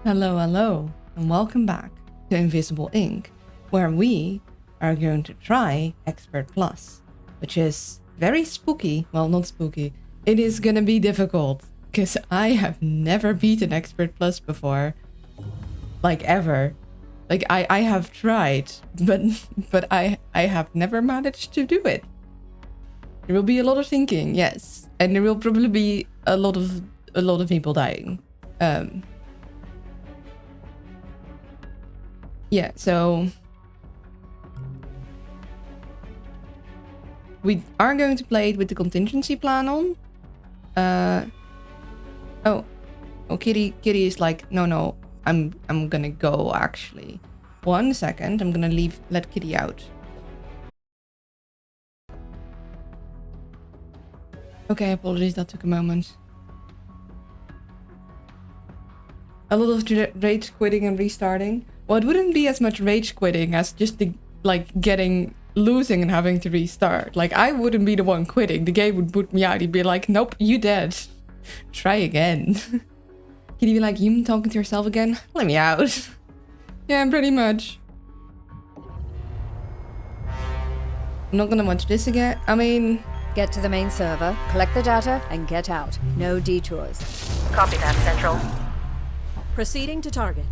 Hello, hello, and welcome back to Invisible Ink, where we are going to try Expert Plus, which is very spooky. Well, not spooky. It is gonna be difficult, because I have never beaten Expert Plus before. Like, ever. Like, I have tried, but I have never managed to do it. There will be a lot of thinking, yes, and there will probably be a lot of people dying. Yeah, so we are going to play it with the contingency plan on. Oh, Kitty is like, no, I'm gonna go actually. 1 second, I'm gonna let Kitty out. Okay, apologies, that took a moment. A lot of rage quitting and restarting. Well, it wouldn't be as much rage quitting as just the, losing and having to restart. Like, I wouldn't be the one quitting. The game would put me out. He'd be like, nope, you dead. Try again. Can you be like, you talking to yourself again? Let me out. Yeah, pretty much. I'm not gonna watch this again. I mean... Get to the main server, collect the data, and get out. No detours. Copy that, Central. Proceeding to target.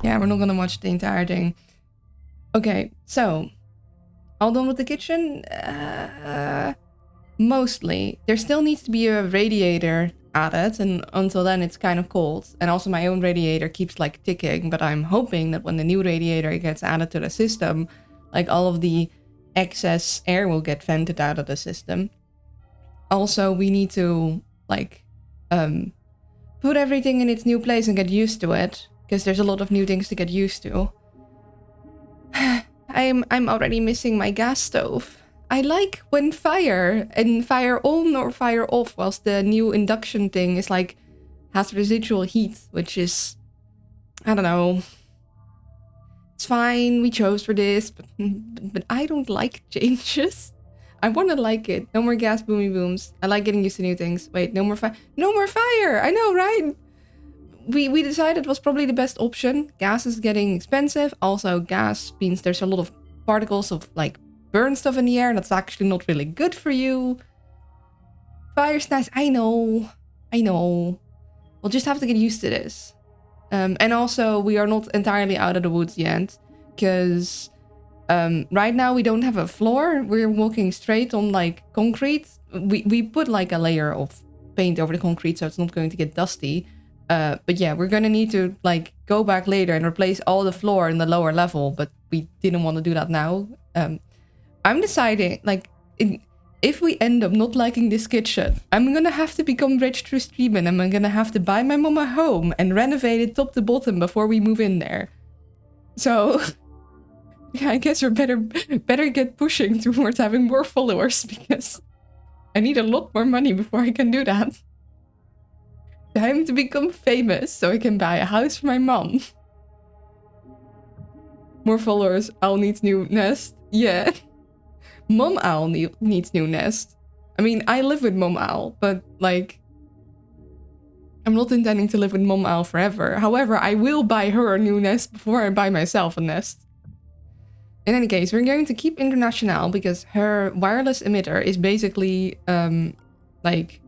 Yeah, we're not gonna watch the entire thing. Okay, so... all done with the kitchen? Mostly. There still needs to be a radiator added, and until then it's kind of cold. And also my own radiator keeps like ticking, but I'm hoping that when the new radiator gets added to the system, like all of the excess air will get vented out of the system. Also, we need to like put everything in its new place and get used to it, because there's a lot of new things to get used to. I'm already missing my gas stove. I like when fire on or fire off, whilst the new induction thing is like has residual heat, which is, I don't know. It's fine, we chose for this, but I don't like changes. I want to like it. No more gas boomy booms. I like getting used to new things. Wait, no more fire. No more fire! I know, right? We decided it was probably the best option. Gas is getting expensive. Also, gas means there's a lot of particles of like burn stuff in the air. That's actually not really good for you. Fire's nice. I know. We'll just have to get used to this. And also, we are not entirely out of the woods yet, because right now we don't have a floor. We're walking straight on like concrete. We put like a layer of paint over the concrete so it's not going to get dusty. But yeah, we're gonna need to like go back later and replace all the floor in the lower level, but we didn't want to do that now. I'm deciding, like, if we end up not liking this kitchen, I'm gonna have to become rich through streaming, and I'm gonna have to buy my mom a home and renovate it top to bottom before we move in there. So, yeah, I guess we're better get pushing towards having more followers, because I need a lot more money before I can do that. Time to become famous so I can buy a house for my mom. More followers, Owl needs new nest. Yeah. Mom Owl needs new nest. I mean, I live with Mom Owl, but like, I'm not intending to live with Mom Owl forever. However, I will buy her a new nest before I buy myself a nest. In any case, we're going to keep International because her wireless emitter is basically like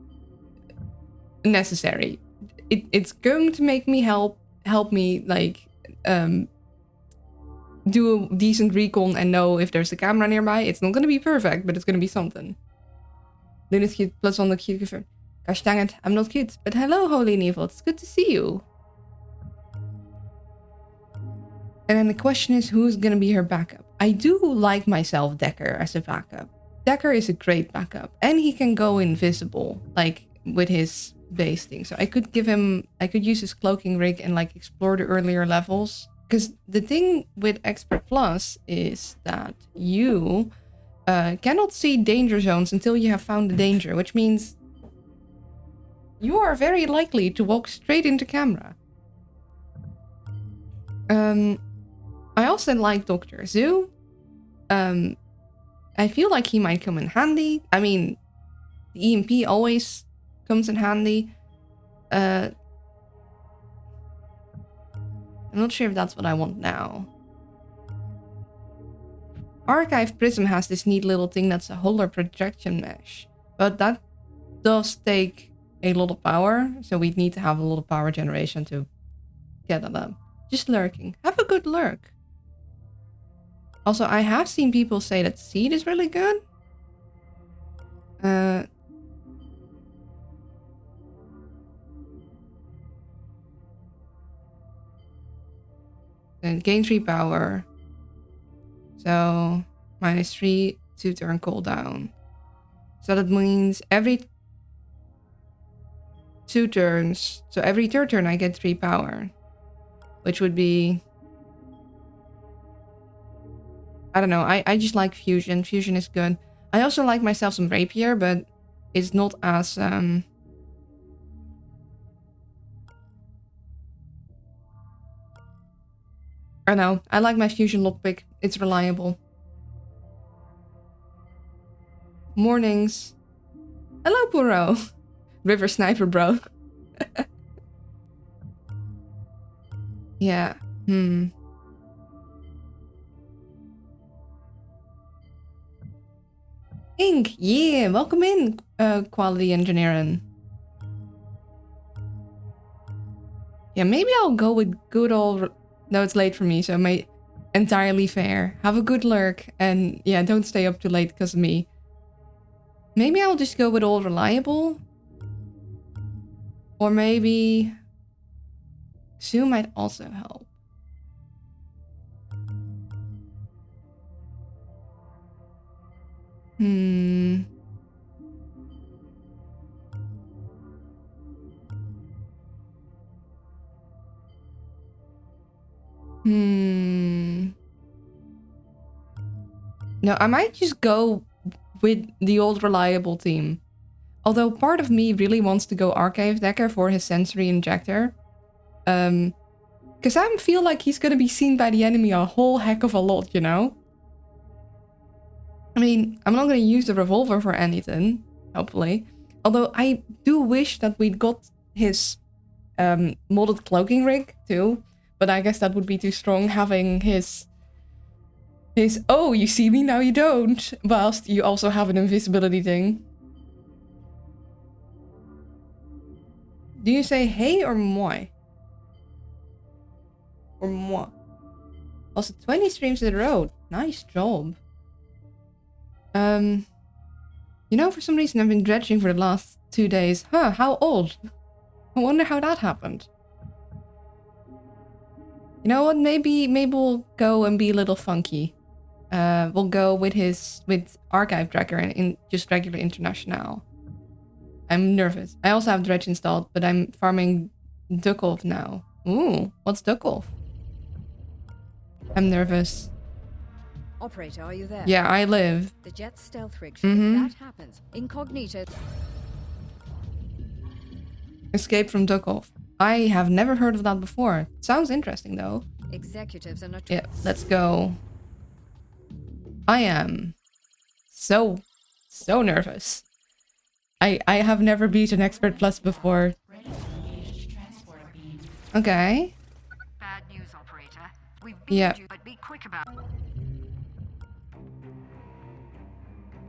necessary. It's going to make me help me like do a decent recon and know if there's a camera nearby. It's not going to be perfect, but it's going to be something. Lynn is cute, plus 1 cute confirmed. Gosh dang it, I'm not cute. But hello, Holy and Evil, it's good to see you. And then the question is, who's going to be her backup? I do like myself Decker as a backup. Decker is a great backup. And he can go invisible, like, with his base thing. So I could use his cloaking rig and, like, explore the earlier levels. Because the thing with Expert Plus is that you cannot see danger zones until you have found the danger, which means you are very likely to walk straight into camera. I also like Dr. Zoo. I feel like he might come in handy. I mean, the EMP always comes in handy. I'm not sure if that's what I want now. Archive Prism has this neat little thing that's a Holder projection mesh. But that does take a lot of power. So we'd need to have a lot of power generation to get that up. Just lurking. Have a good lurk. Also, I have seen people say that Seed is really good. Then gain 3 power. So -3 2-turn cooldown. So that means every 2 turns. So every 3rd turn I get 3 power. Which would be... I don't know. I just like Fusion. Fusion is good. I also like myself some Rapier, but it's not as... I don't know. I like my Fusion lockpick. It's reliable. Mornings. Hello, Puro. River Sniper, bro. Yeah. Ink, yeah, welcome in, quality engineering. Yeah, maybe I'll go with good old... No, it's late for me, so entirely fair. Have a good lurk, and yeah, don't stay up too late because of me. Maybe I'll just go with old reliable. Or maybe... Zoom might also help. No, I might just go with the old reliable team. Although part of me really wants to go Archive Decker for his sensory injector. Because I feel like he's gonna be seen by the enemy a whole heck of a lot, you know? I mean, I'm not gonna use the revolver for anything, hopefully. Although I do wish that we'd got his modded cloaking rig too. But I guess that would be too strong, having his oh, you see me, now you don't, whilst you also have an invisibility thing. Do you say hey or moi? Or moi? Also, 20 streams in a row. Nice job. You know, for some reason I've been dredging for the last 2 days. Huh, how old? I wonder how that happened. You know what? Maybe we'll go and be a little funky. We'll go with Archive Tracker in just regular International. I'm nervous. I also have Dredge installed, but I'm farming Duckwolf now. Ooh, what's Duckwolf? I'm nervous. Operator, are you there? Yeah, I live. The jet stealth rig should that happens. Incognito. Escape from Duckwolf. I have never heard of that before. Sounds interesting though. Executives are not. Yeah, let's go. I am so nervous. I have never beaten Expert Plus before. Okay. Bad news, operator. We've beaten you, but be quick about it.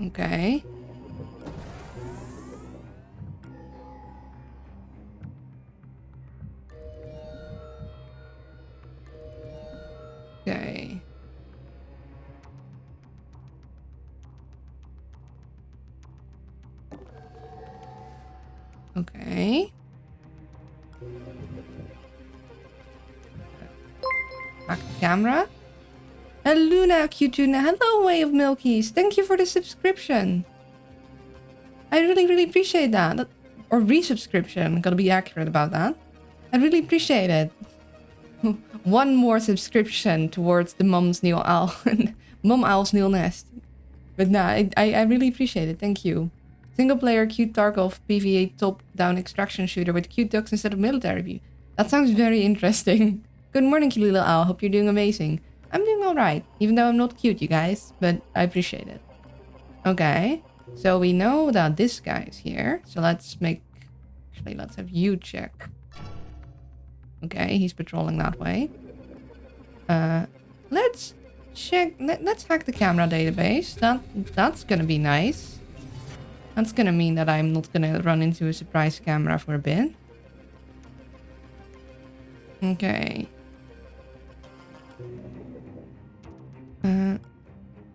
Okay. Okay. Okay. Back to camera. And Luna Q2. Hello, Way of Milkies. Thank you for the subscription. I really appreciate that. Or resubscription. Gotta be accurate about that. I really appreciate it. One more subscription towards the Mom's New Owl. Mom Owl's New Nest. But nah, I really appreciate it. Thank you. Single player cute Tarkov PvE top-down extraction shooter with cute ducks instead of military view. That sounds very interesting. Good morning, cute little owl. Hope you're doing amazing. I'm doing alright, even though I'm not cute, you guys, but I appreciate it. Okay, so we know that this guy is here. So let's have you check. Okay, he's patrolling that way. Let's check. Let's hack the camera database. That's gonna be nice. That's gonna mean that I'm not gonna run into a surprise camera for a bit. Okay.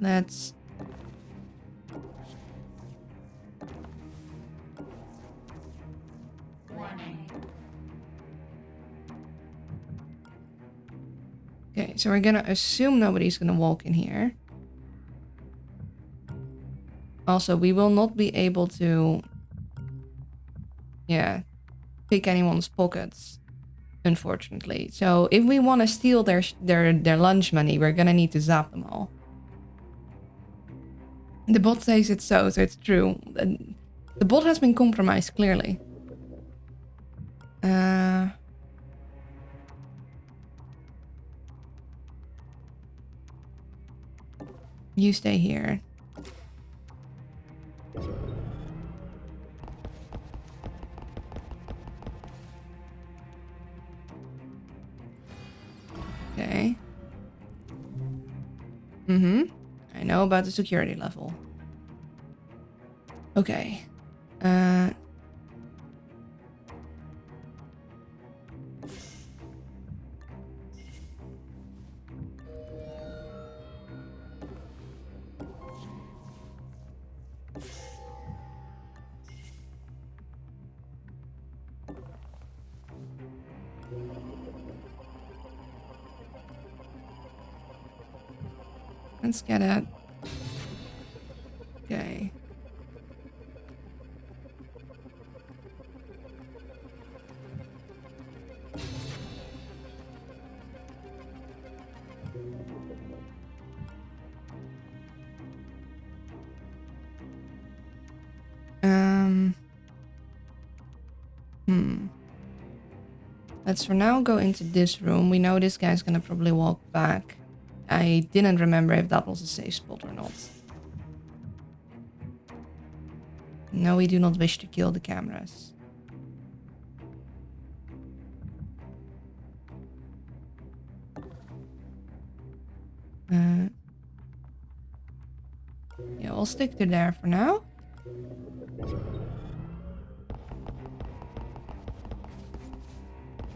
Let's... Okay, so we're gonna assume nobody's gonna walk in here. Also, we will not be able to... Yeah, pick anyone's pockets, unfortunately. So if we want to steal their lunch money, we're gonna need to zap them all. The bot says it's so it's true. The bot has been compromised, clearly. You stay here. Okay. I know about the security level. Okay. Let's get it. Okay. Let's for now go into this room. We know this guy's gonna probably walk back. I didn't remember if that was a safe spot or not. No, we do not wish to kill the cameras. Yeah, I'll stick to there for now.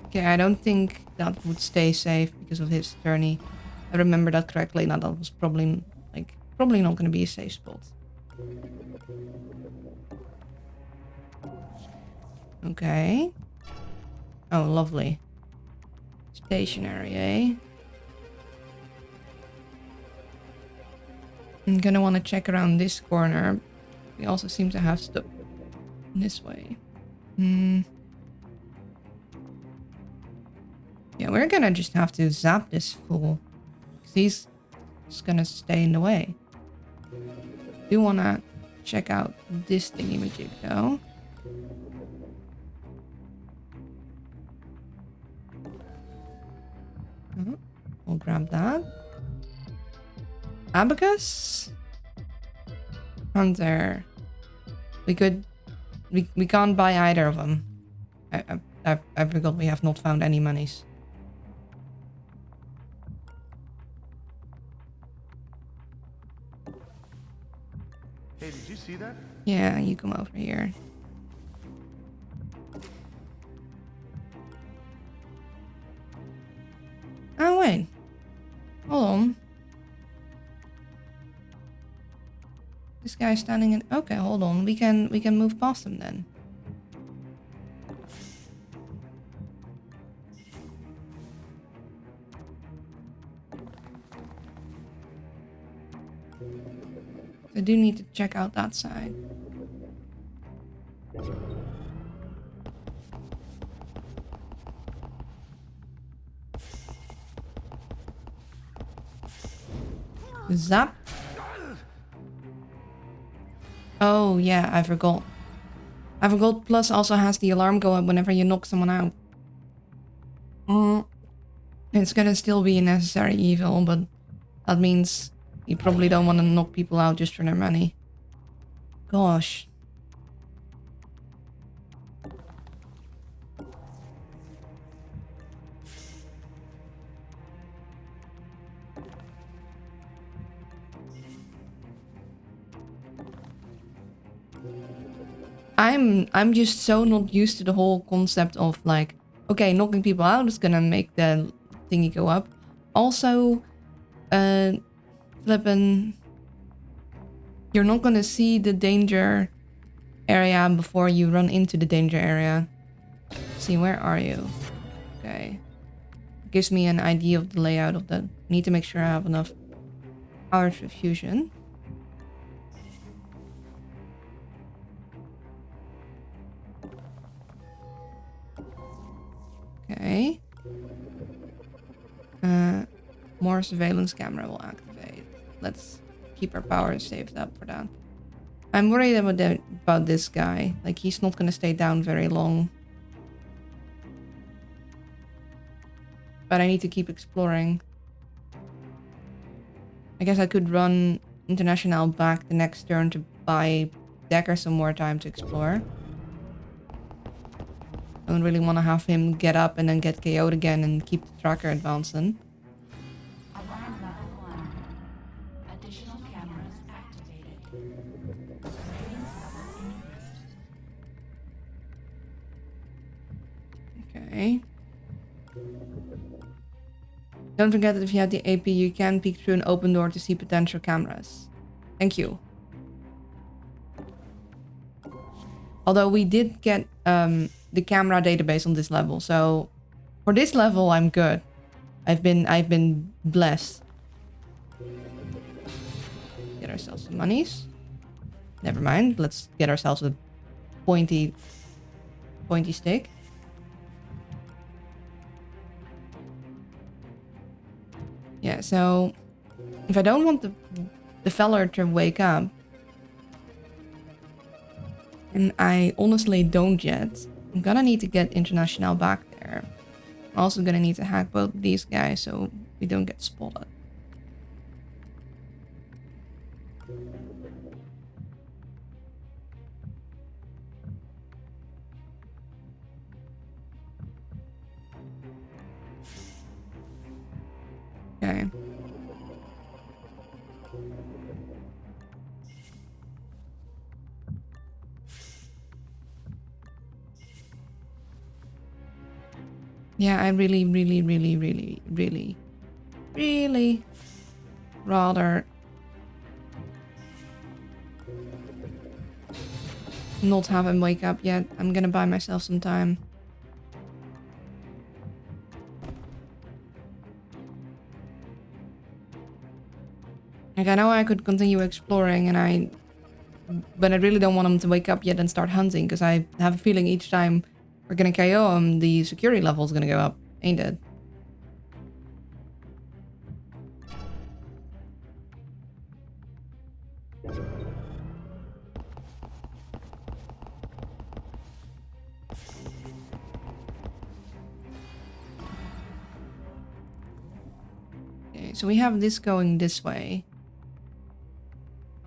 Okay, I don't think that would stay safe because of his journey. I remember that correctly. Now that was probably not going to be a safe spot. Okay. Oh, lovely. Stationary, eh? I'm gonna want to check around this corner. We also seem to have stuff this way. Yeah, we're gonna just have to zap this fool. Because he's just gonna stay in the way. Do wanna check out this thingy-majig though. We'll grab that. Abacus? Hunter. We can't buy either of them. I forgot we have not found any monies. Hey, did you see that? Yeah, you come over here. Oh wait. Hold on. This guy's standing in... Okay, hold on. We can move past him then. I do need to check out that side. Zap. Oh, yeah, I forgot. I forgot Plus also has the alarm go up whenever you knock someone out. It's gonna still be a necessary evil, but that means you probably don't want to knock people out just for their money. Gosh. I'm just so not used to the whole concept of like, okay, knocking people out is gonna make the thingy go up. Also, flippin', you're not gonna see the danger area before you run into the danger area. See, where are you? Okay. Gives me an idea of the layout of that. Need to make sure I have enough power to fusion. Okay. More surveillance camera will activate. Let's keep our power saved up for that. I'm worried about this guy. Like, he's not gonna stay down very long. But I need to keep exploring. I guess I could run International back the next turn to buy Decker some more time to explore. I don't really want to have him get up and then get KO'd again and keep the tracker advancing. Alarm level 1. Additional cameras activated. Surveillance level increased. Okay. Don't forget that if you have the AP, you can peek through an open door to see potential cameras. Thank you. Although we did get the camera database on this level, so for this level I'm good. I've been blessed. Get ourselves some monies. Never mind. Let's get ourselves a pointy stick. Yeah, so if I don't want the feller to wake up, and I honestly don't yet, I'm gonna need to get International back there. I'm also gonna need to hack both of these guys so we don't get spotted. Okay. Yeah, I really rather not have him wake up yet. I'm gonna buy myself some time. Like, I know I could continue exploring but I really don't want him to wake up yet and start hunting, because I have a feeling each time we're gonna KO him, the security level is gonna go up, ain't it? Okay, so we have this going this way.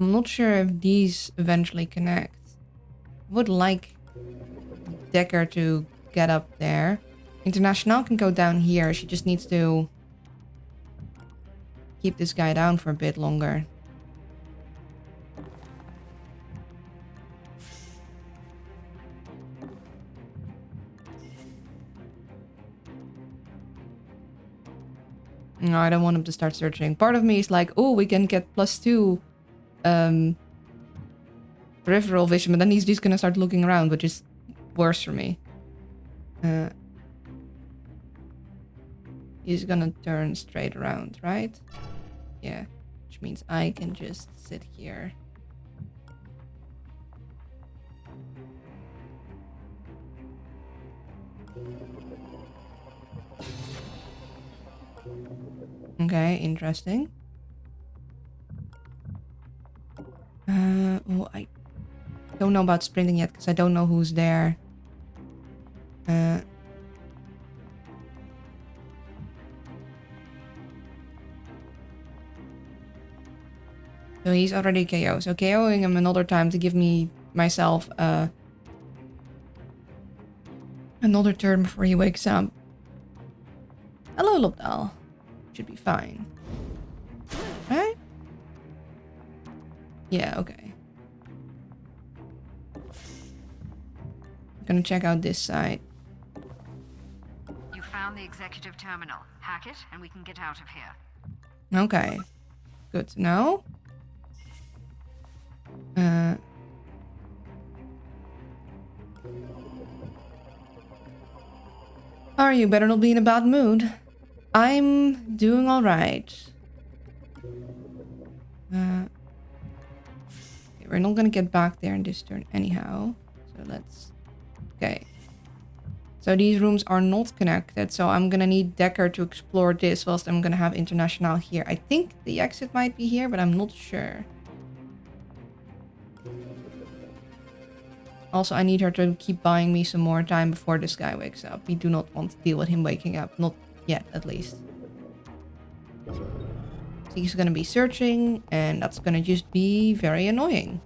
I'm not sure if these eventually connect. I would like Decker to get up there. International can go down here. She just needs to keep this guy down for a bit longer. No, I don't want him to start searching. Part of me is like, oh, we can get +2 peripheral vision, but then he's just gonna start looking around, which is worse for me. He's gonna turn straight around, right? Yeah, which means I can just sit here. Okay, interesting. Well, I don't know about sprinting yet because I don't know who's there. So he's already KO. So KOing him another time to give myself another turn before he wakes up. Hello, Lobdal. Should be fine. Right? Yeah, okay. Gonna check out this side. You found the executive terminal. Hack it, and we can get out of here. Okay. Good to know. You better not be in a bad mood. I'm doing alright. Okay, we're not gonna get back there in this turn anyhow. So let's... Okay. So these rooms are not connected, so I'm gonna need Decker to explore this whilst I'm gonna have International here. I think the exit might be here, but I'm not sure. Also, I need her to keep buying me some more time before this guy wakes up. We do not want to deal with him waking up. Not yet, at least. So he's gonna be searching, and that's gonna just be very annoying.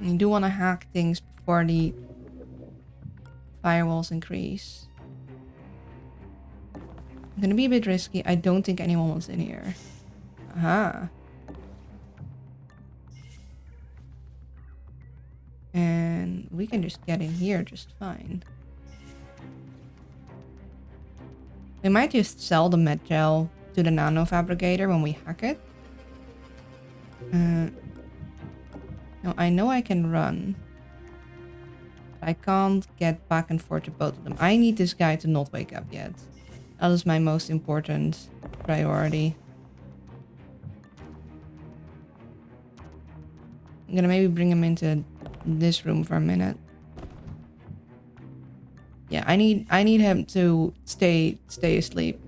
You do want to hack things before the firewalls increase. Gonna be a bit risky. I don't think anyone was in here. Aha. And we can just get in here just fine. We might just sell the med gel to the nano fabricator when we hack it. No, I know I can run. I can't get back and forth to both of them. I need this guy to not wake up yet. That is my most important priority. I'm gonna maybe bring him into this room for a minute. Yeah, I need him to stay asleep.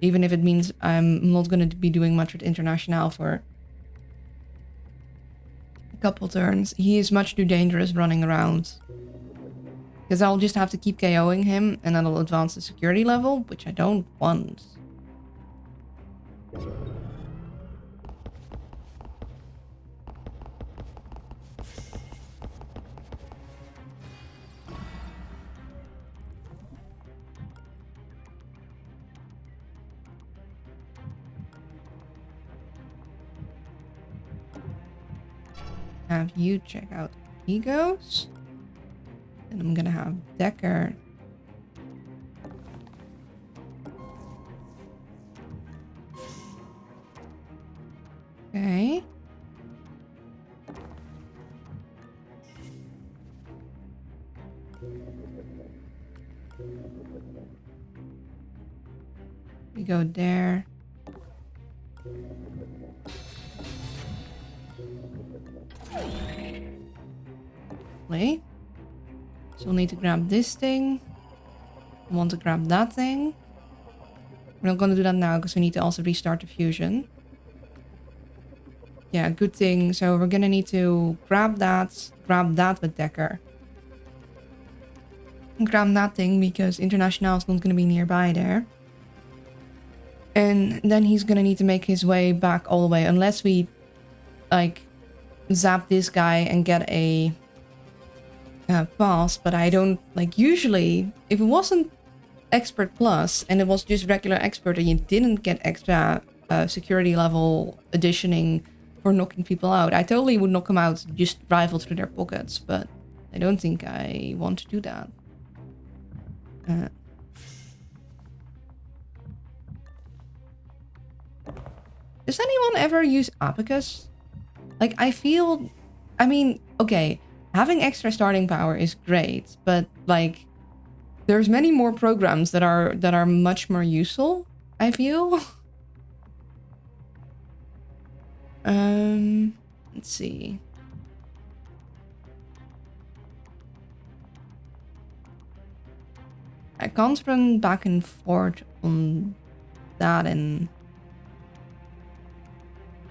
Even if it means I'm not gonna be doing much with International for a couple turns. He is much too dangerous running around. Because I'll just have to keep KOing him and that'll advance the security level, which I don't want. Have you check out Egos? And I'm gonna have Decker. Okay. We go there. Wait. So we'll need to grab this thing. I want to grab that thing. We're not going to do that now because we need to also restart the fusion. Yeah, good thing. So we're going to need to grab that with Decker. And grab that thing because International is not going to be nearby there. And then he's going to need to make his way back all the way. Unless we, like, zap this guy and get a... pass, but I don't like usually if it wasn't expert plus and it was just regular expert and you didn't get extra security level additioning for knocking people out, I totally would knock them out, just rifle through their pockets, but I don't think I want to do that. Does anyone ever use Abacus? Like, I mean, okay, having extra starting power is great, but like there's many more programs that are much more useful, I feel. Let's see. I can't run back and forth on that, and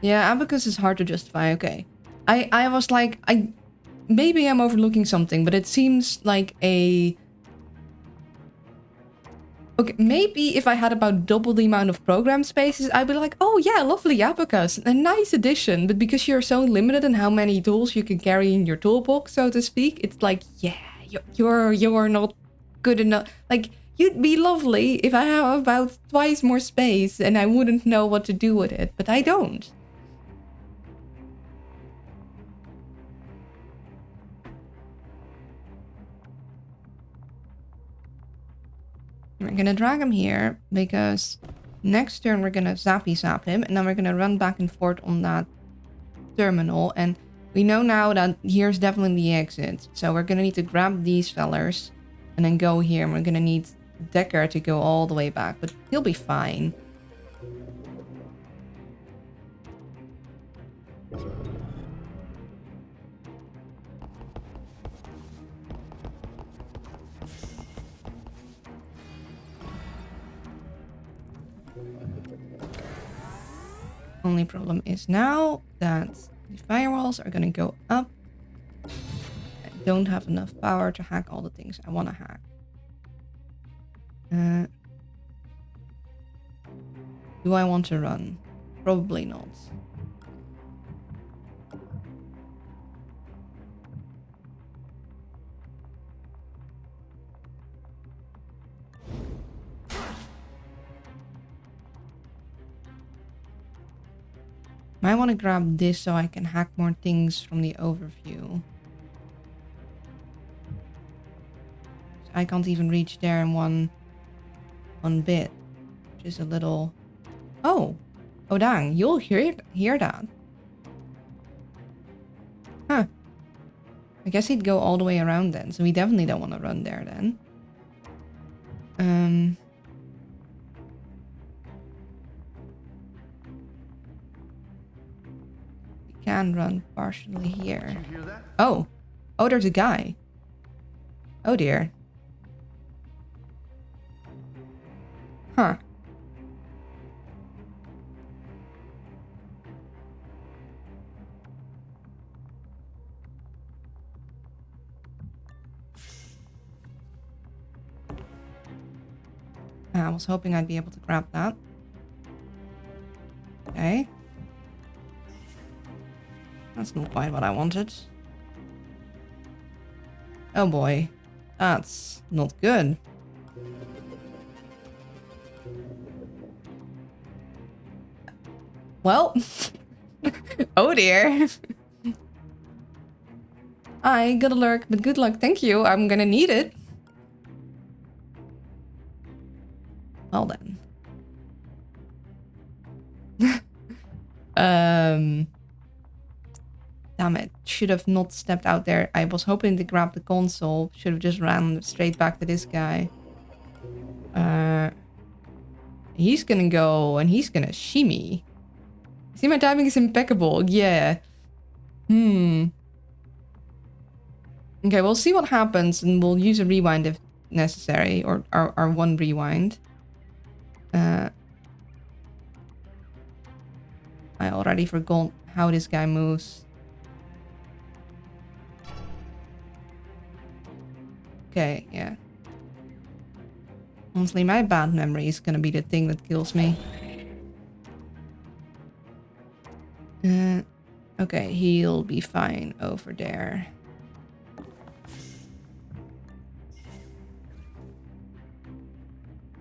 yeah, Abacus is hard to justify. Okay. I was like, maybe I'm overlooking something, but it seems like a... Okay, maybe if I had about double the amount of program spaces, I'd be like, oh yeah, lovely Abacus, a nice addition. But because you're so limited in how many tools you can carry in your toolbox, so to speak, it's like, yeah, you're not good enough. Like, you'd be lovely if I have about twice more space and I wouldn't know what to do with it, but I don't. We're gonna drag him here because next turn we're gonna zappy zap him, and then we're gonna run back and forth on that terminal. And we know now that here's definitely the exit, so we're gonna need to grab these fellers and then go here, and we're gonna need Decker to go all the way back, but he'll be fine. Only problem is now that the firewalls are gonna go up. I don't have enough power to hack all the things I want to hack. Do I want to run? Probably not. I want to grab this so I can hack more things from the overview. I can't even reach there in one bit, which is a little... Oh dang, you'll hear that. Huh. I guess he'd go all the way around then, so we definitely don't want to run there then. We can run partially here. Did you hear that? Oh, there's a guy. Oh dear. Huh. I was hoping I'd be able to grab that. Okay. That's not quite what I wanted. Oh boy. That's not good. Well. Oh dear. I got a lurk, but good luck. Thank you. I'm gonna need it. Well then. Damn it. Should have not stepped out there. I was hoping to grab the console. Should have just ran straight back to this guy. He's gonna go and he's gonna shimmy. See, my timing is impeccable. Yeah. Okay, we'll see what happens and we'll use a rewind if necessary. Or our one rewind. I already forgot how this guy moves. Okay, yeah. Honestly, my bad memory is gonna be the thing that kills me. Okay, he'll be fine over there.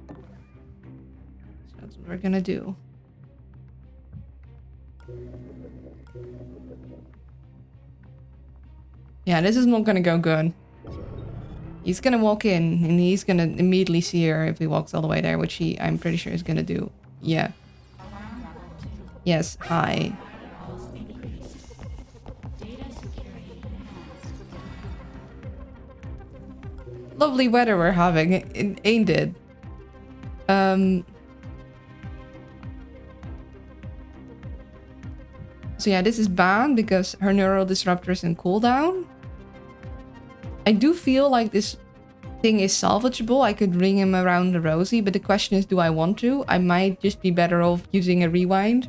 So that's what we're gonna do. Yeah, this is not gonna go good. He's gonna walk in and he's gonna immediately see her if he walks all the way there, which I'm pretty sure is gonna do. Yeah. Yes, hi. Lovely weather we're having, ain't it? So yeah, this is bad because her neural disruptor is in cooldown. I do feel like this thing is salvageable. I could ring him around the rosy, but the question is, do I want to? I might just be better off using a rewind.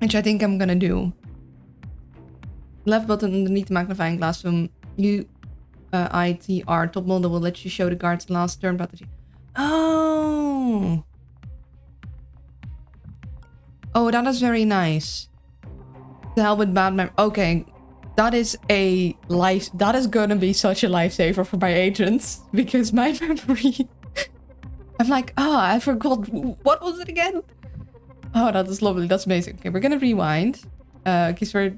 Which I think I'm gonna do. Left button underneath the magnifying glass from UITR top model will let you show the guards the last turn. Oh! Oh, that is very nice. To help with bad memory. Okay. That is that is gonna be such a lifesaver for my agents, because my memory, I'm like, I forgot, what was it again? Oh, that is lovely, that's amazing. Okay, we're gonna rewind, because this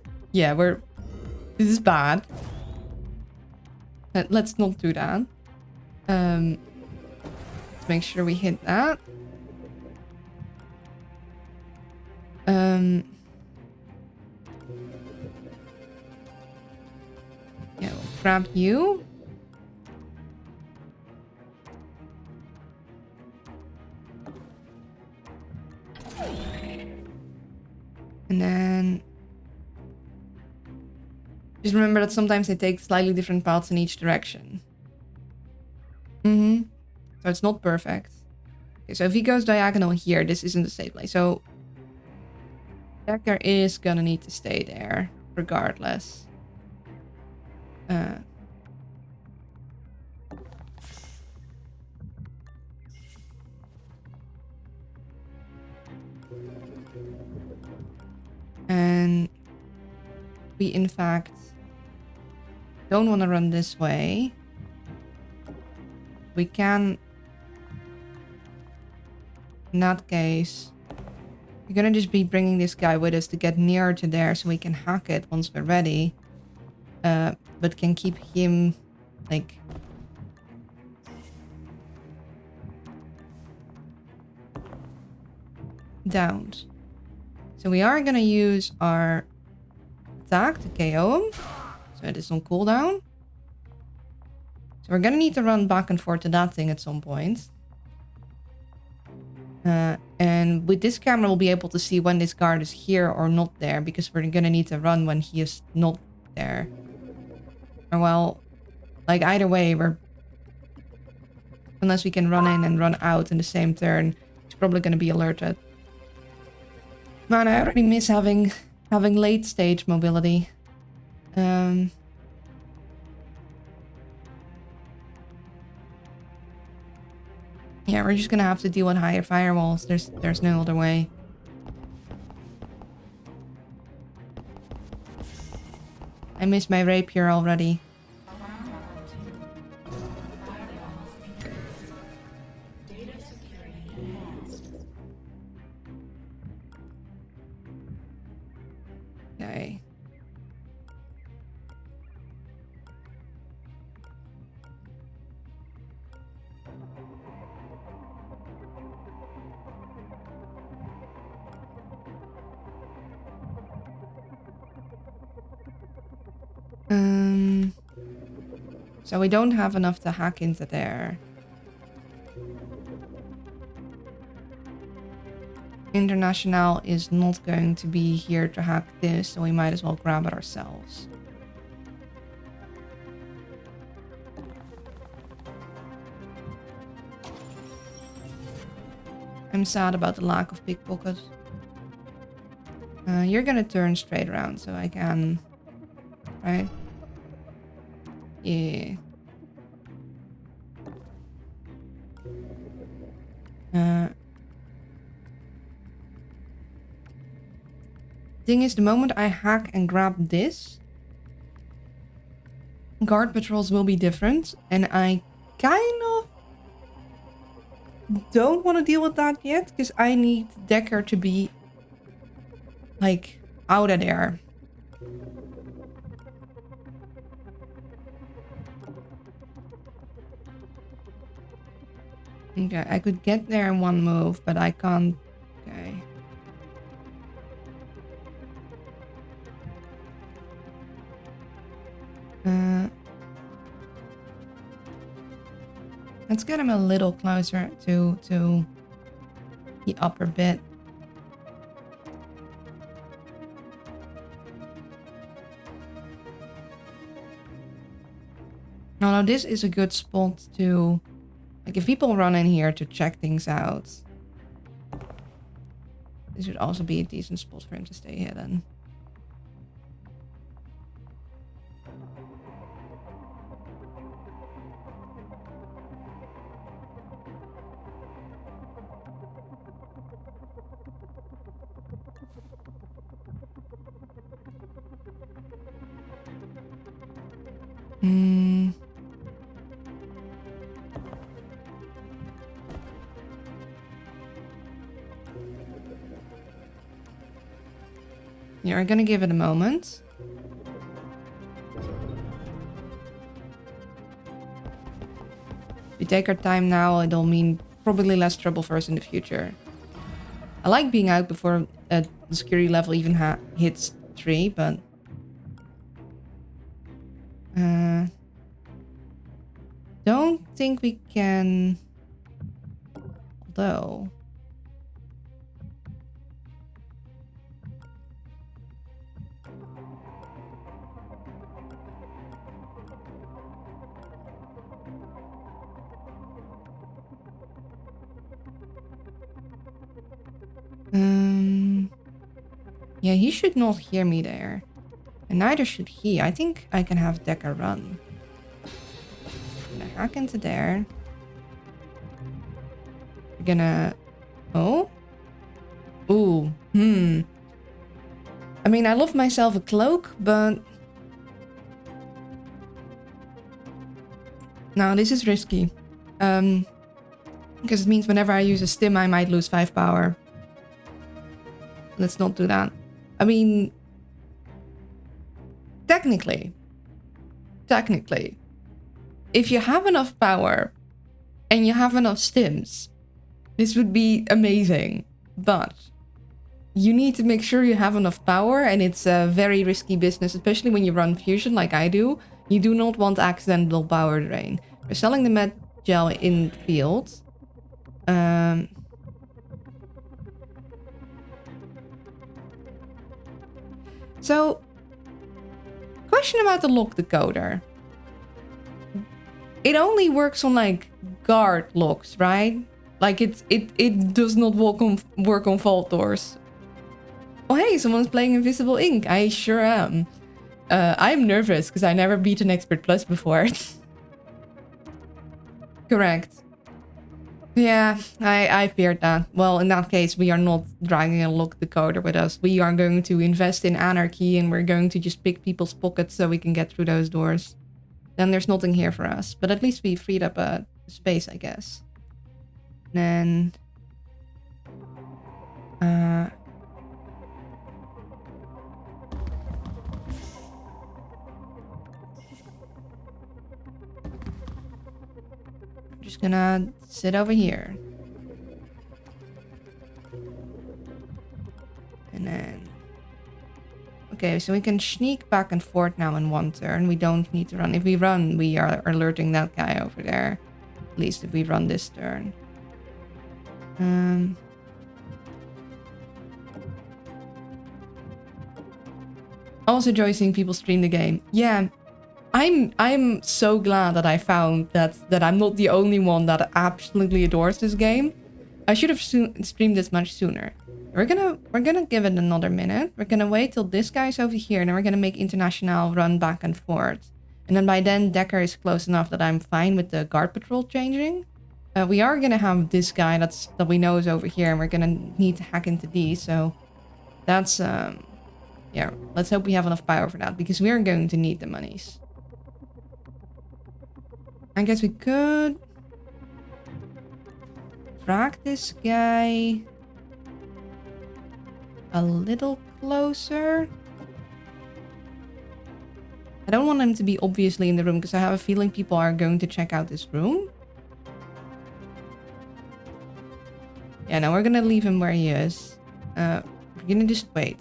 is bad. Let's not do that. Let's make sure we hit that. Yeah, we'll grab you. And then just remember that sometimes they take slightly different paths in each direction. So it's not perfect. Okay, so if he goes diagonal here, this isn't the safe place. So Decker is gonna need to stay there regardless. And we in fact don't want to run this way. We can, in that case, we're gonna just be bringing this guy with us to get nearer to there so we can hack it once we're ready. But can keep him like downed. So we are gonna use our attack to KO him. So it is on cooldown. So we're gonna need to run back and forth to that thing at some point. And with this camera, we'll be able to see when this guard is here or not there, because we're gonna need to run when he is not there. Or well, like either way, unless we can run in and run out in the same turn, it's probably gonna be alerted. Man, I already miss having late stage mobility. Yeah, we're just gonna have to deal with higher firewalls. There's no other way. I miss my rapier already. Okay. So we don't have enough to hack into there. International is not going to be here to hack this, so we might as well grab it ourselves. I'm sad about the lack of pickpocket. You're gonna turn straight around so I can... Right? Yeah. Thing is, the moment I hack and grab this, guard patrols will be different, and I kind of don't want to deal with that yet, because I need Decker to be like out of there. Okay, I could get there in one move, but I can't. Okay. Let's get him a little closer to the upper bit. Although this is a good spot to... Like, if people run in here to check things out, this would also be a decent spot for him to stay hidden. You're gonna give it a moment. If we take our time now, it'll mean probably less trouble for us in the future. I like being out before the security level even hits 3, but... don't think we can... Although... Yeah, he should not hear me there. And neither should he. I think I can have Decker run. I'm gonna hack into there. We're gonna... Oh? Ooh. I mean, I love myself a cloak, but... No, this is risky. Because it means whenever I use a stim, I might lose 5 power. Let's not do that. I mean... Technically, if you have enough power and you have enough stims, this would be amazing. But you need to make sure you have enough power, and it's a very risky business, especially when you run fusion like I do. You do not want accidental power drain. We're selling the med gel in field. So, question about the lock decoder. It only works on like guard locks, right? Like it does not work on vault doors. Oh hey, someone's playing Invisible Ink. I sure am. I'm nervous because I never beat an Expert Plus before. Correct. Yeah, I feared that. Well, in that case, we are not dragging a lock decoder with us. We are going to invest in anarchy, and we're going to just pick people's pockets so we can get through those doors. Then there's nothing here for us. But at least we freed up a space, I guess. Then... just gonna sit over here. And then... Okay, so we can sneak back and forth now in one turn. We don't need to run. If we run, we are alerting that guy over there. At least if we run this turn. Also enjoy seeing people stream the game. Yeah. I'm so glad that I found that I'm not the only one that absolutely adores this game. I should have streamed this much sooner. We're gonna give it another minute. We're gonna wait till this guy's over here, and then we're gonna make International run back and forth. And then by then, Decker is close enough that I'm fine with the guard patrol changing. We are gonna have this guy that we know is over here, and we're gonna need to hack into these. So that's yeah. Let's hope we have enough power for that, because we are going to need the monies. I guess we could drag this guy a little closer. I don't want him to be obviously in the room because I have a feeling people are going to check out this room. Yeah, no, we're gonna leave him where he is. We're gonna just wait.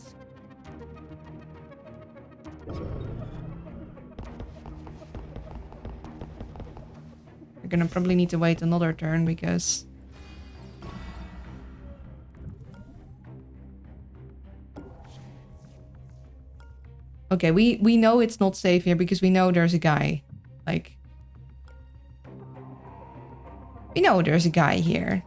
We're gonna probably need to wait another turn because... Okay, we know it's not safe here because we know there's a guy. Like... We know there's a guy here.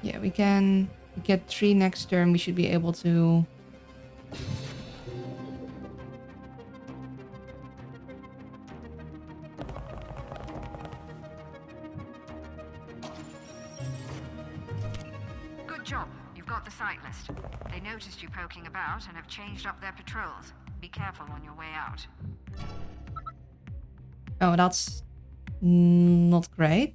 Yeah, we can get 3 next turn. We should be able to... Good job. You've got the site list. They noticed you poking about and have changed up their patrols. Be careful on your way out. Oh, that's not great.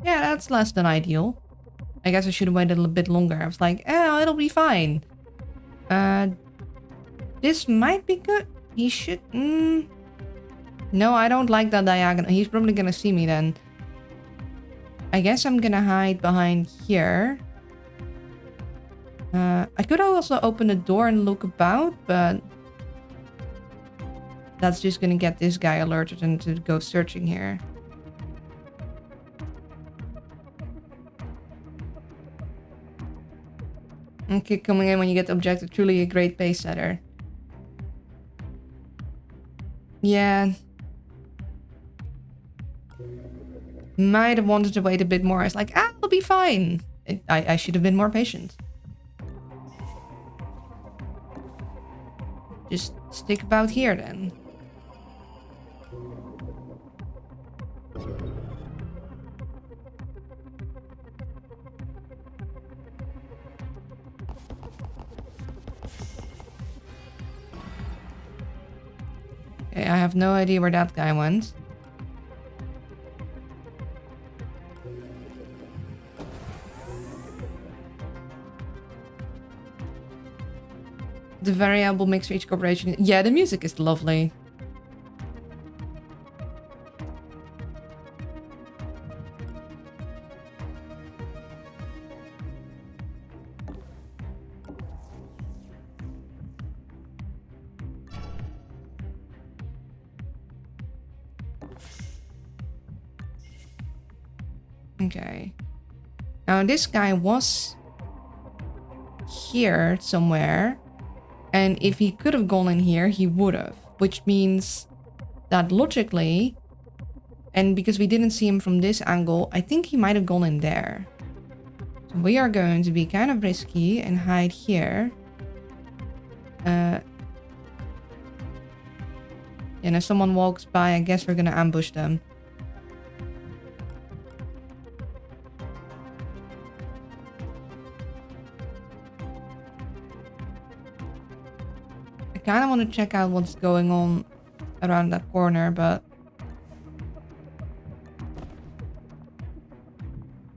Yeah, that's less than ideal. I guess I should have waited a little bit longer. I was like, oh, it'll be fine. This might be good. He should... No, I don't like that diagonal. He's probably gonna see me then. I guess I'm gonna hide behind here. I could also open the door and look about, but... that's just gonna get this guy alerted and to go searching here. And keep coming in when you get the objective. Truly a great pace setter. Yeah. Might have wanted to wait a bit more. I was like, it'll be fine. I should have been more patient. Just stick about here then. Okay, I have no idea where that guy went. The variable mix for each corporation. Yeah, the music is lovely. Okay. Now this guy was here somewhere. And if he could have gone in here, he would have. Which means that logically, and because we didn't see him from this angle, I think he might have gone in there. So we are going to be kind of risky and hide here. And if someone walks by, I guess we're gonna ambush them. I kind of want to check out what's going on around that corner, but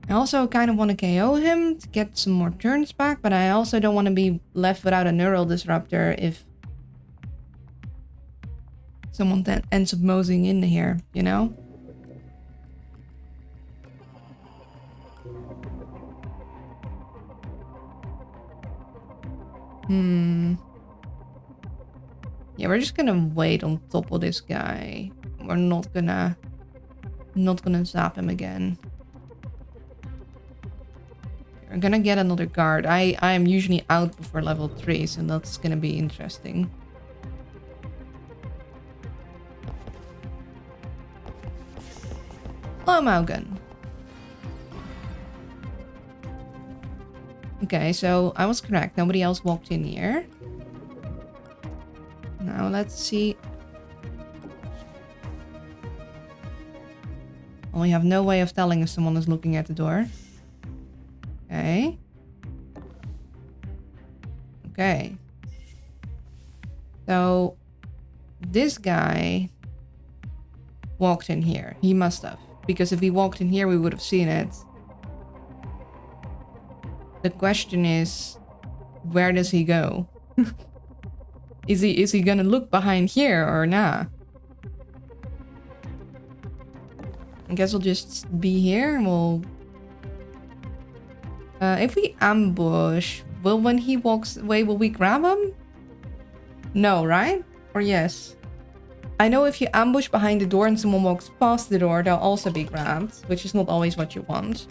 I also kind of want to KO him to get some more turns back, but I also don't want to be left without a neural disruptor if someone then ends up moseying in here, you know? Yeah, we're just gonna wait on top of this guy. We're not gonna zap him again. We're gonna get another guard. I am usually out before level 3, so that's gonna be interesting. Hello, Maugan. Okay, so I was correct. Nobody else walked in here. Now let's see. Well, we have no way of telling if someone is looking at the door. Okay. Okay. So this guy walked in here. He must have. Because if he walked in here, we would have seen it. The question is, where does he go? Is he gonna look behind here or nah? I guess we'll just be here and we'll... if we ambush, when he walks away, will we grab him? No, right? Or yes? I know if you ambush behind the door and someone walks past the door, they'll also be grabbed, which is not always what you want.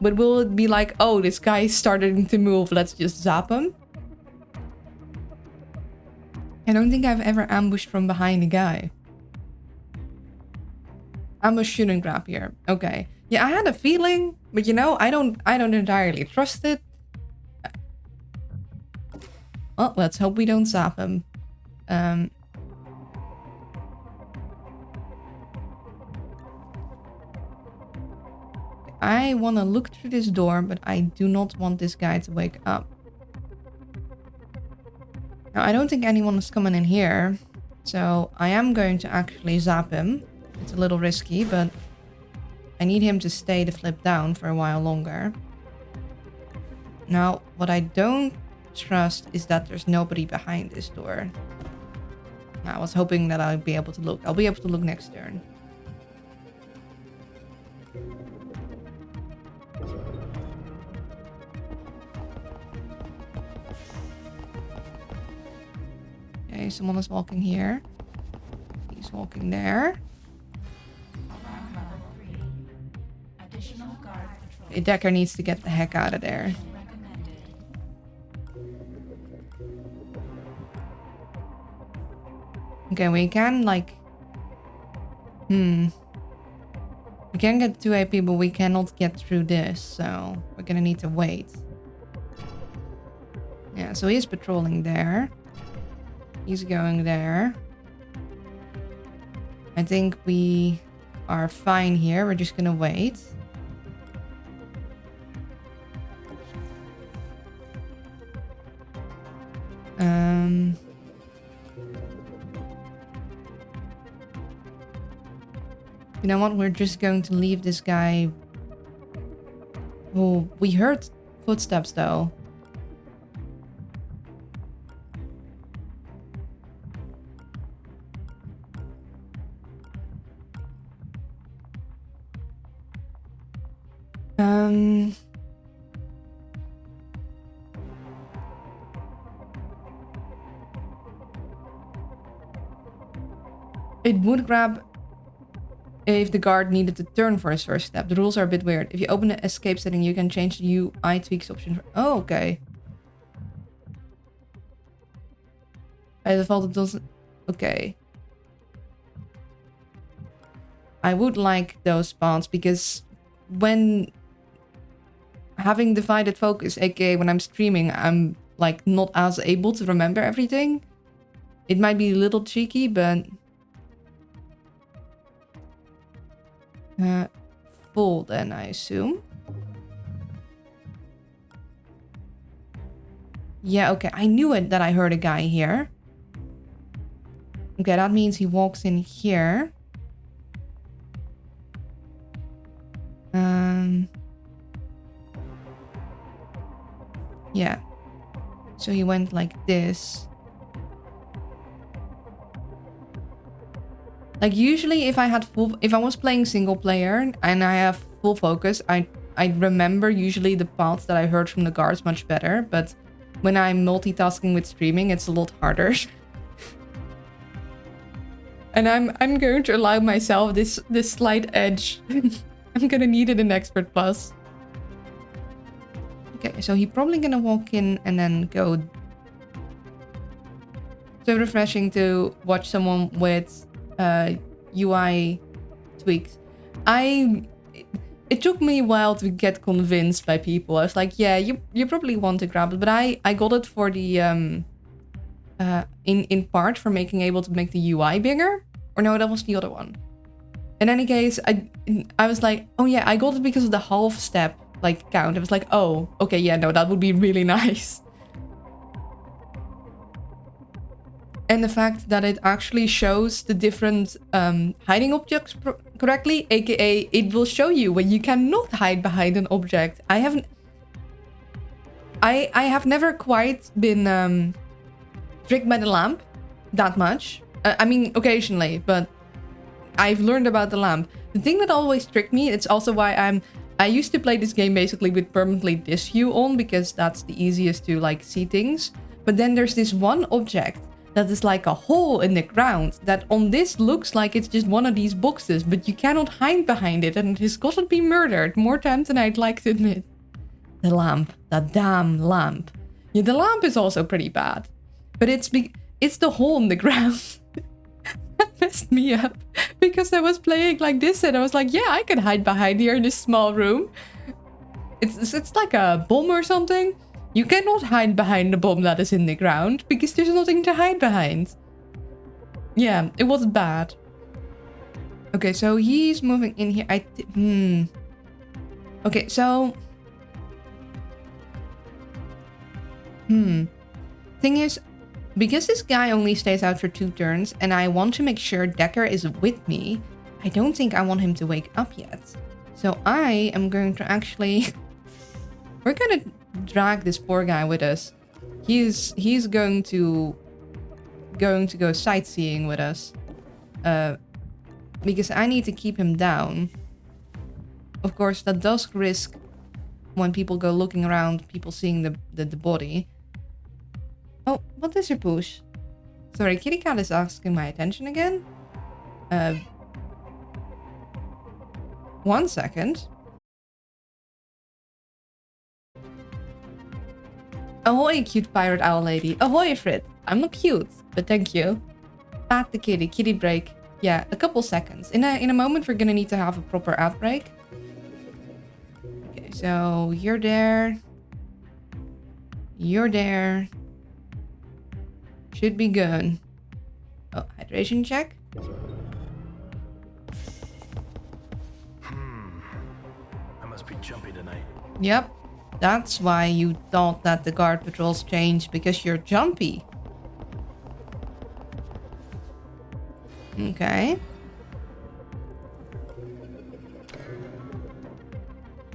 But will it be like, oh, this guy is starting to move, let's just zap him? I don't think I've ever ambushed from behind a guy. Ambush shouldn't grab here. Okay. Yeah, I had a feeling, but you know, I don't entirely trust it. Well, let's hope we don't zap him. I want to look through this door, but I do not want this guy to wake up. Now, I don't think anyone is coming in here, so I am going to actually zap him. It's a little risky, but I need him to stay the flip down for a while longer. Now, what I don't trust is that there's nobody behind this door. I was hoping that I'd be able to look. I'll be able to look next turn. Okay, someone is walking here. He's walking there. Alarm level 3. Additional guard patrol Okay, Decker needs to get the heck out of there. recommended. Okay, we can like... We can get to AP, but we cannot get through this, so we're gonna need to wait. Yeah, so he's patrolling there. He's going there. I think we are fine here. We're just gonna wait. You know what? We're just going to leave this guy. Oh, we heard footsteps though. It would grab if the guard needed to turn for his first step. The rules are a bit weird. If you open the escape setting, you can change the UI tweaks option. Oh, okay. By default, it doesn't... Okay. I would like those spots because when having divided focus, aka when I'm streaming, I'm like not as able to remember everything. It might be a little cheeky, but... full then, I assume. Yeah, okay. I knew it that I heard a guy here. Okay, that means he walks in here. Yeah. So he went like this. Like usually if I was playing single player and I have full focus, I remember usually the paths that I heard from the guards much better, but when I'm multitasking with streaming, it's a lot harder. And I'm going to allow myself this slight edge. I'm gonna need it in Expert Plus. Okay, so he's probably gonna walk in and then go. So refreshing to watch someone with UI tweaks. It took me a while to get convinced by people. I was like, yeah, you probably want to grab it, but I got it for the in part for able to make the UI bigger. Or no, that was the other one. In any case, I was like, oh yeah, I got it because of the half step like count. I was like, oh, okay, yeah, no, that would be really nice. And the fact that it actually shows the different hiding objects correctly, aka it will show you when you cannot hide behind an object. I have never quite been tricked by the lamp that much. I mean, occasionally, but I've learned about the lamp. The thing that always tricked me, it's also why I used to play this game basically with permanently this view on, because that's the easiest to like see things. But then there's this one object that is like a hole in the ground that on this looks like it's just one of these boxes, but you cannot hide behind it, and it has gotta be murdered more times than I'd like to admit. The lamp. That damn lamp. Yeah, the lamp is also pretty bad. But it's the hole in the ground. That messed me up. Because I was playing like this and I was like, yeah, I can hide behind here in this small room. It's like a bomb or something. You cannot hide behind the bomb that is in the ground because there's nothing to hide behind. Yeah, it was bad. Okay, so he's moving in here. Okay, so... Thing is, because this guy only stays out for 2 turns and I want to make sure Decker is with me, I don't think I want him to wake up yet. So I am going to actually... We're gonna drag this poor guy with us. He's going to go sightseeing with us. Because I need to keep him down. Of course, that does risk when people go looking around, people seeing the body. Oh, what is your push? Sorry, Kitty Cat is asking my attention again. 1 second. Ahoy, cute pirate owl lady. Ahoy, Frit. I'm not cute, but thank you. Pat the kitty. Kitty break. Yeah, a couple seconds. In a moment, we're gonna need to have a proper ad break. Okay, so you're there. You're there. Should be good. Oh, hydration check. I must be jumpy tonight. Yep. That's why you thought that the guard patrols changed, because you're jumpy. Okay.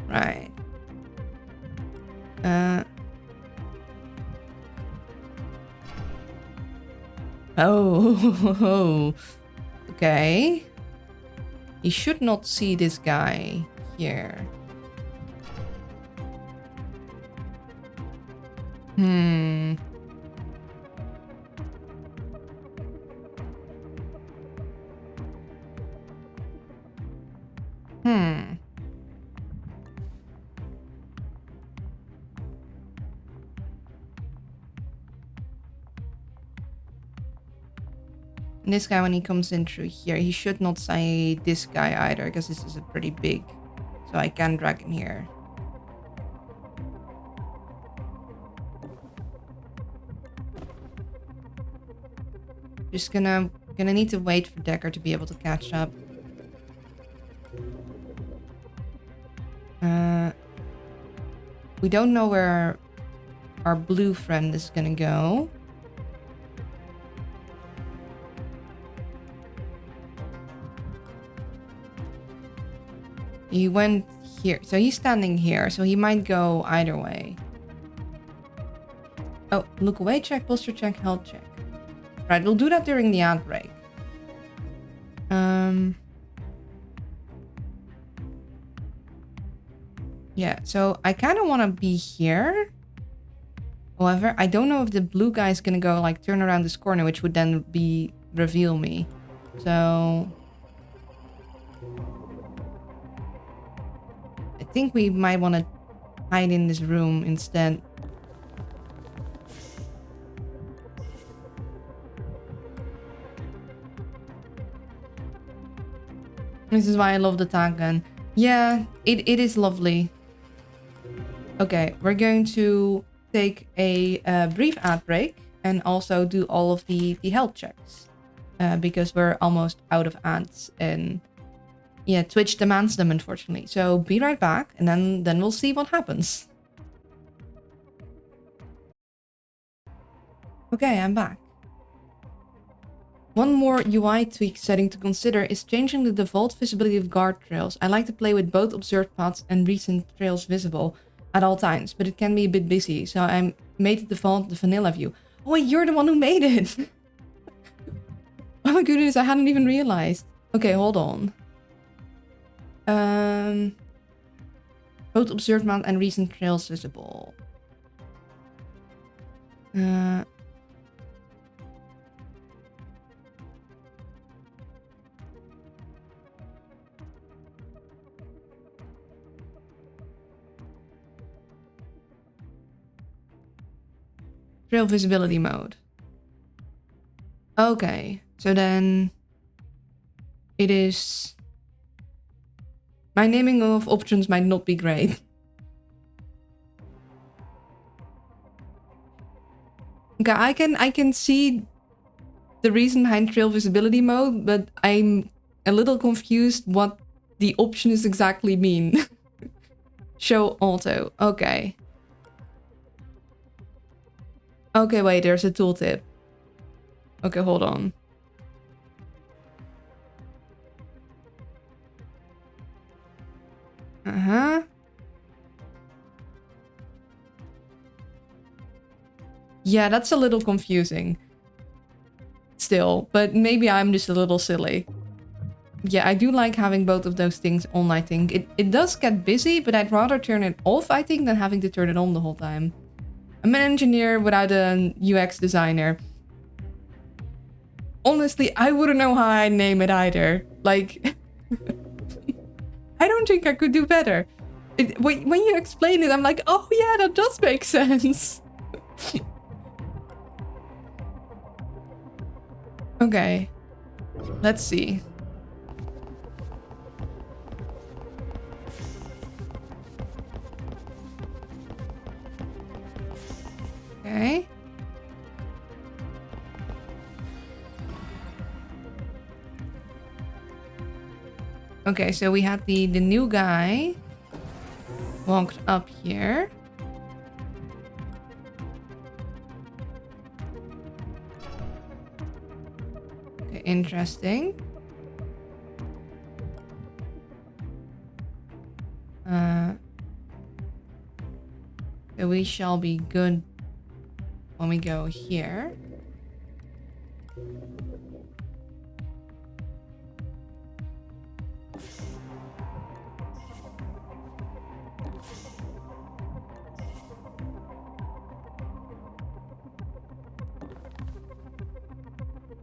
Right. Oh. Okay. You should not see this guy here. And this guy, when he comes in through here, he should not say this guy either, because this is a pretty big. So I can drag him here. Just gonna need to wait for Decker to be able to catch up. We don't know where our blue friend is gonna go. He went here. So he's standing here. So he might go either way. Oh, look away check, posture check, health check. Right, we'll do that during the ad break. Yeah, so I kind of want to be here. However, I don't know if the blue guy is going to go like turn around this corner, which would then reveal me. So I think we might want to hide in this room instead. This is why I love the tag gun. Yeah, it is lovely. Okay, we're going to take a brief ad break and also do all of the health checks. Because we're almost out of ads and yeah, Twitch demands them, unfortunately. So be right back and then we'll see what happens. Okay, I'm back. One more UI tweak setting to consider is changing the default visibility of guard trails. I like to play with both observed paths and recent trails visible at all times, but it can be a bit busy, so I made the default the vanilla view. Oh wait, you're the one who made it! Oh my goodness, I hadn't even realized. Okay, hold on. Both observed paths and recent trails visible. Trail visibility mode. Okay, so then it is... My naming of options might not be great. Okay, I can see the reason behind trail visibility mode, but I'm a little confused what the options exactly mean. Show auto. Okay. Okay, wait, there's a tooltip. Okay, hold on. Uh-huh. Yeah, that's a little confusing. Still, but maybe I'm just a little silly. Yeah, I do like having both of those things on, I think. It does get busy, but I'd rather turn it off, I think, than having to turn it on the whole time. I'm an engineer without an UX designer. Honestly, I wouldn't know how I'd name it either. Like, I don't think I could do better. When you explain it, I'm like, oh yeah, that does make sense. Okay, let's see. Okay. Okay, so we had the new guy walked up here. Okay, interesting. So we shall be good when we go here.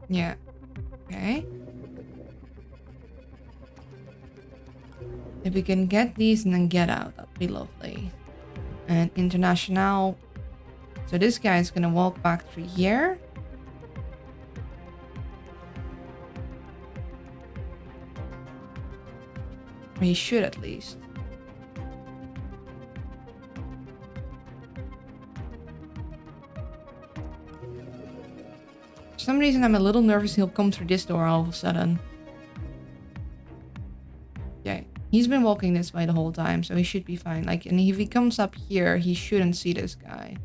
Yeah. Okay. If we can get these and then get out, that'd be lovely. And international. So this guy is gonna walk back through here. Or he should at least. For some reason I'm a little nervous he'll come through this door all of a sudden. Okay. He's been walking this way the whole time, so he should be fine. Like, and if he comes up here, he shouldn't see this guy.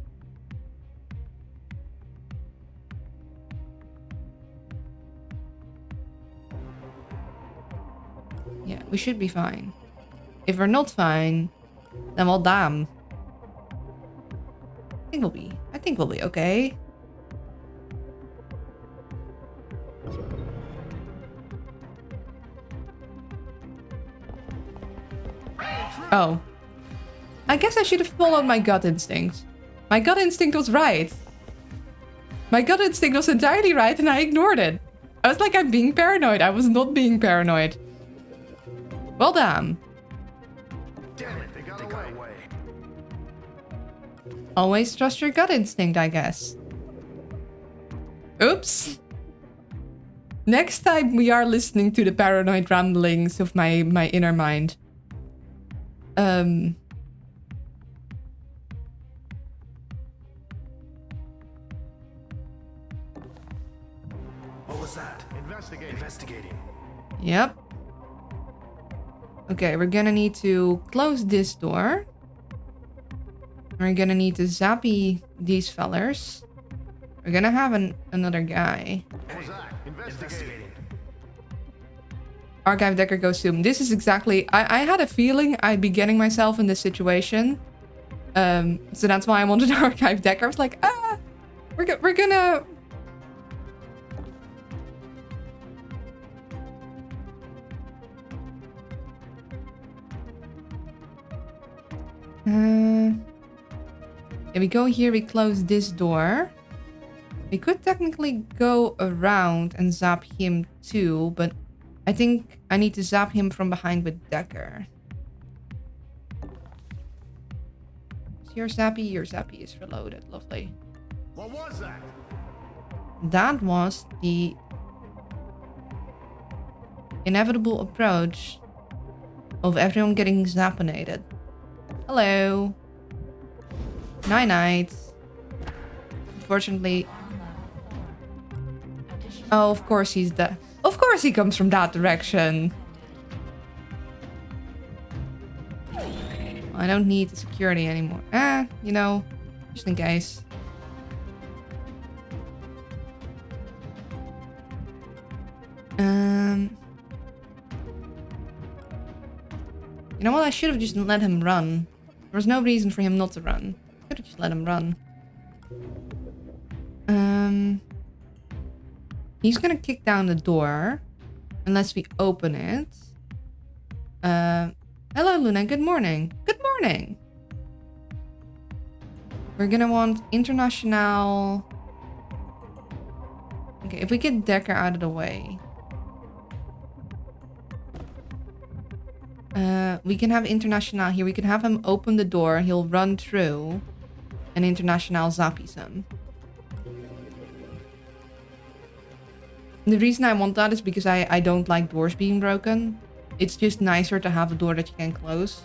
Yeah, we should be fine. If we're not fine, then well, damn. I think we'll be okay. Oh. I guess I should have followed my gut instinct. My gut instinct was right. My gut instinct was entirely right and I ignored it. I was like, I'm being paranoid. I was not being paranoid. Well done. Damn it, they got away. Always trust your gut instinct, I guess. Oops. Next time we are listening to the paranoid ramblings of my inner mind. What was that? Investigating. Yep. Okay, we're gonna need to close this door. We're gonna need to zappy these fellers. We're gonna have another guy. What was that? Investigating. Archive Decker goes Zoom. This is exactly... I had a feeling I'd be getting myself in this situation. So that's why I wanted to Archive Decker. I was like, we're gonna... If we go here, we close this door. We could technically go around and zap him too, but I think I need to zap him from behind with Decker. Is your zappy? Your zappy is reloaded. Lovely. What was that? That was the inevitable approach of everyone getting zappinated. Hello. Night night. Unfortunately. Alarm level 4. Additional Oh, of course he's the. Of course he comes from that direction. I don't need the security anymore. You know, just in case. You know what? I should have just let him run. There was no reason for him not to run. Could have just let him run. He's gonna kick down the door unless we open it. Hello, Luna. Good morning. Good morning. We're gonna want international. Okay, if we get Decker out of the way. We can have International here. We can have him open the door. He'll run through. And International zappies him. The reason I want that is because I don't like doors being broken. It's just nicer to have a door that you can close.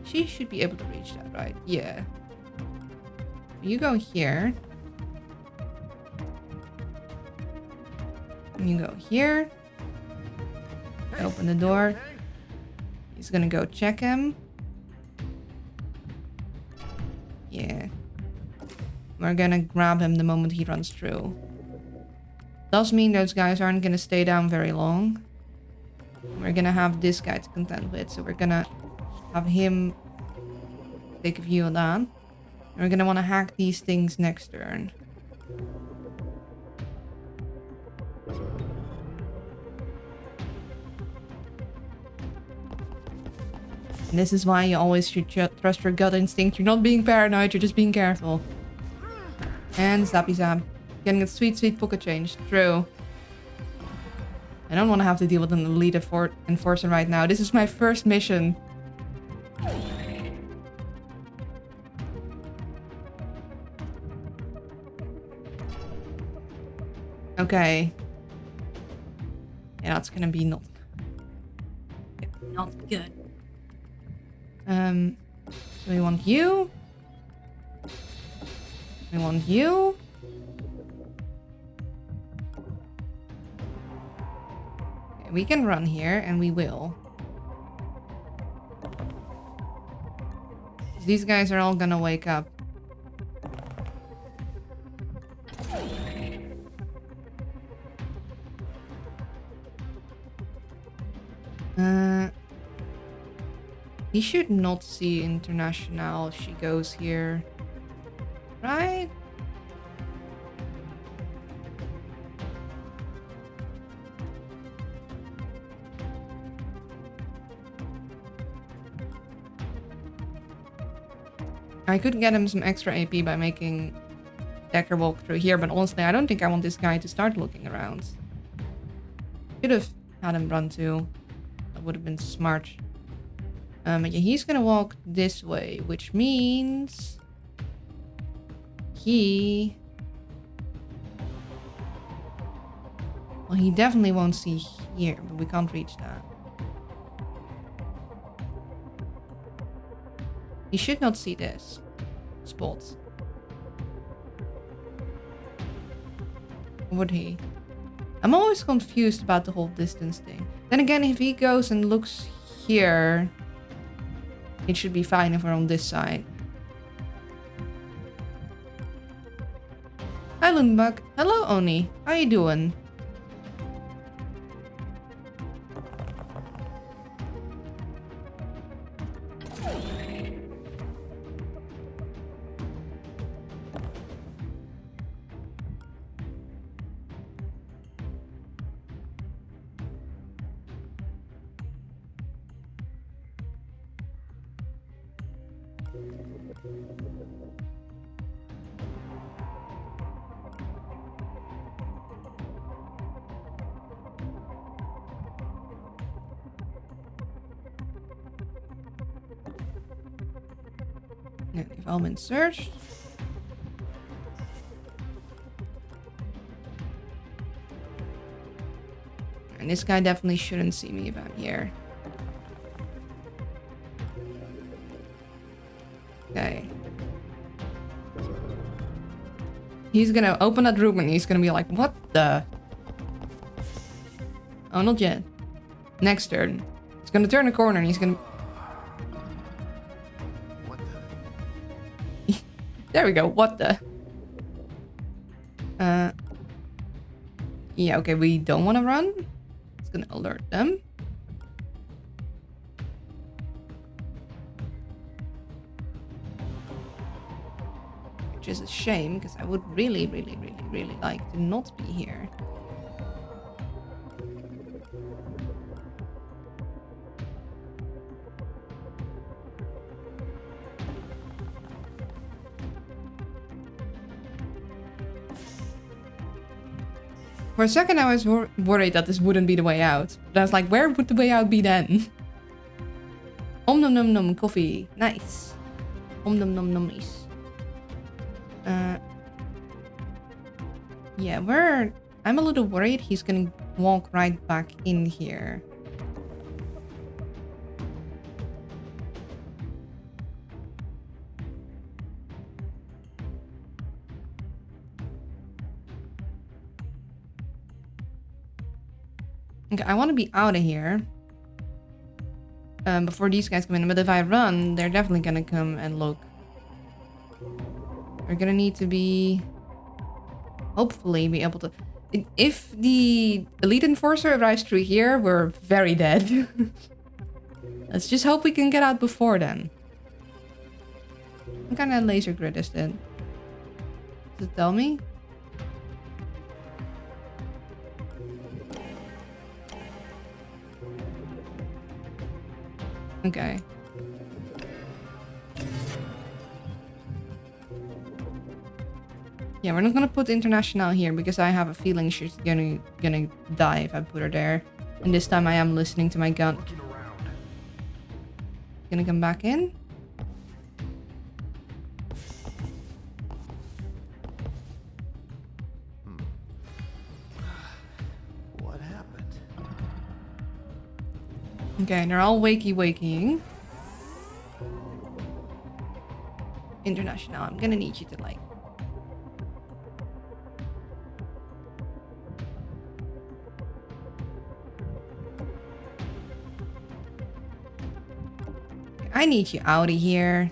She should be able to reach that, right? Yeah. You go here. You go here. Open the door. He's gonna go check him. Yeah. We're gonna grab him the moment he runs through. Does mean those guys aren't gonna stay down very long. We're gonna have this guy to contend with, so we're gonna have him take a view of that. And we're gonna want to hack these things next turn. And this is why you always should trust your gut instinct. You're not being paranoid, you're just being careful. And zappy zap. Getting a sweet, sweet pocket change. True. I don't want to have to deal with an elite enforcer right now. This is my first mission. Okay. Yeah, that's gonna be not good. So we want you. We want you. Okay, we can run here, and we will. These guys are all gonna wake up. He should not see International if she goes here. Right? I could get him some extra AP by making Decker walk through here, but honestly, I don't think I want this guy to start looking around. Could have had him run too. That would have been smart. But yeah, he's gonna walk this way, which means he definitely won't see here, but we can't reach that. He should not see this spot. Would he? I'm always confused about the whole distance thing. Then again, if he goes and looks here, it should be fine if we're on this side. Hi, Lundbug. Hello, Oni. How you doing? Yeah, they've all been searched. And this guy definitely shouldn't see me if I'm here. Okay. He's gonna open that room and he's gonna be like, what the? Oh, not yet. Next turn. He's gonna turn a corner and he's gonna... What the? There we go. What the? Yeah, okay, we don't want to run. It's gonna alert them. Which is a shame, because I would really, really, really, really like to not be here. For a second, I was worried that this wouldn't be the way out. But I was like, where would the way out be then? Om nom nom nom coffee. Nice. Om nom nom nommies. Yeah, I'm a little worried he's gonna walk right back in here. Okay, I want to be out of here before these guys come in. But if I run, they're definitely gonna come and look. We're gonna need to be, hopefully, be able to. If the elite enforcer arrives through here, we're very dead. Let's just hope we can get out before then. What kind of laser grid is that? Does it tell me? Okay. Yeah, we're not gonna put International here because I have a feeling she's gonna die if I put her there. And this time I am listening to my gun. Looking around. Gonna come back in. What happened? Okay, they're all wakey-wakeying. International, I'm gonna need you to like... I need you out of here.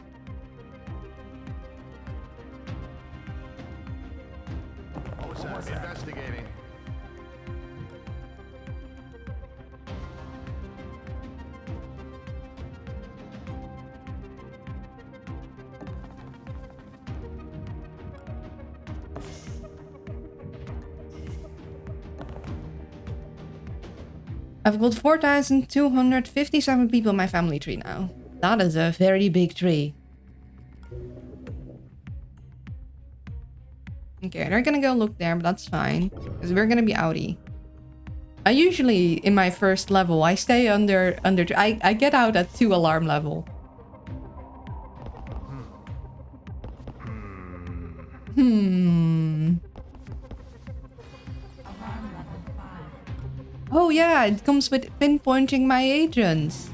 What was that? Investigating. I've got 4,257 people in my family tree now. That is a very big tree. Okay, they're gonna go look there, but that's fine. Because we're gonna be outie. I usually, in my first level, I stay under I get out at 2 alarm level. Oh yeah, it comes with pinpointing my agents.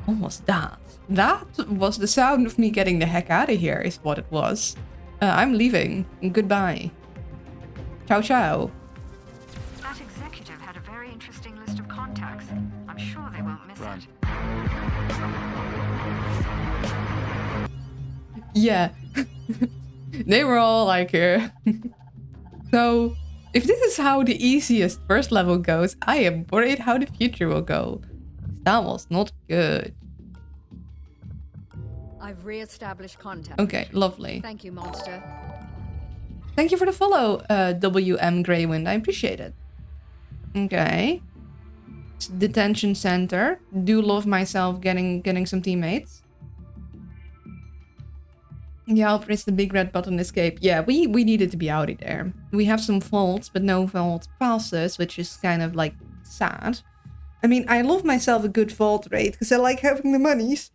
What was that? That was the sound of me getting the heck out of here, is what it was. I'm leaving. Goodbye. Ciao ciao. That executive had a very interesting list of contacts. I'm sure they won't miss it. Yeah. They were all like, So, if this is how the easiest first level goes, I am worried how the future will go. That was not good. I've re-established contact. Okay, lovely. Thank you, monster. Thank you for the follow, WM Greywind. I appreciate it. Okay. Detention center. Do love myself getting some teammates. Yeah, I'll press the big red button escape. Yeah, we needed to be out of there. We have some vaults, but no vault passes, which is kind of like sad. I mean, I love myself a good vault raid because I like having the monies.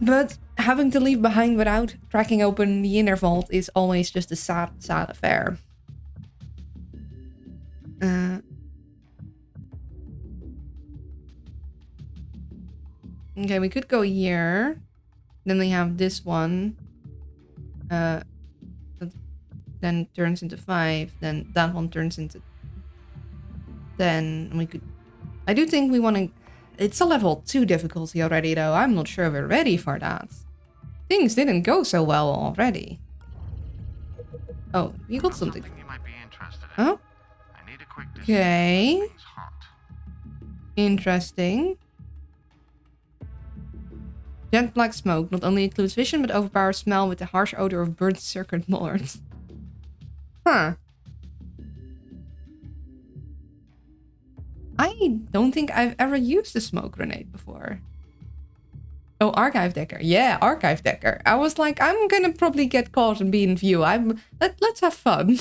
But having to leave behind without cracking open the inner vault is always just a sad, sad affair. Okay, we could go here. Then we have this one. That then turns into 5. Then that one turns into 10. And we could... I do think we want to... It's a level 2 difficulty already, though. I'm not sure we're ready for that. Things didn't go so well already. Oh, you got something. You might be interested in. Oh, I need a quick okay. Things hot. Interesting. Jet black smoke not only includes vision, but overpowers smell with the harsh odor of burnt circuit boards. Huh. I don't think I've ever used a smoke grenade before. Oh, Archive Decker. Yeah, Archive Decker. I was like, I'm gonna probably get caught and be in view. Let's have fun.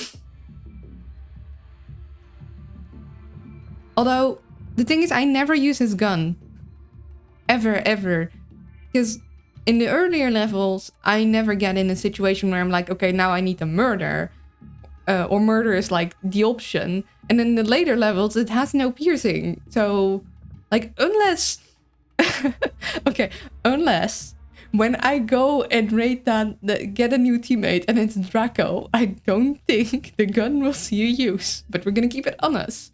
Although, the thing is, I never use his gun. Ever. Because in the earlier levels, I never get in a situation where I'm like, okay, now I need to murder. Or murder is like the option. And in the later levels, it has no piercing. So, like, unless... okay, unless when I go and raid get a new teammate and it's Draco, I don't think the gun will see a use. But we're gonna keep it on us.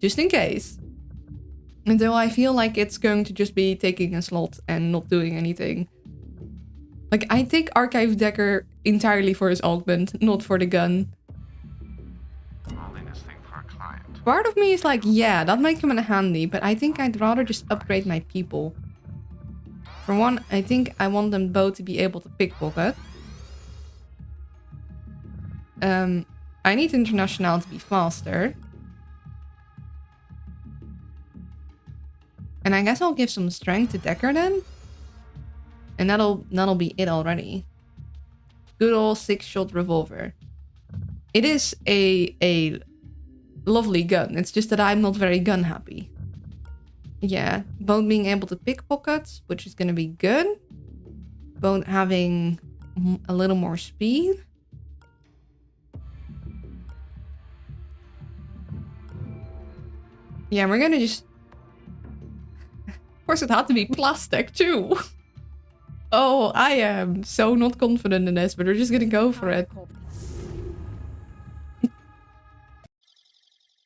Just in case. Until I feel like it's going to just be taking a slot and not doing anything. Like, I take Archive Decker entirely for his augment, not for the gun. Holding this thing for a client. Part of me is like, yeah, that might come in handy, but I think I'd rather just upgrade my people. For one, I think I want them both to be able to pickpocket. I need International to be faster. And I guess I'll give some strength to Decker then. And that'll be it already. Good old 6-shot revolver. It is a lovely gun. It's just that I'm not very gun happy. Yeah, both being able to pickpocket, which is gonna be good. Both having a little more speed. Yeah, we're gonna just... Of course, it had to be plastic too. Oh, I am so not confident in this, but we're just gonna go for it.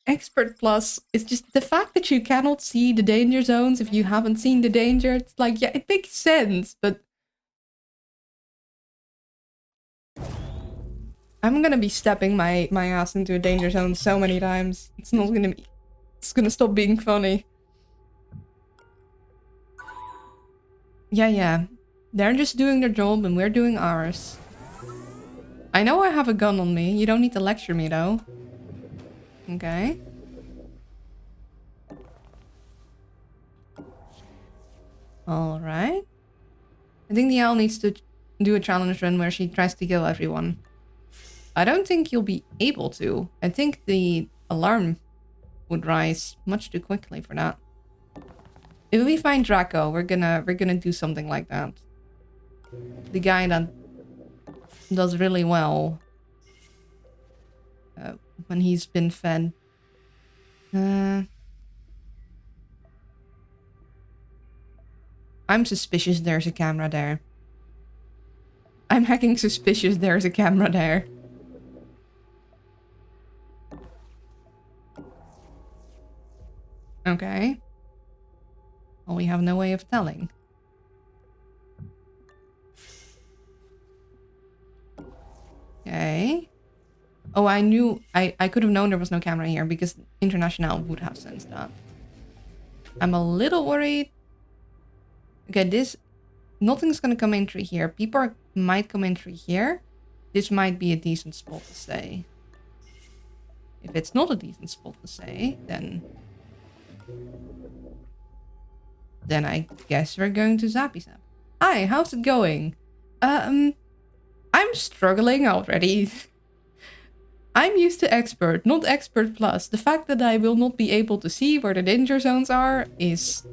Expert Plus is just the fact that you cannot see the danger zones if you haven't seen the danger. It's like, yeah, it makes sense, but... I'm gonna be stepping my ass into a danger zone so many times. It's not gonna be... It's gonna stop being funny. Yeah. They're just doing their job and we're doing ours. I know I have a gun on me. You don't need to lecture me though. Okay. Alright. I think the owl needs to do a challenge run where she tries to kill everyone. I don't think you'll be able to. I think the alarm would rise much too quickly for that. If we find Draco, we're gonna do something like that. The guy that does really well when he's been fed. I'm suspicious there's a camera there. I'm hacking suspicious there's a camera there. Okay. Well, we have no way of telling. Okay. Oh, I knew... I could have known there was no camera here because International would have sensed that. I'm a little worried. Okay, this... Nothing's gonna come in through here. People might come in through here. This might be a decent spot to stay. If it's not a decent spot to stay, then I guess we're going to Zappy Zap. Hi, how's it going? I'm struggling already. I'm used to Expert, not Expert Plus. The fact that I will not be able to see where the danger zones are is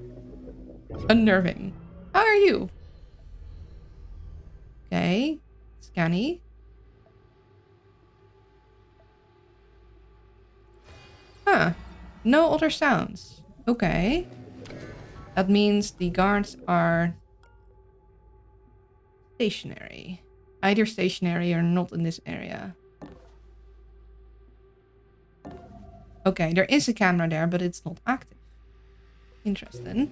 unnerving. How are you? Okay, Scanny. Huh, no other sounds. Okay. That means the guards are stationary. Either stationary or not in this area. Okay, there is a camera there, but it's not active. Interesting.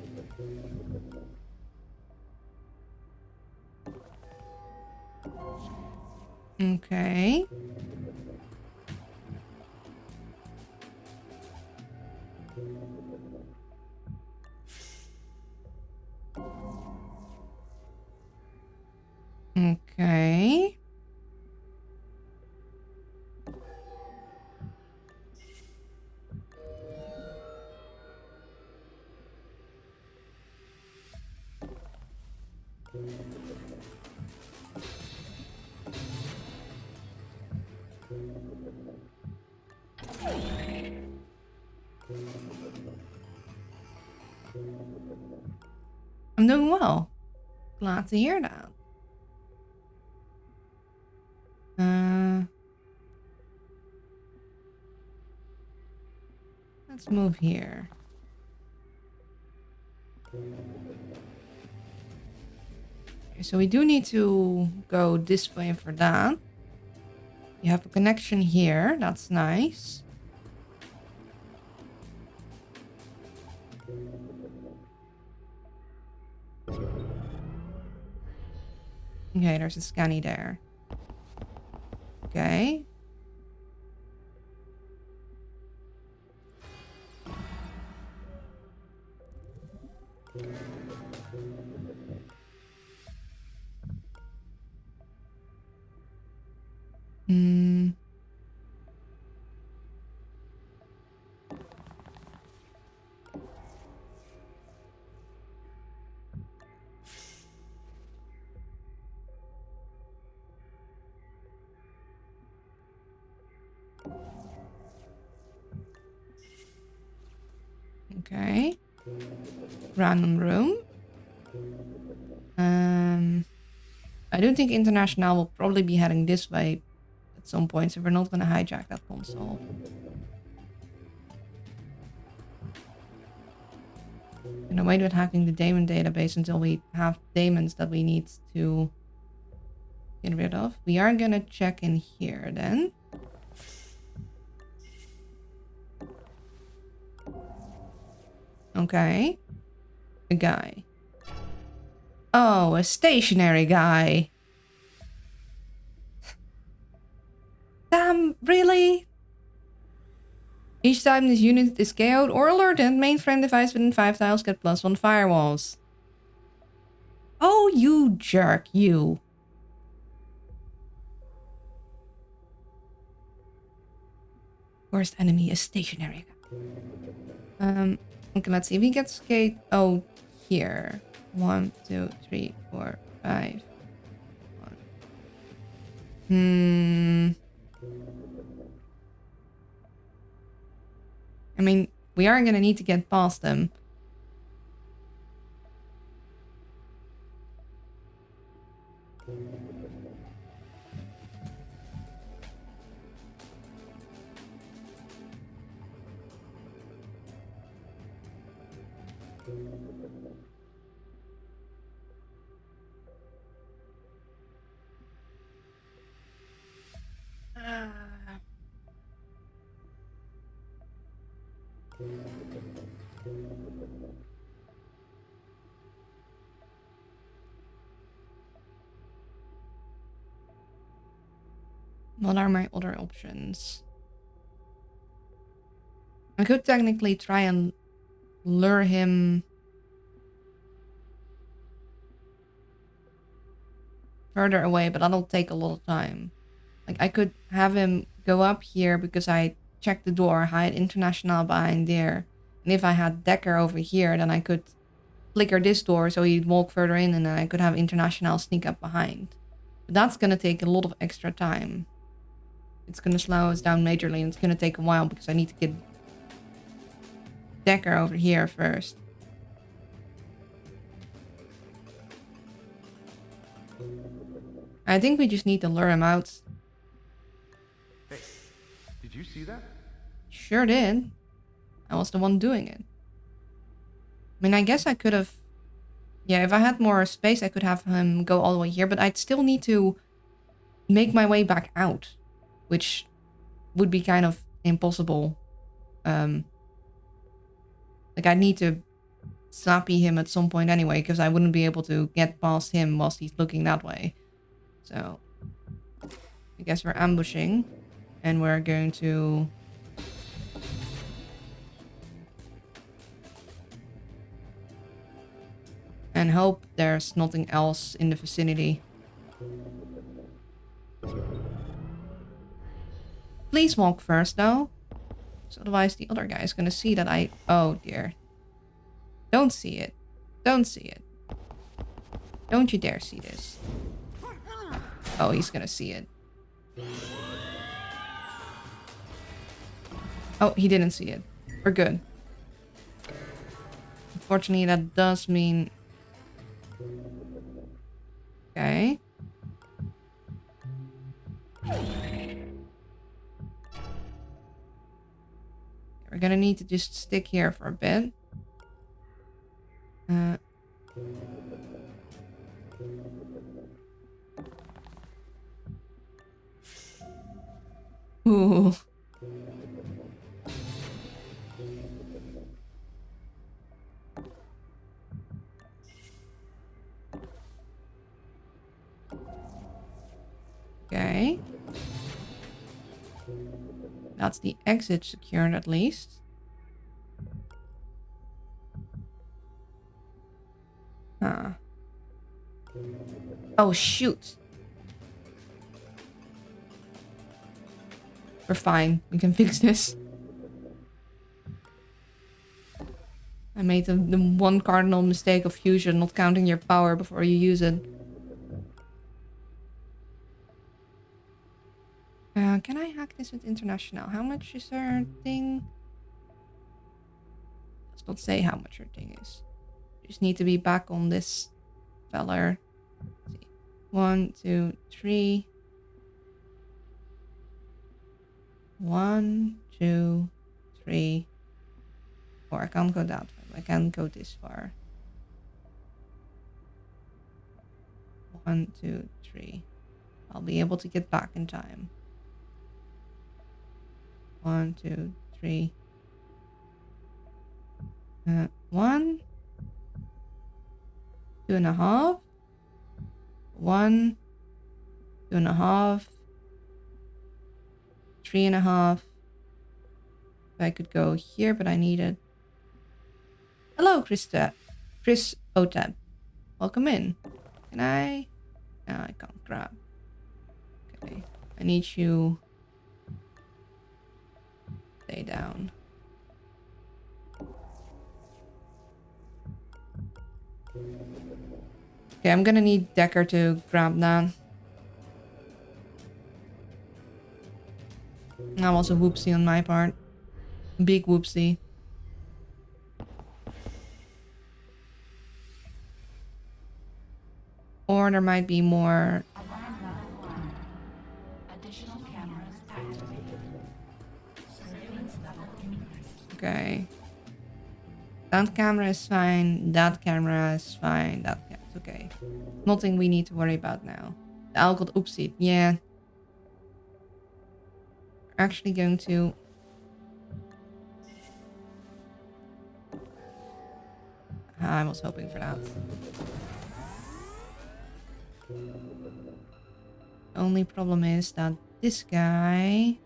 Okay. Okay. I'm doing well. Glad to hear that. Let's move here. Okay, so we do need to go this way for that. You have a connection here. That's nice. Okay, there's a scanny there. Okay. Hmm. Okay. Random room. I don't think International will probably be heading this way at some point, so we're not going to hijack that console. I'm gonna wait with hacking the daemon database until we have daemons that we need to get rid of. We are gonna check in here then. Okay. A guy. Oh, a stationary guy. Damn, really? Each time this unit is KO'd or alerted, mainframe device within 5 tiles get +1 firewalls. Oh, you jerk, you. Worst enemy is stationary. Okay, let's see if he gets skate. Oh, here. 1, 2, 3, 4, 5. 1. I mean, we are gonna need to get past them. What are my other options? I could technically try and lure him further away, but that'll take a lot of time. Like, I could have him go up here because I checked the door, hide International behind there. And if I had Decker over here, then I could flicker this door so he'd walk further in and then I could have International sneak up behind. But that's gonna take a lot of extra time. It's gonna slow us down majorly and it's gonna take a while because I need to get Decker over here first. I think we just need to lure him out. Hey, did you see that? Sure did. I was the one doing it. mean, I guess I could have... Yeah, if I had more space, I could have him go all the way here. But I'd still need to make my way back out, which would be kind of impossible. Like, I'd need to slappy him at some point anyway, because I wouldn't be able to get past him whilst he's looking that way. So, I guess we're ambushing. And we're going to... and hope there's nothing else in the vicinity. Please walk first, though. So otherwise the other guy is gonna see that I... Oh, dear. Don't see it. Don't see it. Don't you dare see this. Oh, he's gonna see it. Oh, he didn't see it. We're good. Unfortunately, that does mean... Okay. We're gonna need to just stick here for a bit. Ooh. Okay. That's the exit secured at least. Huh. Oh, shoot. We're fine. We can fix this. I made the one cardinal mistake of fusion, not counting your power before you use it. Can I hack this with international? How much is our thing? Let's not say how much our thing is. Just need to be back on this feller. Let's see. 1, 2, 3. 1, 2, 3. 4. I can't go that far. I can't go this far. 1, 2, 3. I'll be able to get back in time. 1, 2, 3. 1, 2.5. 1, 2.5. 3.5. I could go here, but I need it. Hello, Chris Otep. Welcome in. Can I? No, I can't grab. Okay. I need you. Stay down. Okay, I'm gonna need Decker to grab that. That was a whoopsie on my part. Big whoopsie. Or there might be more. Alarm level 1. Additional cameras activated. Surveillance level increased. Okay. That camera is fine. That camera is fine. That camera's okay. Nothing we need to worry about now. The owl got oopsied. Yeah. We're actually going to... I was hoping for that. Only problem is that this guy...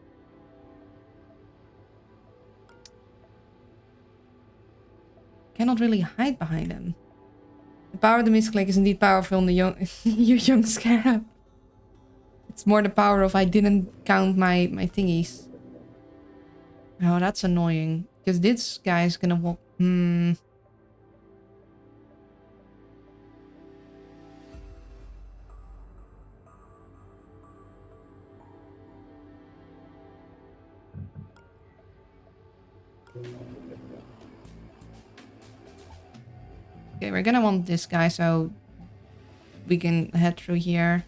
cannot really hide behind him. The power of the misclick is indeed powerful in the young, you young scarab. It's more the power of I didn't count my thingies. Oh, that's annoying. Because this guy is gonna walk... Okay, we're gonna want this guy so we can head through here.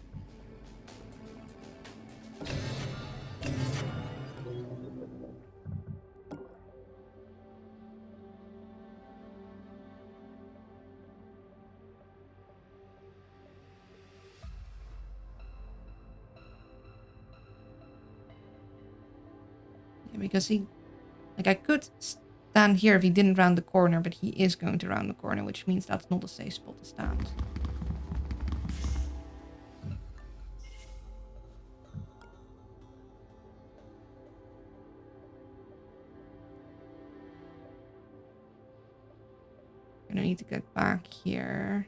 Because he... Like, I could stand here if he didn't round the corner, but he is going to round the corner, which means that's not a safe spot to stand. Gonna need to get back here.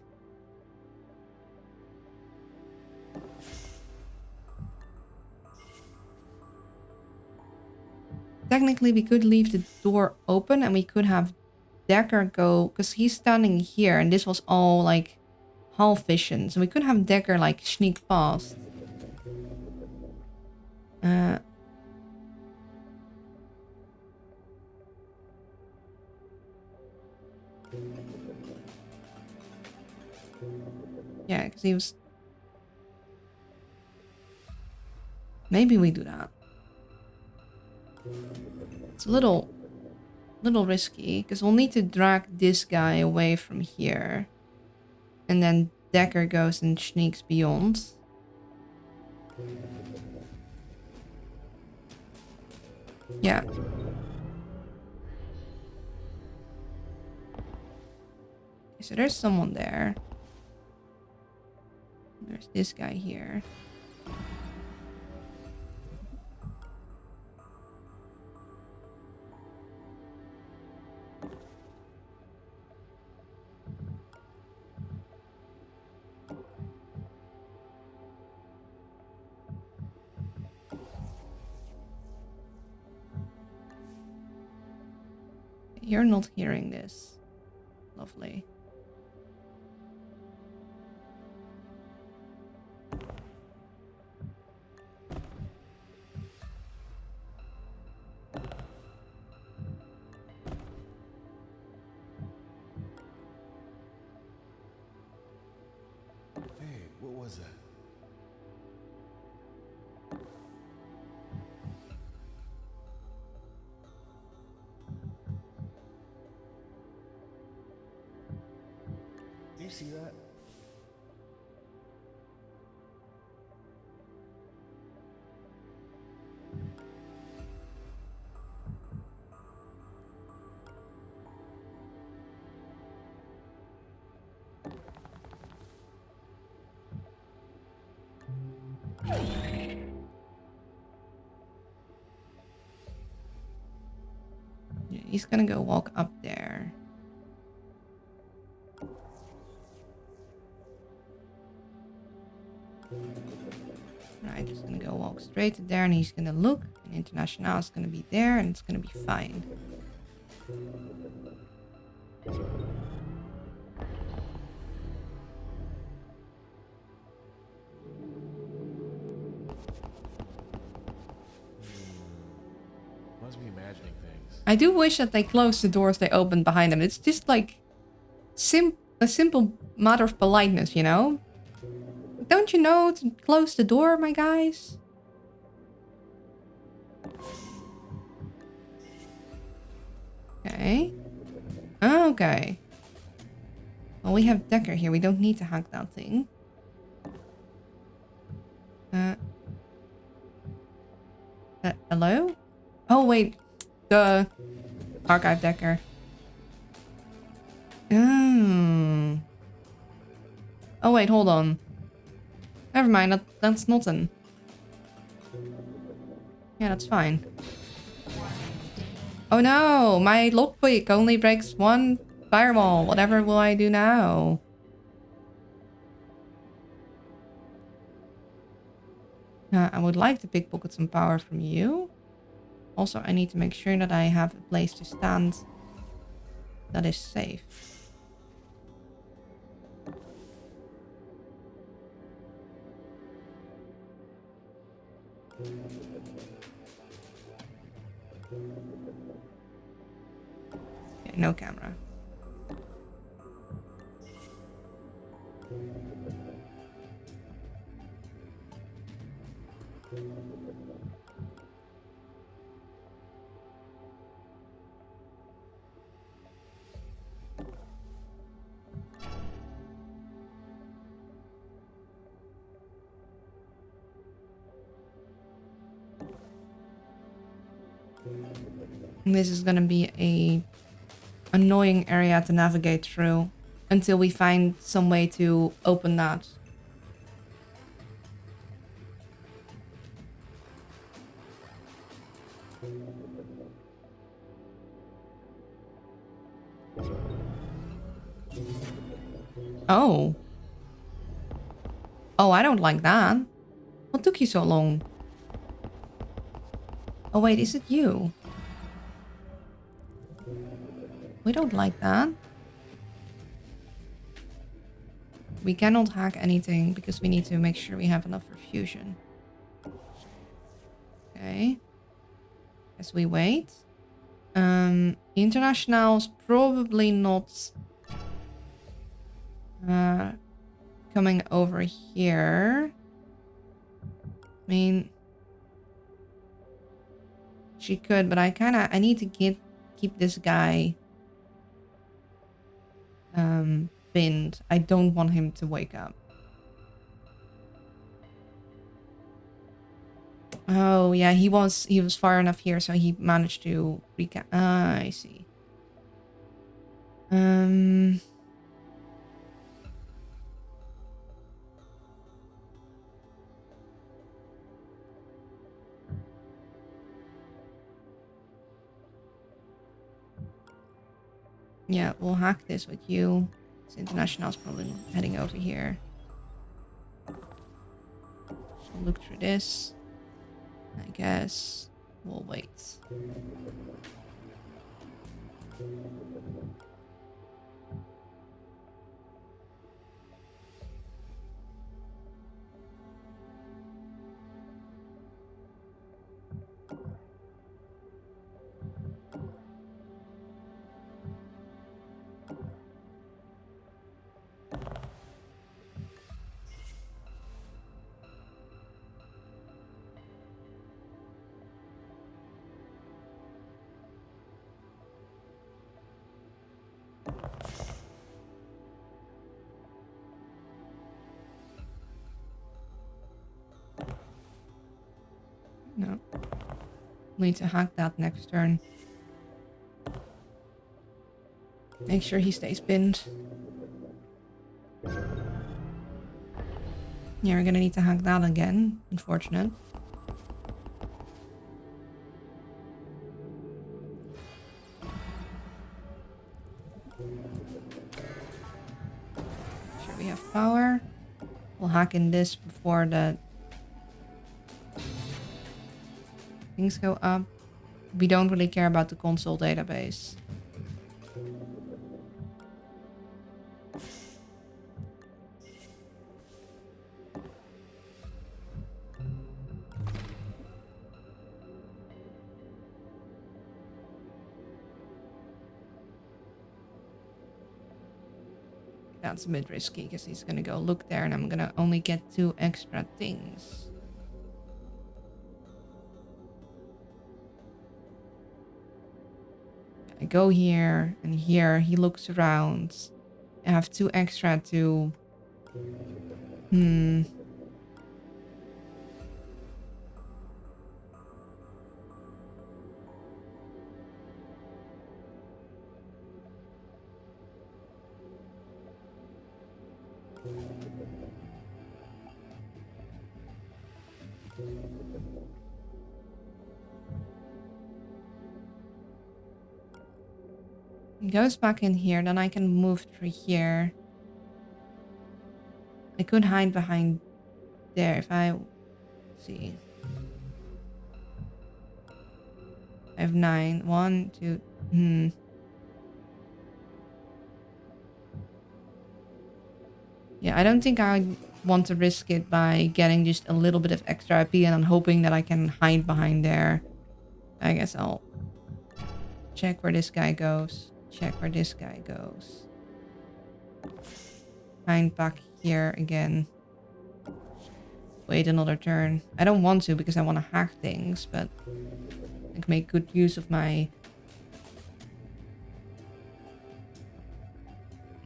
Technically, we could leave the door open and we could have Decker go, because he's standing here and this was all like half vision. So we could have Decker like sneak past. Yeah, because he was... Maybe we do that. It's a little risky, because we'll need to drag this guy away from here. And then Decker goes and sneaks beyond. Yeah. So there's someone there. There's this guy here. You're not hearing this. Lovely. Hey, what was that? Do you see that? Yeah, he's gonna go walk up there. Right, just gonna go walk straight to there and he's gonna look, and International is gonna be there and it's gonna be fine. Must be imagining things. I do wish that they closed the doors they opened behind them. It's just like a simple matter of politeness, you know? Don't you know to close the door, my guys? Okay. Okay. Well, we have Decker here. We don't need to hack that thing. Hello? Oh, wait. The Archive Decker. Oh, wait, hold on. Never mind, that's nothing. Yeah, that's fine. Oh no, my lockpick only breaks one firewall. Whatever will I do now? I would like to pickpocket some power from you. Also, I need to make sure that I have a place to stand that is safe. Okay, no camera. This is gonna be a annoying area to navigate through until we find some way to open that. Oh. Oh, I don't like that. What took you so long? Oh wait, is it you? We don't like that. We cannot hack anything because we need to make sure we have enough for fusion. Okay. As we wait. International's probably not coming over here. I mean, she could, but I need to keep this guy pinned. I don't want him to wake up. Oh yeah, he was far enough here, so he managed to recap. I see. Yeah, we'll hack this with you. This International's probably heading over here. We'll look through this. I guess we'll wait. No. Need to hack that next turn. Make sure he stays pinned. Yeah, we're gonna need to hack that again. Unfortunate. Sure we have power. We'll hack in this before the things go up. We don't really care about the console database. That's a bit risky because he's gonna go look there and I'm gonna only get 2 extra things. I go here and here. He looks around. I have 2 extra to... It goes back in here, then I can move through here. I could hide behind there if I... Let's see. I have 9. 1, 2... Yeah, I don't think I want to risk it by getting just a little bit of extra IP and I'm hoping that I can hide behind there. I guess I'll check where this guy goes. Check where this guy goes. Hide back here again. Wait another turn. I don't want to because I want to hack things, but I can make good use of my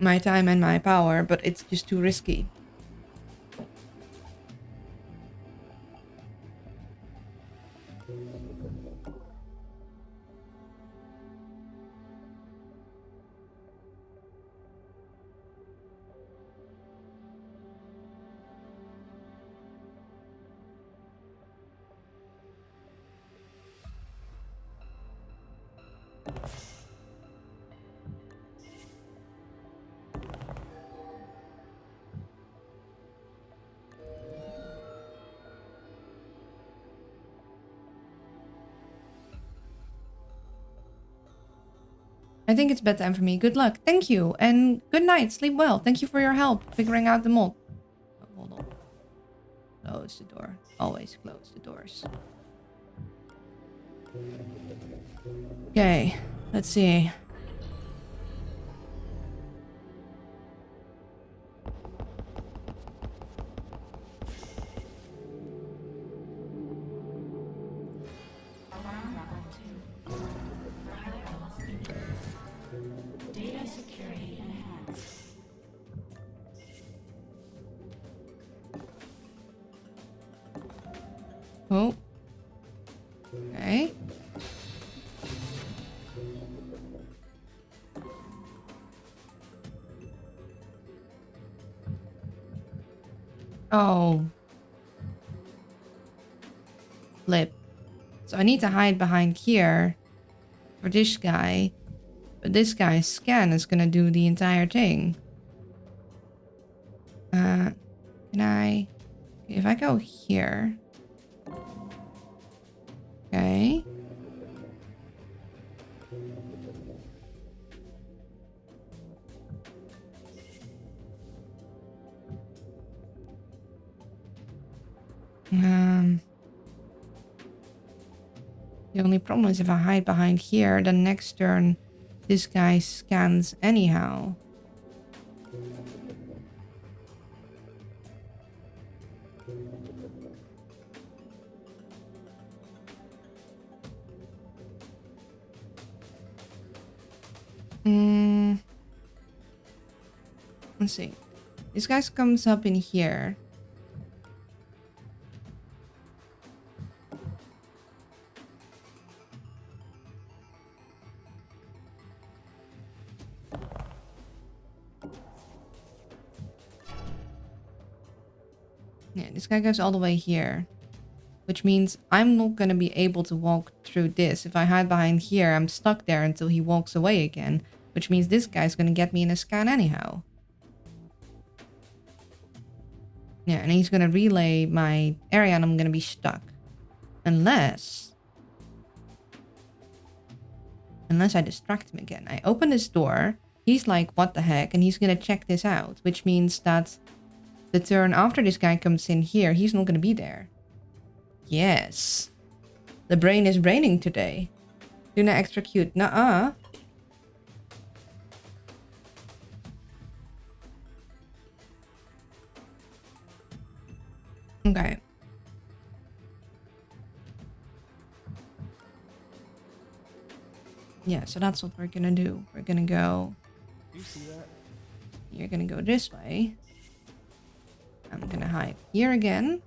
time and my power, but it's just too risky. I think it's bedtime for me. Good luck. Thank you. And good night. Sleep well. Thank you for your help figuring out the mod. Oh, hold on. Close the door. Always close the doors. Okay. Let's see. Alarm level 2. Variables increased. Data security enhanced. Oh. Okay. Oh. Flip. So I need to hide behind here for this guy. But this guy's scan is gonna do the entire thing. Can I... If I go here... Okay. The only problem is if I hide behind here, then next turn this guy scans anyhow. Let's see. This guy comes up in here. Yeah, this guy goes all the way here. Which means I'm not going to be able to walk through this. If I hide behind here, I'm stuck there until he walks away again. Which means this guy's going to get me in a scan anyhow. Yeah, and he's going to relay my area and I'm going to be stuck. Unless I distract him again. I open this door. He's like, what the heck? And he's going to check this out. Which means that the turn after this guy comes in here, he's not going to be there. Yes. The brain is braining today. Do not execute. Nuh-uh. Okay. Yeah, so that's what we're gonna do. We're gonna go... You see that? You're gonna go this way. I'm gonna hide here again.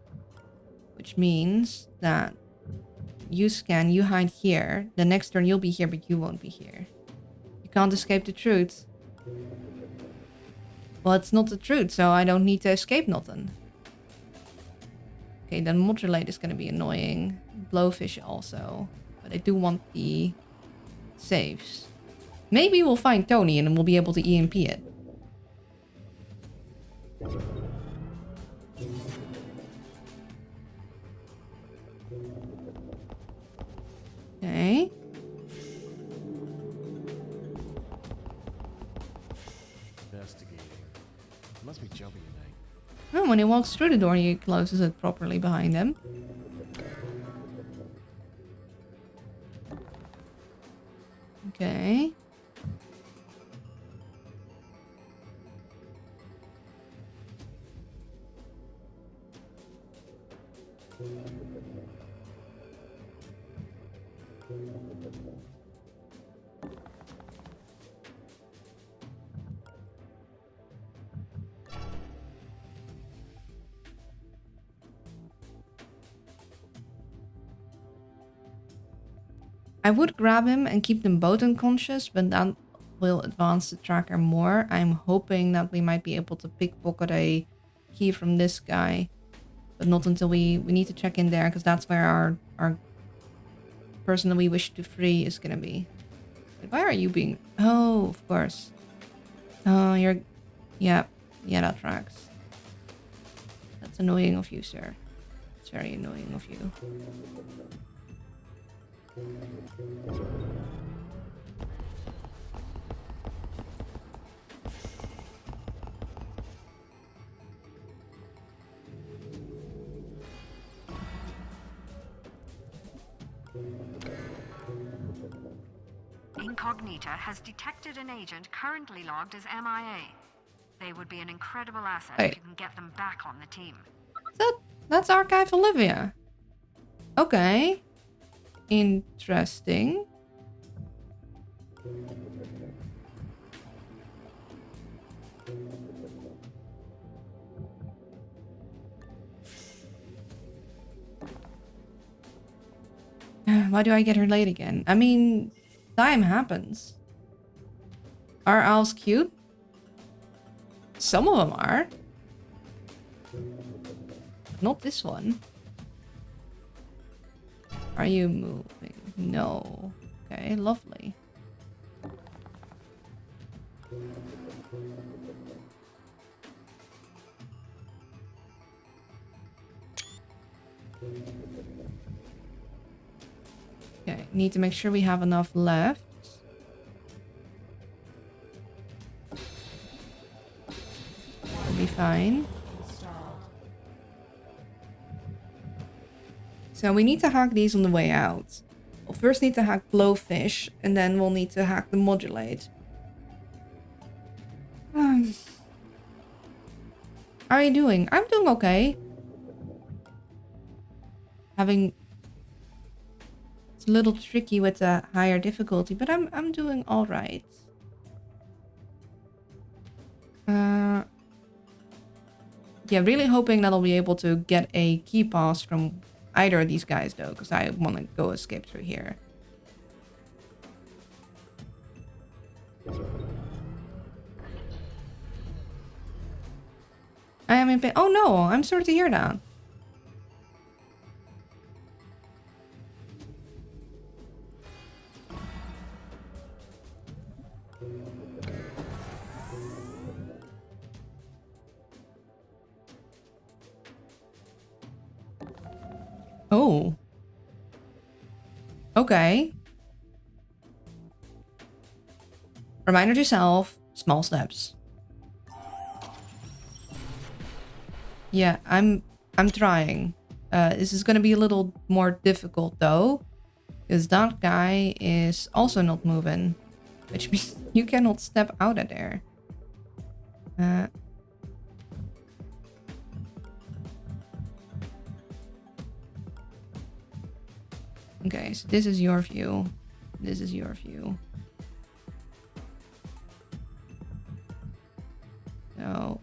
Which means that you scan, you hide here. The next turn you'll be here, but you won't be here. You can't escape the truth. Well, it's not the truth, so I don't need to escape nothing. Okay, then modulate is gonna be annoying. Blowfish also. But I do want the saves. Maybe we'll find Tony and then we'll be able to EMP it. Okay. Investigating. It must be jumping tonight. Oh, when he walks through the door, he closes it properly behind him. Okay. I would grab him and keep them both unconscious, but that will advance the tracker more. I'm hoping that we might be able to pickpocket a key from this guy, but not until we need to check in there, because that's where our person that we wish to free is gonna be. Wait, why are you being... Oh, of course. Oh, you're... Yeah, that tracks. That's annoying of you, sir. It's very annoying of you. Incognita has detected an agent currently logged as MIA. They would be an incredible asset Wait. if you can get them back on the team. That's Archive Olivia. Okay. Interesting. Why do I get her late again? I mean, time happens. Are owls cute? Some of them are. Not this one. Are you moving? No. Okay, lovely. Okay, need to make sure we have enough left. We'll be fine. So we need to hack these on the way out. We'll first need to hack Blowfish, and then we'll need to hack the Modulate. How are you doing? I'm doing okay. It's a little tricky with the higher difficulty, but I'm doing all right. Yeah, really hoping that I'll be able to get a key pass from either of these guys though, because I want to go escape through here. I am in pain. Oh no, I'm sorry to hear that. Oh. Okay. Reminder to yourself, small steps. Yeah, I'm trying. This is gonna be a little more difficult though, because that guy is also not moving, which means you cannot step out of there. Okay, so this is your view. This is your view. So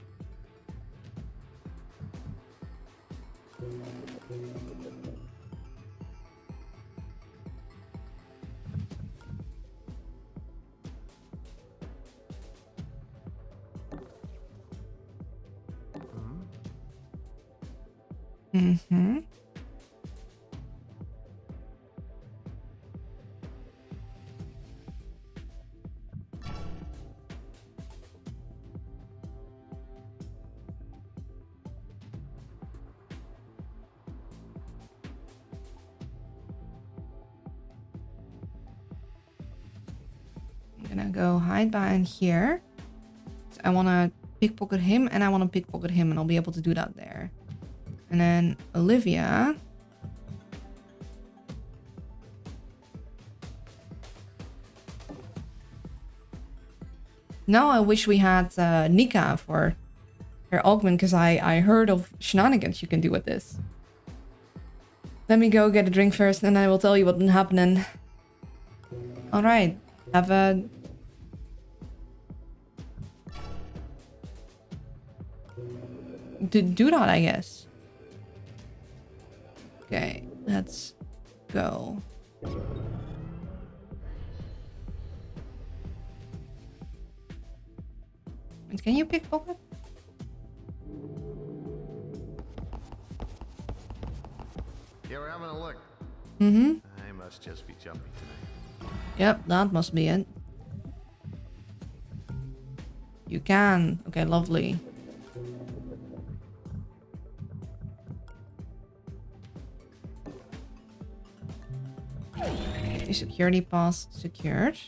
mm-hmm. I'm gonna go hide behind here. So I wanna pickpocket him and I wanna pickpocket him, and I'll be able to do that there. And then Olivia. Now I wish we had Nika for her augment, because I heard of shenanigans you can do with this. Let me go get a drink first and I will tell you what's been happening. Alright, have a... Do that, I guess. Okay, let's go. Can you pickpocket? Yeah, we're having a look. Mm-hmm. I must just be jumpy tonight. Yep, that must be it. You can. Okay, lovely. Okay, security pass secured.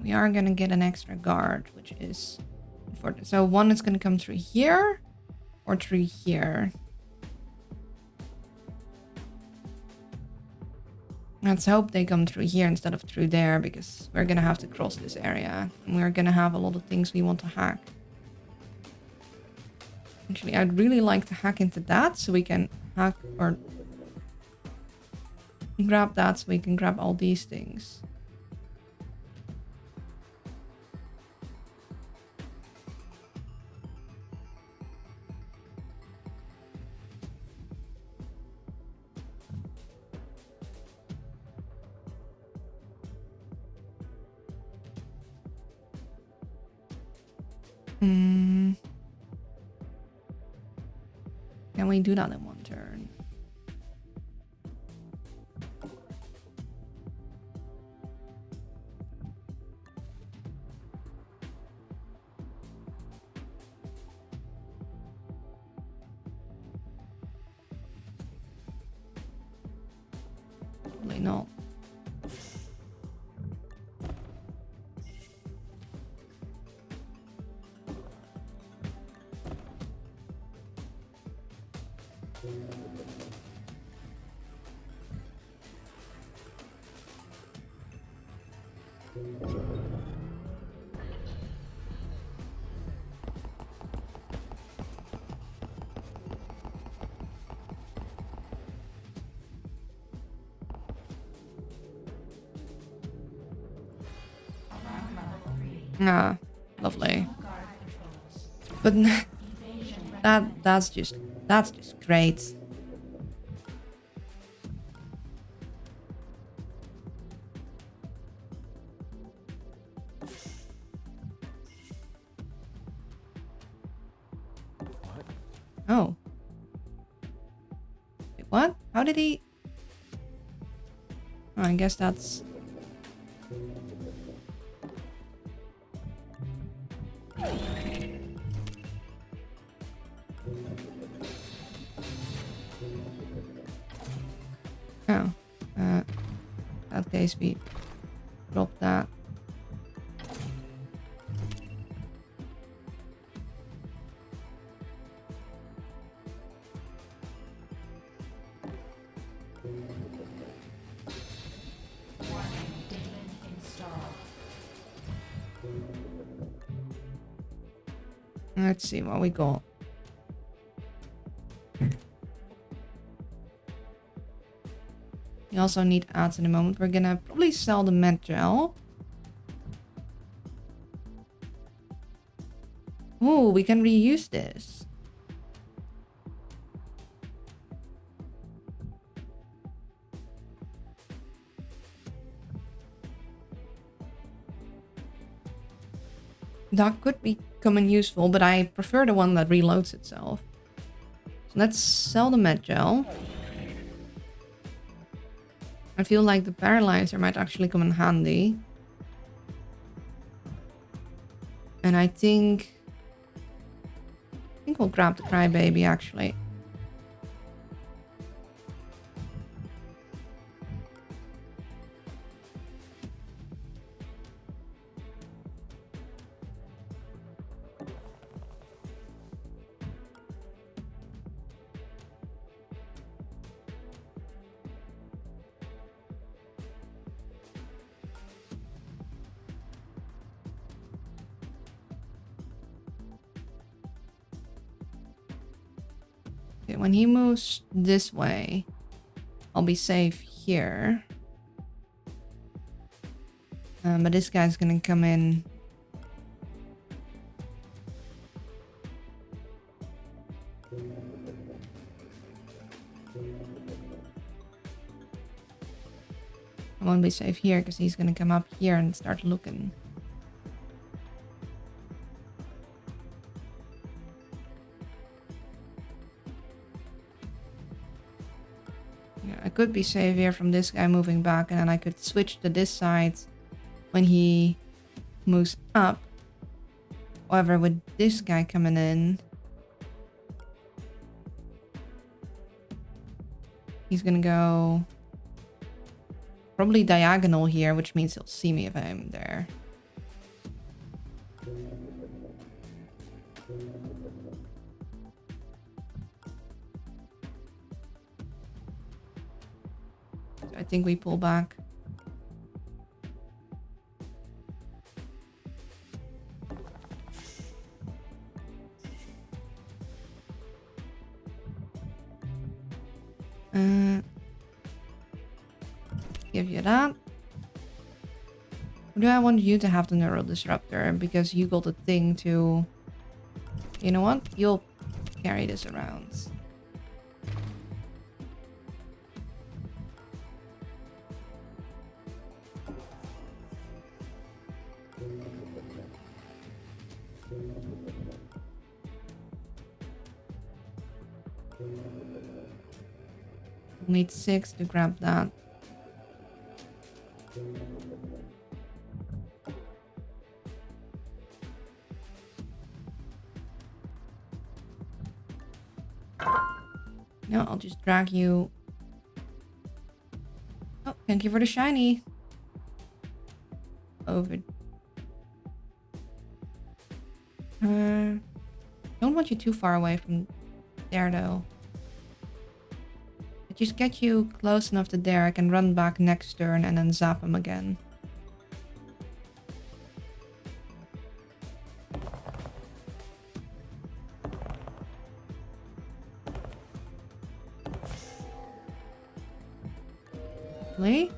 We are gonna get an extra guard, which is important. So one is gonna come through here or through here. Let's hope they come through here instead of through there, because we're gonna have to cross this area and we're gonna have a lot of things we want to hack. Actually, I'd really like to hack into that so we can hack or grab that so we can grab all these things. Can we do that in one turn? Probably not. Ah, lovely. But that's just great. What? Oh. Wait, what? How did he? Oh, I guess that's. Oh, that case we drop that. Let's see what we got. We also need ads in a moment. We're gonna probably sell the med gel. Oh, we can reuse this. That could become useful, but I prefer the one that reloads itself. So let's sell the med gel. I feel like the paralyzer might actually come in handy. And I think we'll grab the crybaby actually. When he moves this way, I'll be safe here. But this guy's gonna come in. I won't be safe here because he's gonna come up here and start looking. I could be safe here from this guy moving back, and then I could switch to this side when he moves up. However, with this guy coming in, he's gonna go probably diagonal here, which means he'll see me if I'm there. So I think we pull back. Give you that. Or do I want you to have the neural disruptor because you got a thing to... You know what? You'll carry this around. We'll need 6 to grab that. No, I'll just drag you. Oh, thank you for the shiny. Over. Don't want you too far away from there though. But just get you close enough to there. I can run back next turn and then zap him again. Play.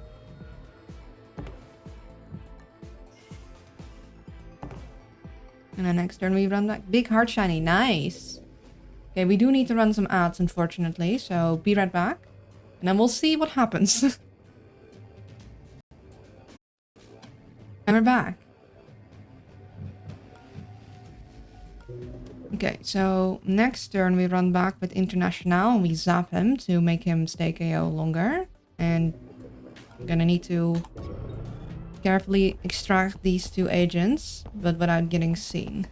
And then next turn we run that big hard shiny. Nice. Okay, we do need to run some ads, unfortunately. So be right back. And then we'll see what happens. And we're back. Okay, so next turn we run back with International and we zap him to make him stay KO longer. And we're gonna need to carefully extract these 2 agents, but without getting seen.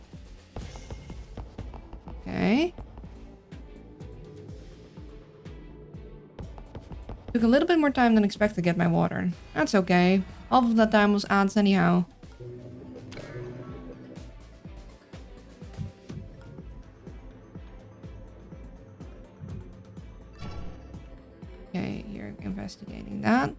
Okay. Took a little bit more time than expected to get my water. That's okay. Half of that time was ads anyhow. Okay, you're investigating that.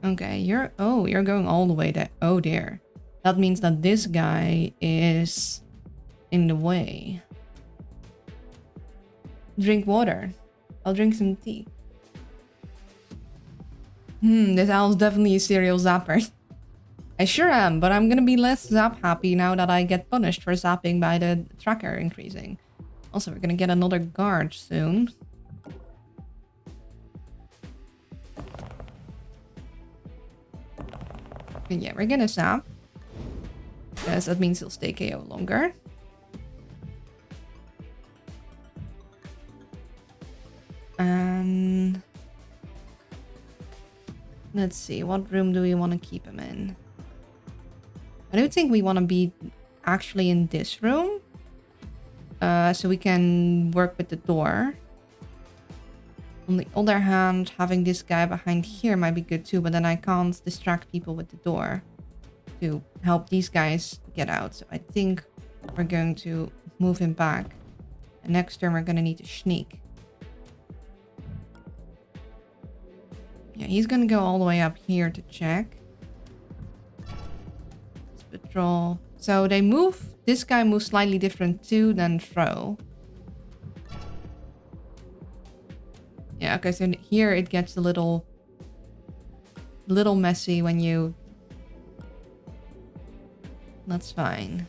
Okay, you're going all the way there. Oh dear. That means that this guy is in the way. Drink water. I'll drink some tea. This owl's definitely a serial zapper. I sure am, but I'm gonna be less zap happy now that I get punished for zapping by the tracker increasing. Also, we're gonna get another guard soon. But yeah, we're gonna zap. Because that means he'll stay KO longer. And let's see, what room do we want to keep him in? I don't think we want to be actually in this room. So we can work with the door. On the other hand, having this guy behind here might be good too, but then I can't distract people with the door to help these guys get out. So I think we're going to move him back. And next turn we're going to need to sneak. Yeah, he's going to go all the way up here to check. Let's patrol. So they move. This guy moves slightly different too than throw. Yeah, okay, so here it gets a little messy when you... That's fine.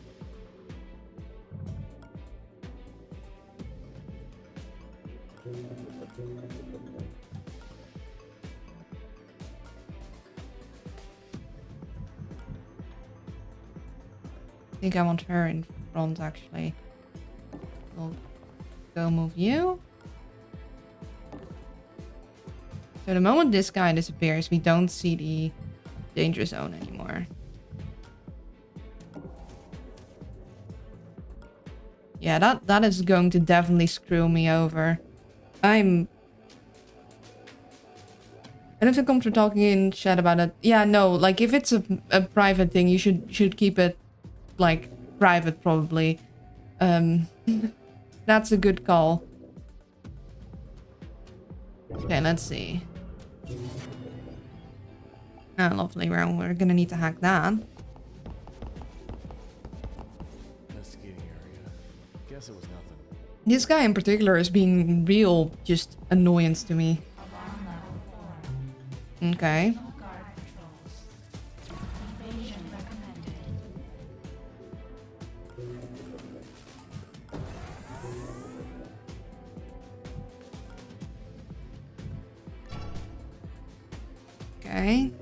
I think I want her in front, actually. We'll go move you. So the moment this guy disappears, we don't see the danger zone anymore. Yeah, that is going to definitely screw me over. I don't feel comfortable talking in chat about it. Yeah, no, like if it's a private thing, you should keep it like private probably. That's a good call. Okay, let's see. Ah, lovely. We're gonna need to hack that. Investigating area. Guess it was nothing. This guy in particular is being real just annoyance to me. Alarm level 4. Okay. No guard patrols. Evasion recommended. Okay.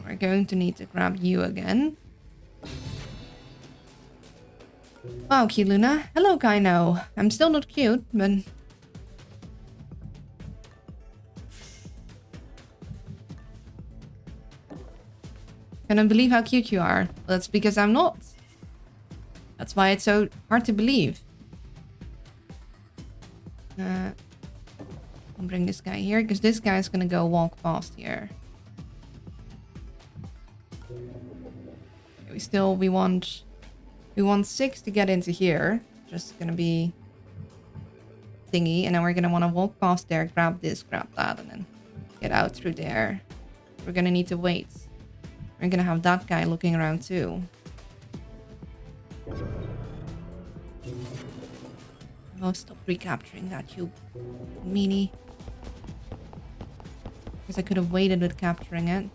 We're going to need to grab you again. Wow, cute Luna. Hello, Kaino. I'm still not cute, but... Cannot believe how cute you are. Well, that's because I'm not. That's why it's so hard to believe. I'll bring this guy here, because this guy's gonna go walk past here. We want 6 to get into here. Just gonna be thingy, and then we're gonna want to walk past there, grab this, grab that, and then get out through there. We're gonna need to wait. We're gonna have that guy looking around too. Oh, stop recapturing that, you meanie. Guess I could have waited with capturing it.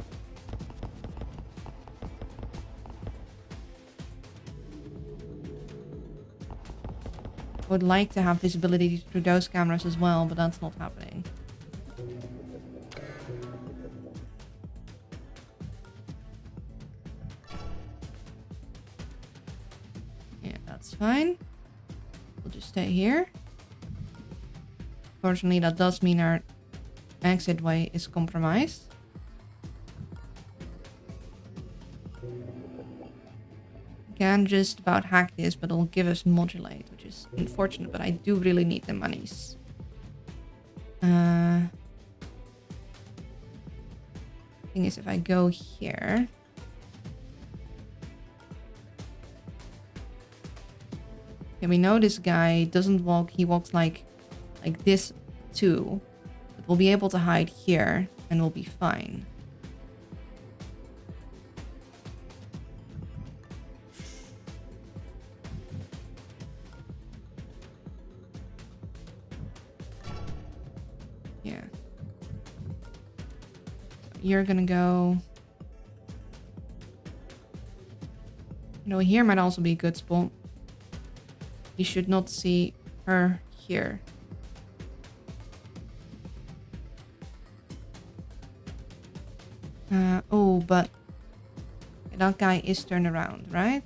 Would like to have visibility through those cameras as well, but that's not happening. Yeah, that's fine. We'll just stay here. Fortunately, that does mean our exit way is compromised. Can just about hack this, but it'll give us modulate, which is unfortunate, but I do really need the monies. Thing is, if I go here, okay, we know this guy doesn't walk, he walks like this too, but we'll be able to hide here and we'll be fine. Yeah. You're gonna go... You know, here might also be a good spot. You should not see her here. Oh, but that guy is turned around, right?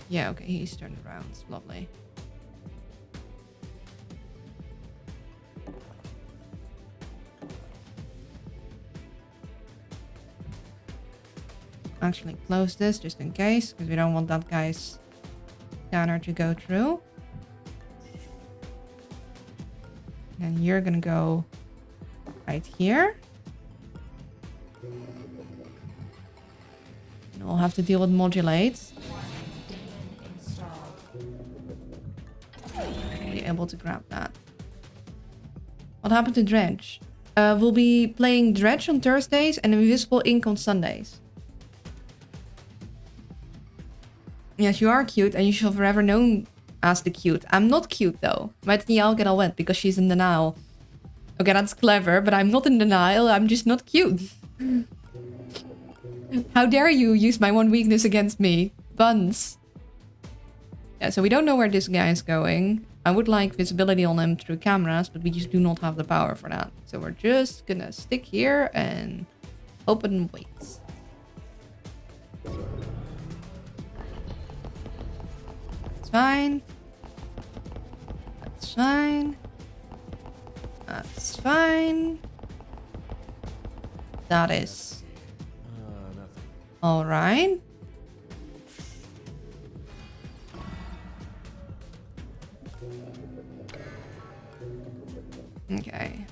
Yeah, okay, he's turned around. Lovely. Actually close this just in case, because we don't want that guy's scanner to go through. And you're gonna go right here. And we'll have to deal with modulate. We'll be able to grab that. What happened to Dredge? We'll be playing Dredge on Thursdays and Invisible Ink on Sundays. Yes, you are cute and you shall forever known as the cute. I'm not cute though. Met Niall get all wet because she's in denial. Okay, that's clever, but I'm not in denial. I'm just not cute. How dare you use my one weakness against me? Buns. Yeah, so we don't know where this guy is going. I would like visibility on him through cameras, but we just do not have the power for that. So we're just gonna stick here and hope and wait. That's fine. That's fine. That's fine. That is Nothing. all right. Okay.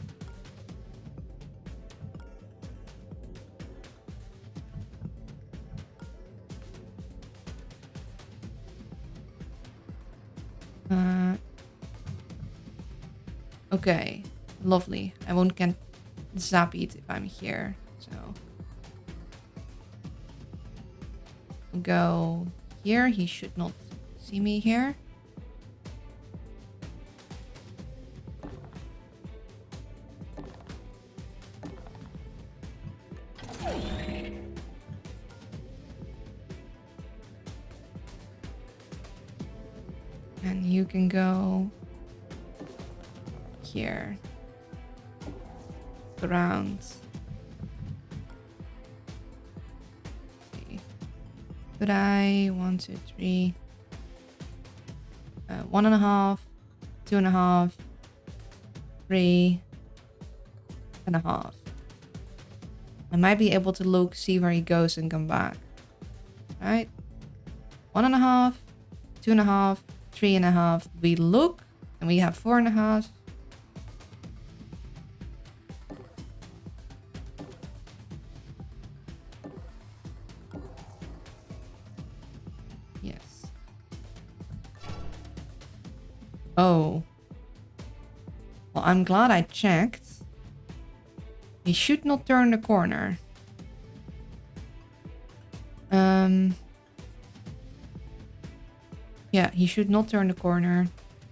Okay, lovely. I won't get zapped if I'm here, so go here. He should not see me here. And you can go here. Around. Could I 1, 2, 3 1.5, 2.5, 3.5. I might be able to look, see where he goes and come back. Right? 1.5, 2.5, 3.5. We look and we have 4.5. Yes. Oh. Well, I'm glad I checked. He should not turn the corner. Yeah, he should not turn the corner.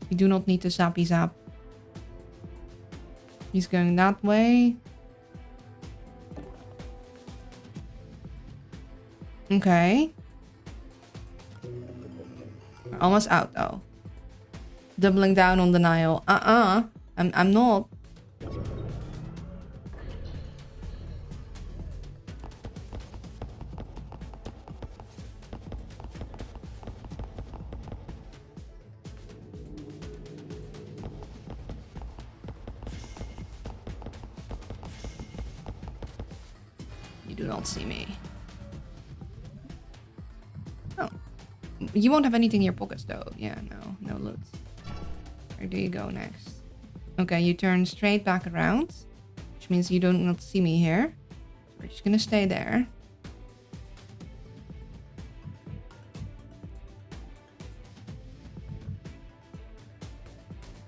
We do not need to zappy zap. He's going that way. Okay. We're almost out though. Doubling down on denial. I'm not. You do not see me. Oh. You won't have anything in your pockets though. Yeah, no loot. Where do you go next? Okay, you turn straight back around, which means you do not see me here. We're just gonna stay there.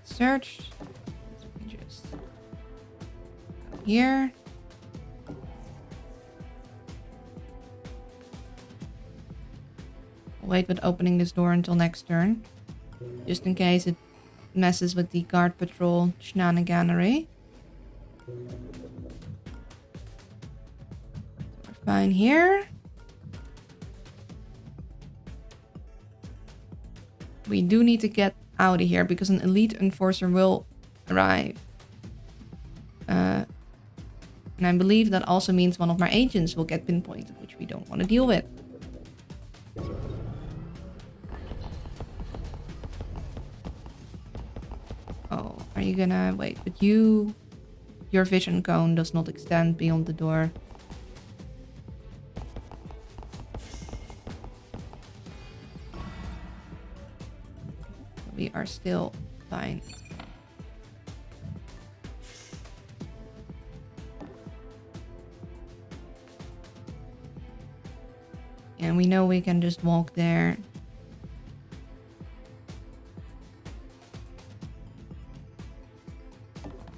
Search. Let me just go here. Wait with opening this door until next turn, just in case it messes with the guard patrol shenaniganery. We're fine here. We do need to get out of here because an elite enforcer will arrive. And I believe that also means one of my agents will get pinpointed, which we don't want to deal with. Oh, are you gonna wait? But your vision cone does not extend beyond the door. We are still fine. And we know we can just walk there.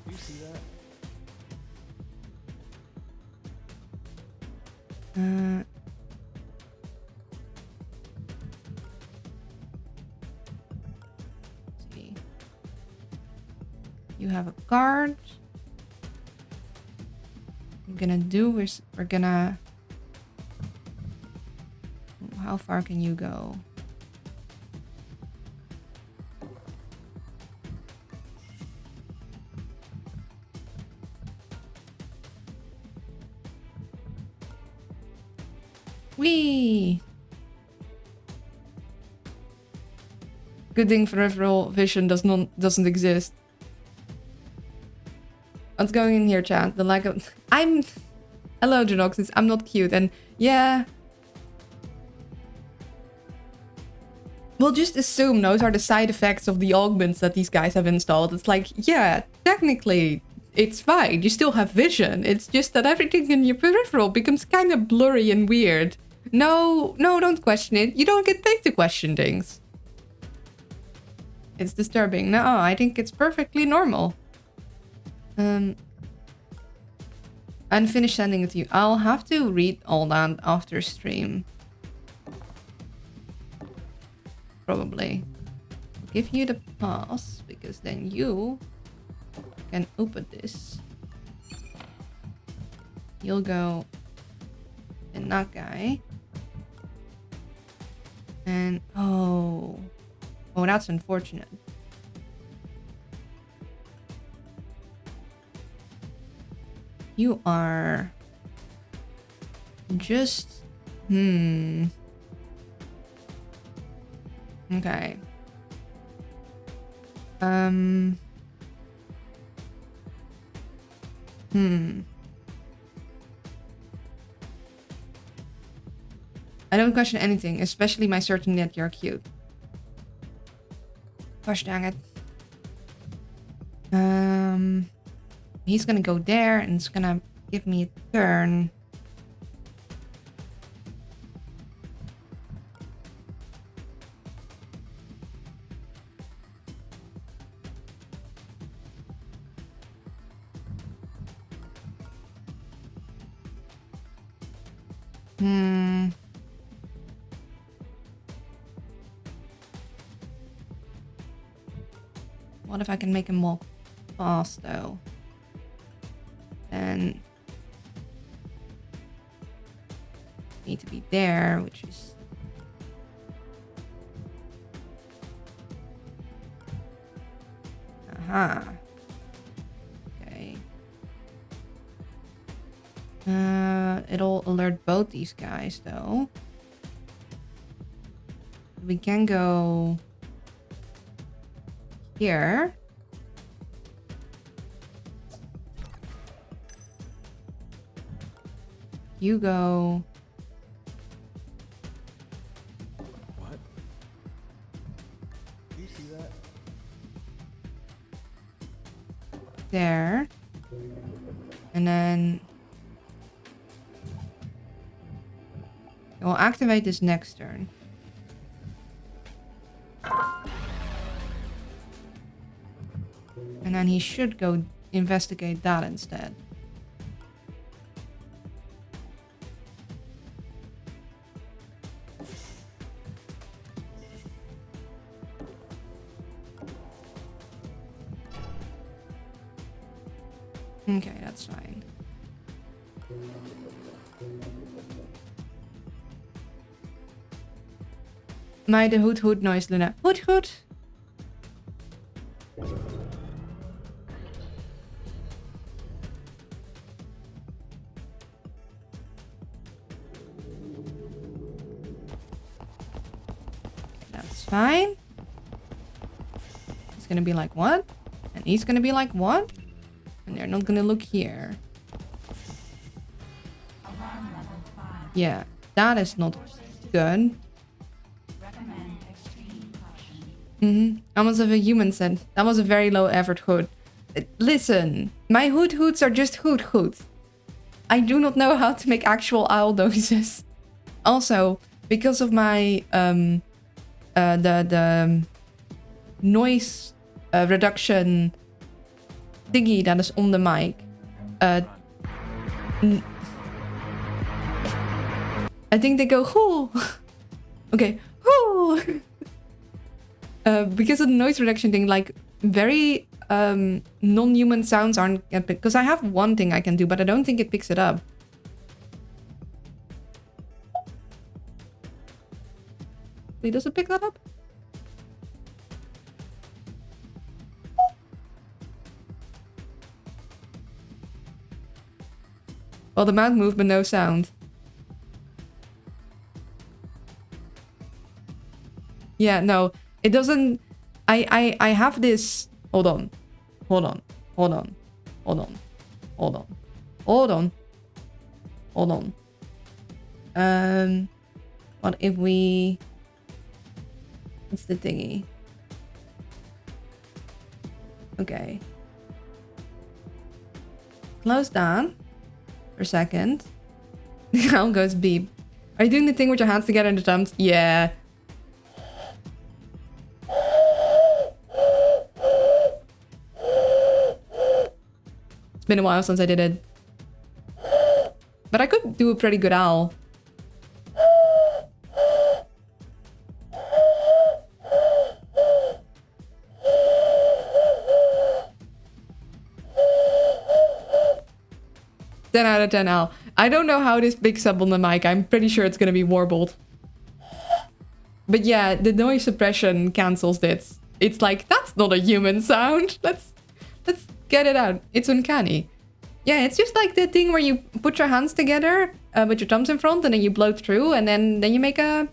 You see that? Let's see. You have a guard. What we're gonna do is we're gonna. How far can you go? Whee! Good thing peripheral vision doesn't exist. What's going in here, chat? The lack of hello, Genoxis. I'm not cute, and yeah. We'll just assume those are the side effects of the augments that these guys have installed. It's like, yeah, technically it's fine. You still have vision. It's just that everything in your peripheral becomes kind of blurry and weird. No, don't question it. You don't get paid to question things. It's disturbing. No, I think it's perfectly normal. Unfinished sending it to you. I'll have to read all that after stream. Probably. I'll give you the pass because then you can open this. You'll go in that guy. And oh, that's unfortunate. You are just okay. I don't question anything, especially my certainty that you're cute. Gosh dang it. He's gonna go there and it's gonna give me a turn. What if I can make him walk fast though? And need to be there, which is okay. It'll alert both these guys though. We can go here. You go. What? Do you see that? There. And then we'll activate this next turn. And then he should go investigate that instead. Okay, that's fine. Mij de hoed hoed noise, Luna. Hoed hoed. That's fine. He's gonna be like, what? And he's gonna be like, what? And they're not gonna look here. Alarm level 5. Yeah, that is not good. Recommend extreme caution. Almost as a human said, that was a very low effort hood. Listen, my hood hoods are just hood hoods. I do not know how to make actual owl noises. Also, because of my the noise reduction thingy that is on the mic, I think they go whoo. Okay, whoo. Because of the noise reduction thing, like very non-human sounds aren't because I have one thing I can do, but I don't think it picks it up. Wait, does it pick that up? Well, the mouth moved, but no sound. Yeah, no, it doesn't. I have this. Hold on. What if we? What's the thingy? Okay. close that for a second. Now goes beep. Are you doing the thing with your hands together in the thumbs? Yeah. It's been a while since I did it. But I could do a pretty good owl. Ten out of 10 owl. I don't know how this picks up on the mic. I'm pretty sure it's gonna be warbled. But yeah, the noise suppression cancels this. It's like, that's not a human sound. Let's get it out. It's uncanny. Yeah, it's just like the thing where you put your hands together with your thumbs in front and then you blow through and then you make a...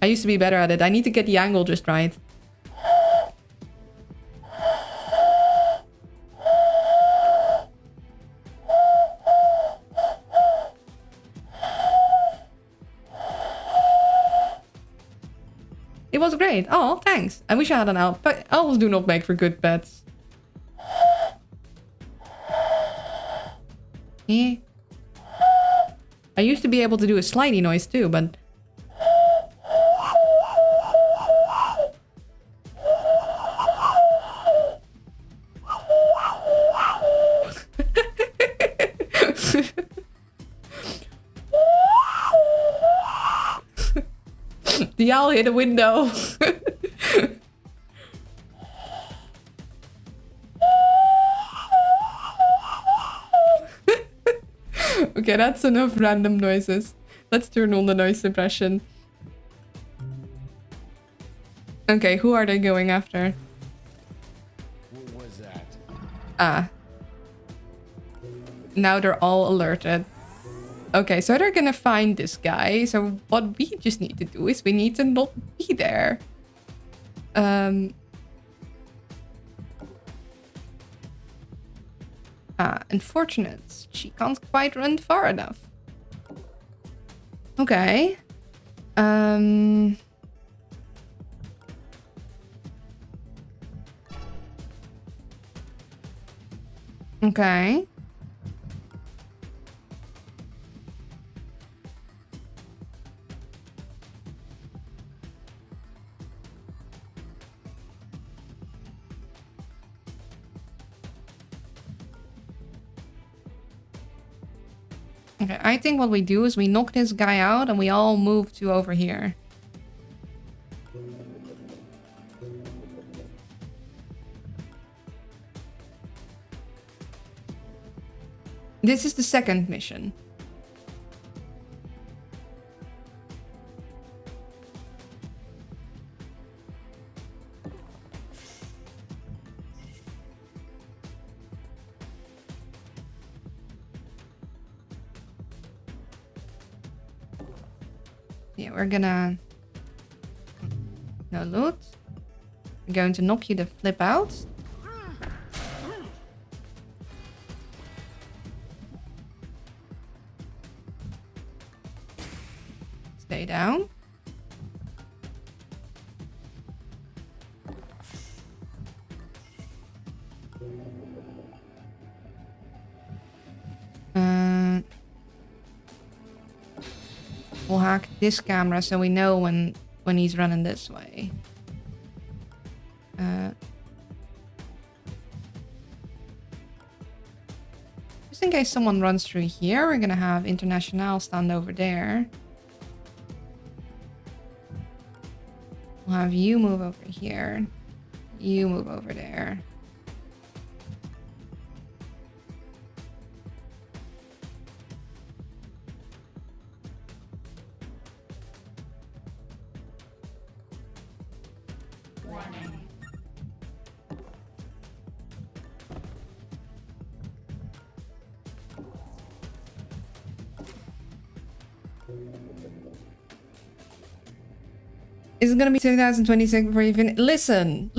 I used to be better at it. I need to get the angle just right. It was great. Oh, thanks. I wish I had an owl, but owls do not make for good pets. Yeah. I used to be able to do a slidey noise too, but... The owl hit a window. Okay, that's enough random noises. Let's turn on the noise suppression. Okay, who are they going after? What was that? Ah. Now they're all alerted. Okay, so they're gonna find this guy. So what we just need to do is we need to not be there. Unfortunate. She can't quite run far enough. Okay. Okay. Okay, I think what we do is we knock this guy out and we all move to over here. This is the second mission. Yeah, we're gonna... No loot. We're going to knock you the flip out. Stay down. We'll hack this camera so we know when he's running this way. Just in case someone runs through here, we're gonna have International stand over there. We'll have you move over here. You move over there. Is it gonna be 2026 before you finish? Listen,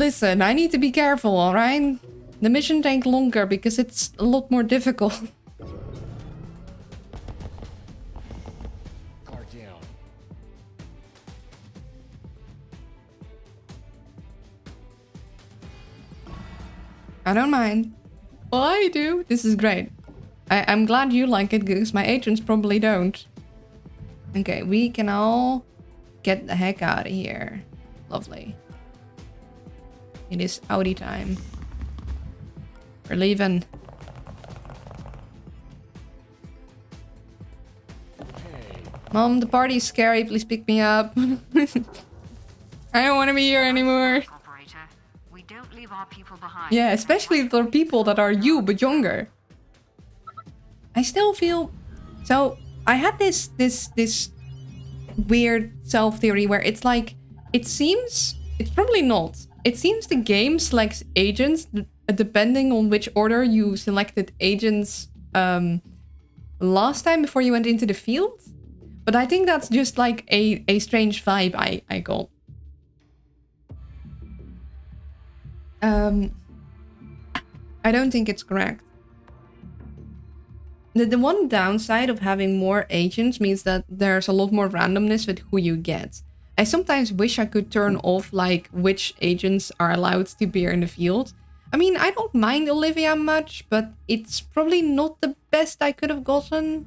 I need to be careful, alright? The mission take longer because it's a lot more difficult. Car down. I don't mind. Well, I do. This is great. I'm glad you like it because my agents probably don't. Okay, we can all get the heck out of here. Lovely. It is Audi time. We're leaving. Mom, the party's scary. Please pick me up. I don't want to be here anymore. Operator, we don't leave our people behind. Yeah, especially for people that are you but younger. I still feel so. I had this weird self theory where it's like it's probably not. It seems the game selects agents depending on which order you selected agents last time before you went into the field. But I think that's just like a strange vibe I got. I don't think it's correct. The one downside of having more agents means that there's a lot more randomness with who you get. I sometimes wish I could turn off like which agents are allowed to be in the field. I mean, I don't mind Olivia much, but it's probably not the best I could have gotten.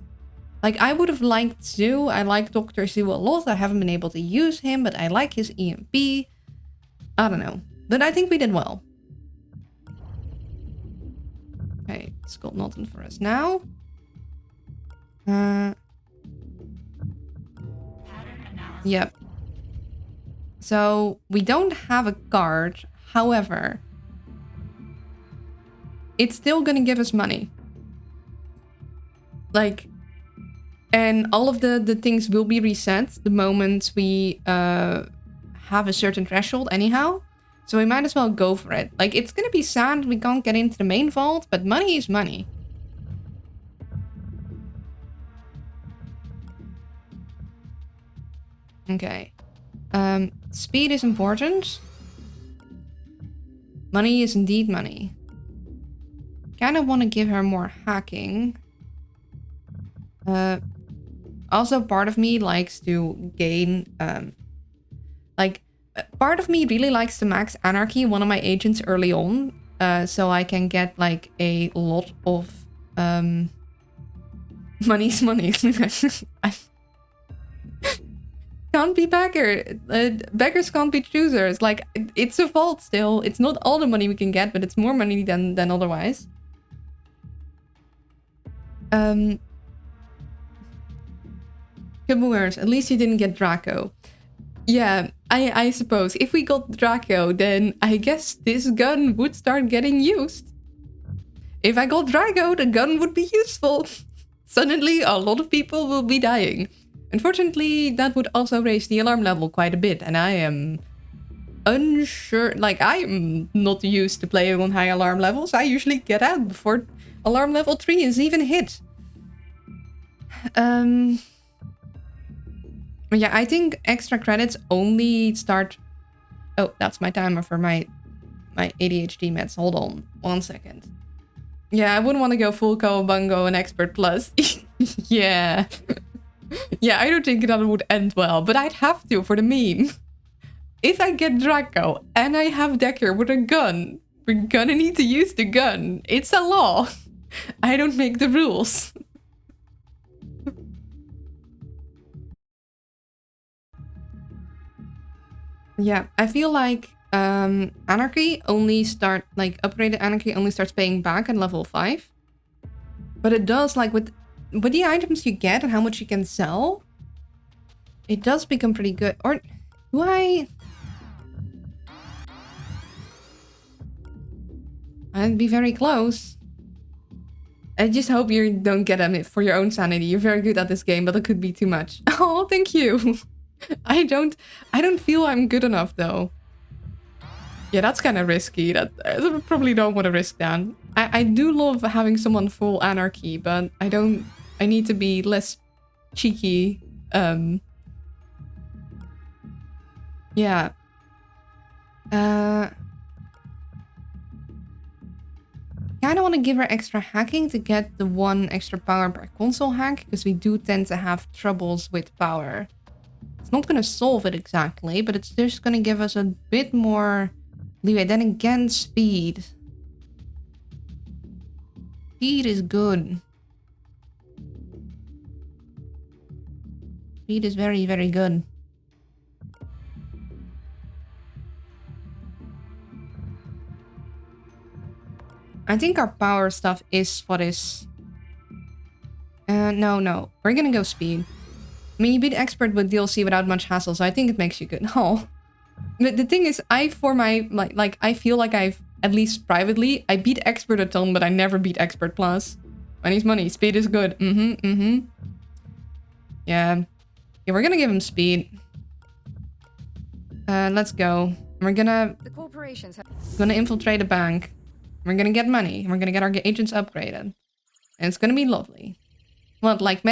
Like, I would have liked Zoo. I like Dr. Zoo a lot. I haven't been able to use him, but I like his EMP. I don't know. But I think we did well. Okay, it's got nothing for us now. Yep. So, we don't have a card. However, it's still gonna give us money. Like, and all of the things will be reset the moment we have a certain threshold anyhow. So we might as well go for it. Like, it's gonna be sad we can't get into the main vault, but money is money. Okay. Speed is important. Money is indeed money. Kind of want to give her more hacking. Also, part of me likes to gain, part of me really likes to max Anarchy, one of my agents early on, so I can get like a lot of money's money. Can't be beggar. Beggars can't be choosers. Like, it's a vault still. It's not all the money we can get, but it's more money than otherwise. Kaboomers, at least you didn't get Draco. Yeah, I suppose. If we got Draco, then I guess this gun would start getting used. If I got Draco, the gun would be useful. Suddenly, a lot of people will be dying. Unfortunately, that would also raise the alarm level quite a bit, and I am unsure. Like, I am not used to playing on high alarm levels. I usually get out before alarm level 3 is even hit. Yeah, I think extra credits only start... Oh, that's my timer for my ADHD meds. Hold on 1 second. Yeah, I wouldn't want to go full Cowabungo and Expert Plus. Yeah. Yeah, I don't think that would end well, but I'd have to for the meme. If I get Draco and I have Decker with a gun, we're gonna need to use the gun. It's a law. I don't make the rules. Yeah, I feel like Anarchy only upgraded Anarchy only starts paying back at level 5. But it does, like, with the items you get and how much you can sell, it does become pretty good. Or do I'd be very close. I just hope you don't get them for your own sanity. You're very good at this game, but it could be too much. Oh, thank you. I don't feel I'm good enough though. Yeah, that's kind of risky. That I probably don't want to risk that. I do love having someone full Anarchy, but I need to be less cheeky. Yeah. Kind of want to give her extra hacking to get the 1 extra power per console hack, because we do tend to have troubles with power. It's not going to solve it exactly, but it's just going to give us a bit more leeway. Then again, speed. Speed is good. Speed is very, very good. I think our power stuff is what is... no. We're gonna go speed. I mean, you beat expert with DLC without much hassle, so I think it makes you good. Oh. But the thing is, I feel like I've, at least privately, I beat expert a ton, but I never beat expert plus. Money's money. Speed is good. Yeah. Yeah, we're gonna give him speed. Let's go. We're gonna infiltrate a bank. We're gonna get money. And we're gonna get our agents upgraded. And it's gonna be lovely. What, like,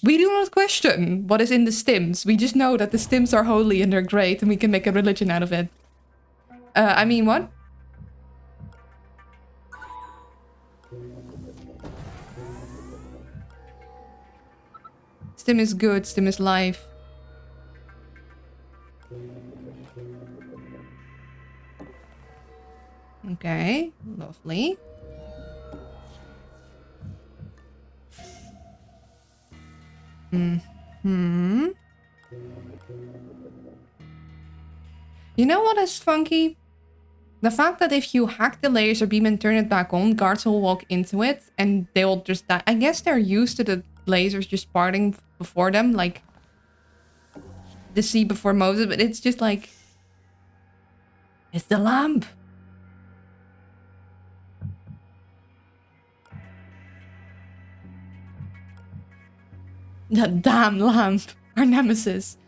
we do not question what is in the stims. We just know that the stims are holy and they're great and we can make a religion out of it. I mean, what? Stim is good, stim is life. Okay, lovely. You know what is funky? The fact that if you hack the laser beam and turn it back on, guards will walk into it and they'll just die. I guess they're used to the lasers just parting before them, like the sea before Moses, but it's just like... It's the lamp! That damn lamp! Our nemesis.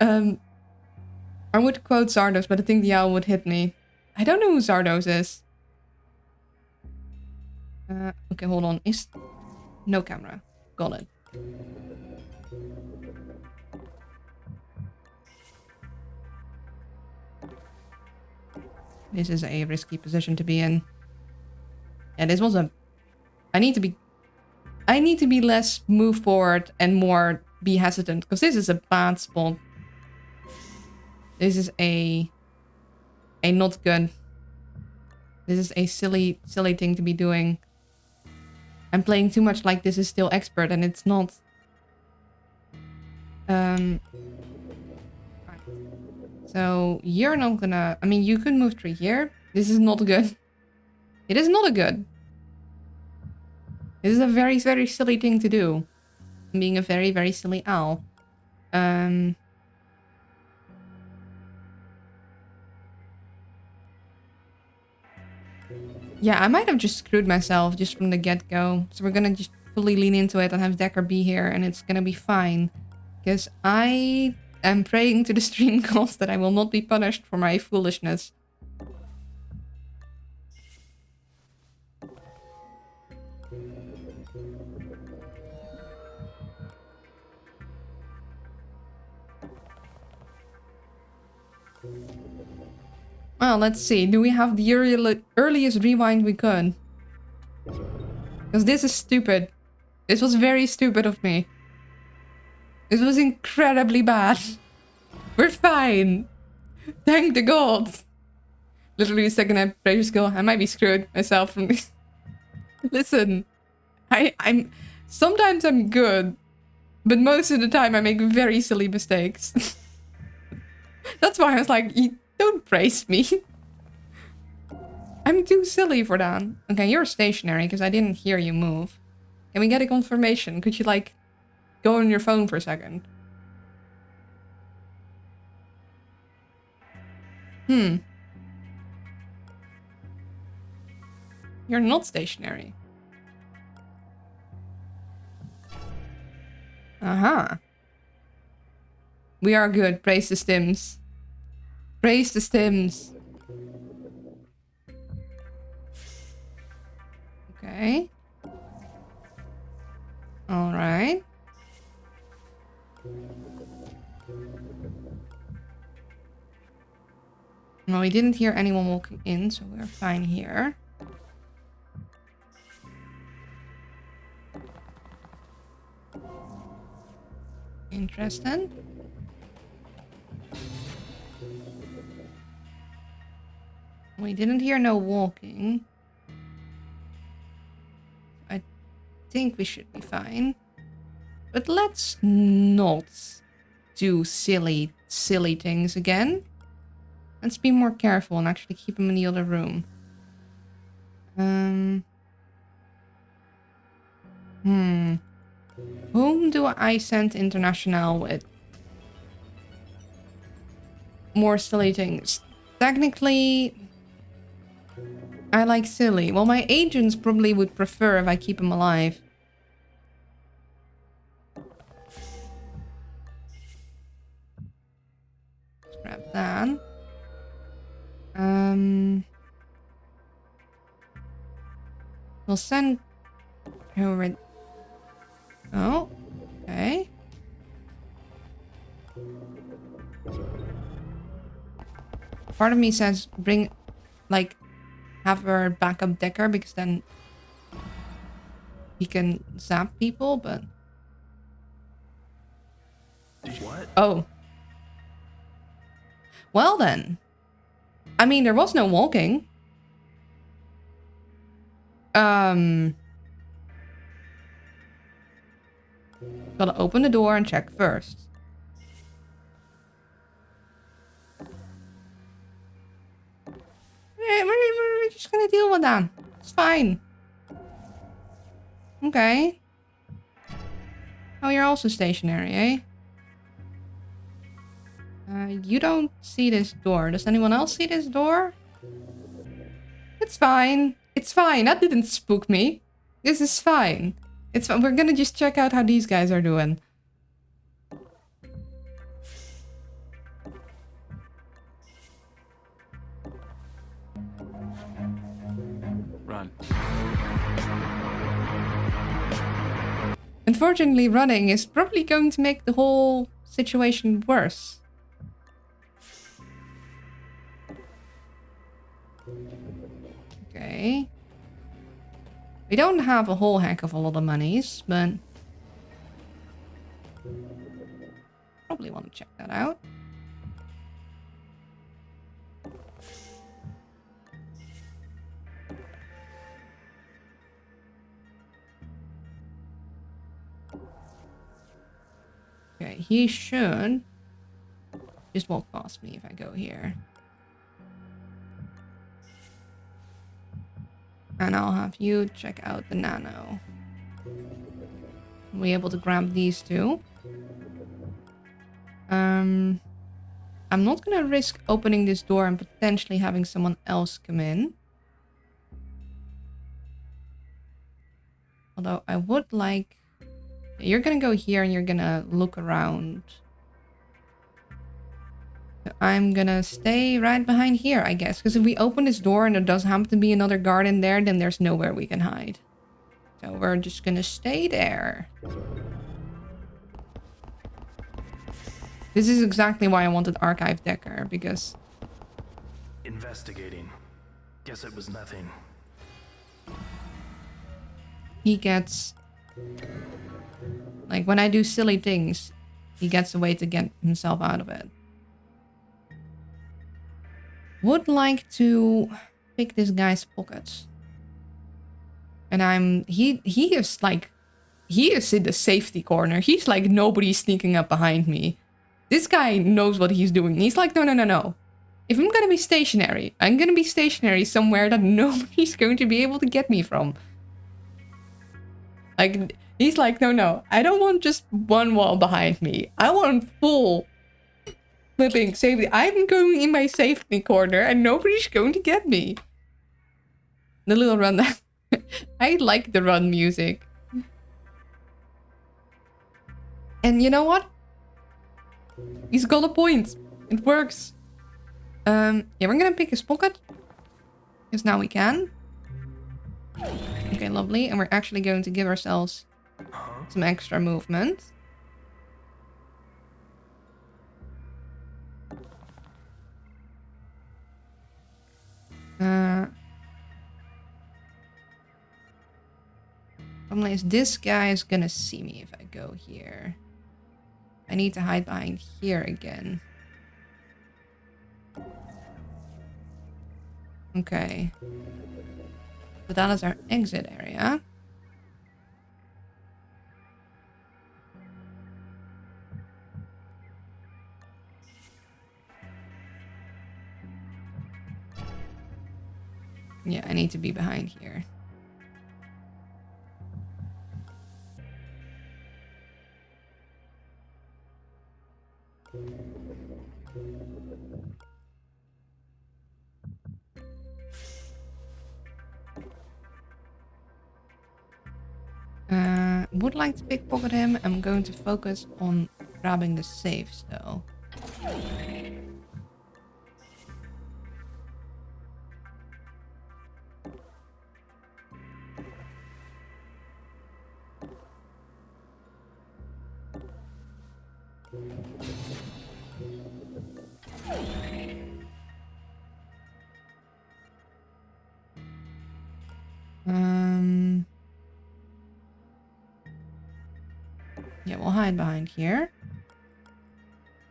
I would quote Zardos, but I think the owl would hit me. I don't know who Zardos is. Okay, hold on. No camera. Got it. This is a risky position to be in. Yeah, this was a... I need to be less move forward and more be hesitant, because this is a bad spot. This is a not good. This is a silly thing to be doing. I'm playing too much like this is still expert and it's not. Right. So you're not gonna... I mean, you could move through here. This is not good. It is not a good. This is a very, very silly thing to do. Being a very, very silly owl. Yeah, I might have just screwed myself just from the get-go. So we're gonna just fully lean into it and have Decker be here and it's gonna be fine. Because I am praying to the stream gods that I will not be punished for my foolishness. Well, let's see. Do we have the earliest rewind we could? Because this is stupid. This was very stupid of me. This was incredibly bad. We're fine. Thank the gods. Literally a second I pressure skill. I might be screwed myself from this. Listen. I'm... Sometimes I'm good. But most of the time I make very silly mistakes. That's why I was like... Don't praise me. I'm too silly for that. Okay, you're stationary because I didn't hear you move. Can we get a confirmation? Could you, like, go on your phone for a second? You're not stationary. Aha. We are good. Praise the stims. Praise the stims. Okay. Alright. No, we didn't hear anyone walking in, so we're fine here. Interesting. We didn't hear no walking. think we should be fine. But let's not do silly things again. Let's be more careful and actually keep him in the other room. Whom do I send International with? More silly things. Technically, I like silly. Well, my agents probably would prefer if I keep him alive. Let's grab that. We'll send over. Oh, okay. Part of me says bring, like, have her backup Decker because then he can zap people, but... What? Oh. Well then. I mean, there was no walking. Gotta open the door and check first. We're just gonna deal with that. It's fine. Okay. Oh, you're also stationary, eh? You don't see this door. Does anyone else see this door? It's fine. It's fine. That didn't spook me. This is fine. It's fine. We're gonna just check out how these guys are doing. Run. Unfortunately, running is probably going to make the whole situation worse. Okay. We don't have a whole heck of a lot of monies, but... probably want to check that out. Okay, he should just walk past me if I go here. And I'll have you check out the nano. Are we able to grab these two? I'm not gonna risk opening this door and potentially having someone else come in. Although I would like... You're gonna go here and you're gonna look around. I'm gonna stay right behind here, I guess. Because if we open this door and there does happen to be another guard in there, then there's nowhere we can hide. So we're just gonna stay there. This is exactly why I wanted Archive Decker, because... Investigating. Guess it was nothing. he gets... Like, when I do silly things, he gets a way to get himself out of it. Would like to pick this guy's pockets. And he is like, he is in the safety corner. He's like, nobody's sneaking up behind me. This guy knows what he's doing. He's like, no. If I'm gonna be stationary, I'm gonna be stationary somewhere that nobody's going to be able to get me from. Like, he's like, no. I don't want just one wall behind me. I want full flipping safety. I'm going in my safety corner and nobody's going to get me. The little run. I like the run music. And you know what? He's got a point. It works. Yeah, we're gonna pick his pocket. Because now we can. Okay, lovely. And we're actually going to give ourselves some extra movement. Unless this guy is gonna see me if I go here. I need to hide behind here again. Okay. So that is our exit area. Yeah, I need to be behind here. Would like to pickpocket him. I'm going to focus on grabbing the safes though. Yeah, we'll hide behind here.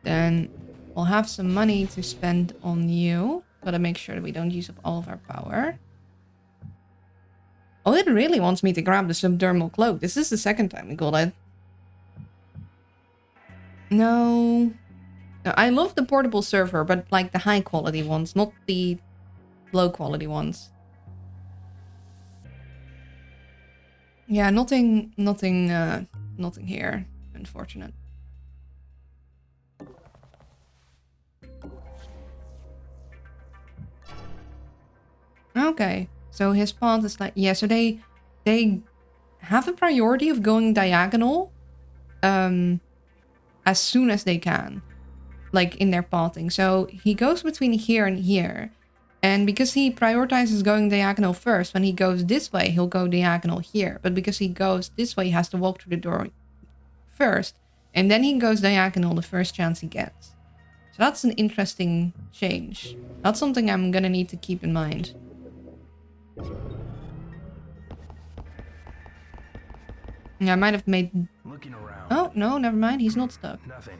Then we'll have some money to spend on you. Gotta make sure that we don't use up all of our power. Oh, it really wants me to grab the subdermal cloak. This is the second time we got it. No. No, I love the portable server, but like the high quality ones, not the low quality ones. Yeah, nothing here. Unfortunate. Okay, so his path is like, yeah, so they have a priority of going diagonal as soon as they can, like in their pathing. So he goes between here and here, and because he prioritizes going diagonal first, when he goes this way he'll go diagonal here, but because he goes this way he has to walk through the door first, and then he goes diagonal the first chance he gets. So that's an interesting change. That's something I'm gonna need to keep in mind. Yeah, I might have made... Looking around. Oh, no, never mind. He's not stuck. Nothing.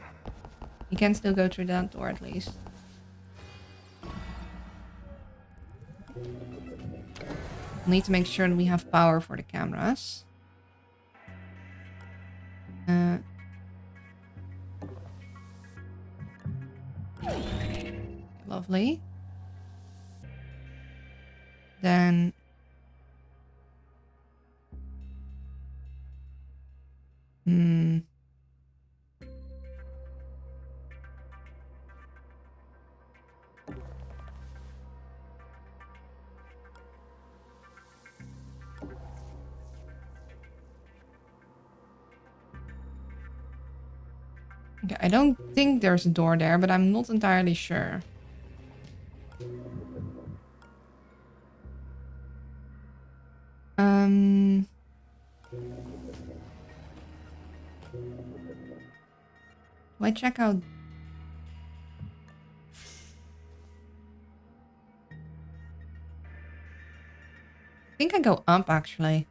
He can still go through that door at least. Need to make sure that we have power for the cameras. Lovely. Then... Okay, I don't think there's a door there, but I'm not entirely sure. Do I check out? I think I go up actually.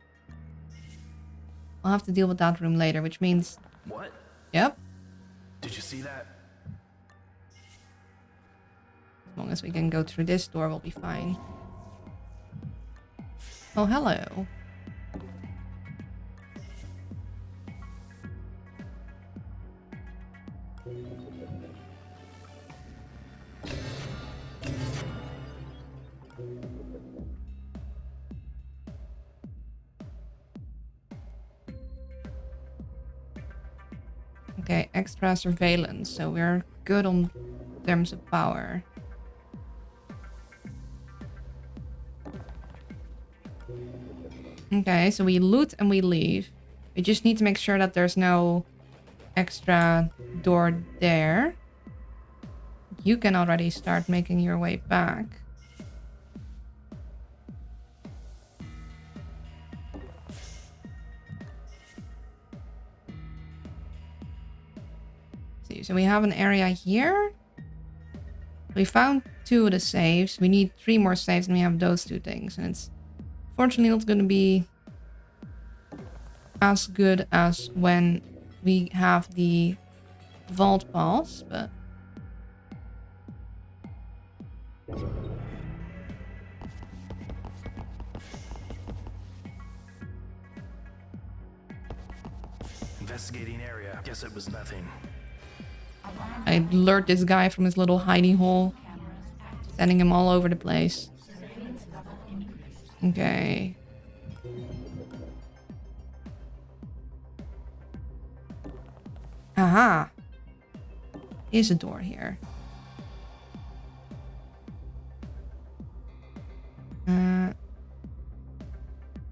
I'll have to deal with that room later, which means... What? Yep. Did you see that? As long as we can go through this door, we'll be fine. Oh, hello. Okay, extra surveillance, so we're good on terms of power. Okay, so we loot and we leave. We just need to make sure that there's no extra door there. You can already start making your way back. See, so we have an area here. We found 2 of the safes. We need 3 more safes and we have those 2 things. And it's fortunately not going to be as good as when we have the vault pass, but... Investigating area. Guess it was nothing. I lured this guy from his little hidey hole, sending him all over the place. Surveillance level increased. Okay. Aha. Is a door here.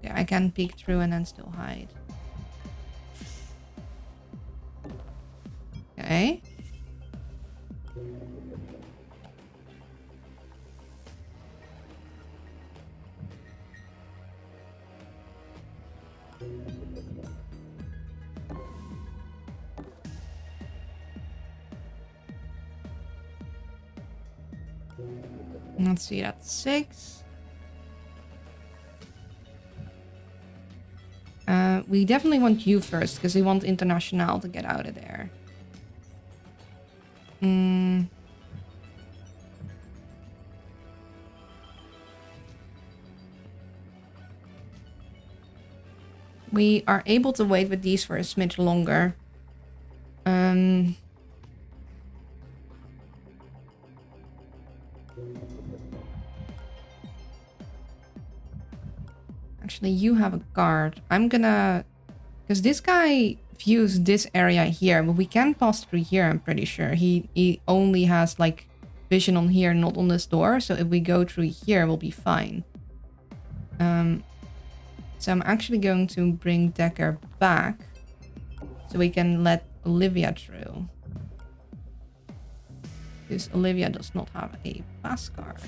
Yeah, I can peek through and then still hide. Okay. Let's see, that's 6. We definitely want you first, because we want International to get out of there. We are able to wait with these for a smidge longer. Actually, you have a guard. I'm gonna... Because this guy views this area here, but we can pass through here, I'm pretty sure. He only has, like, vision on here, not on this door. So if we go through here, we'll be fine. So I'm actually going to bring Decker back so we can let Olivia through. Because Olivia does not have a pass card.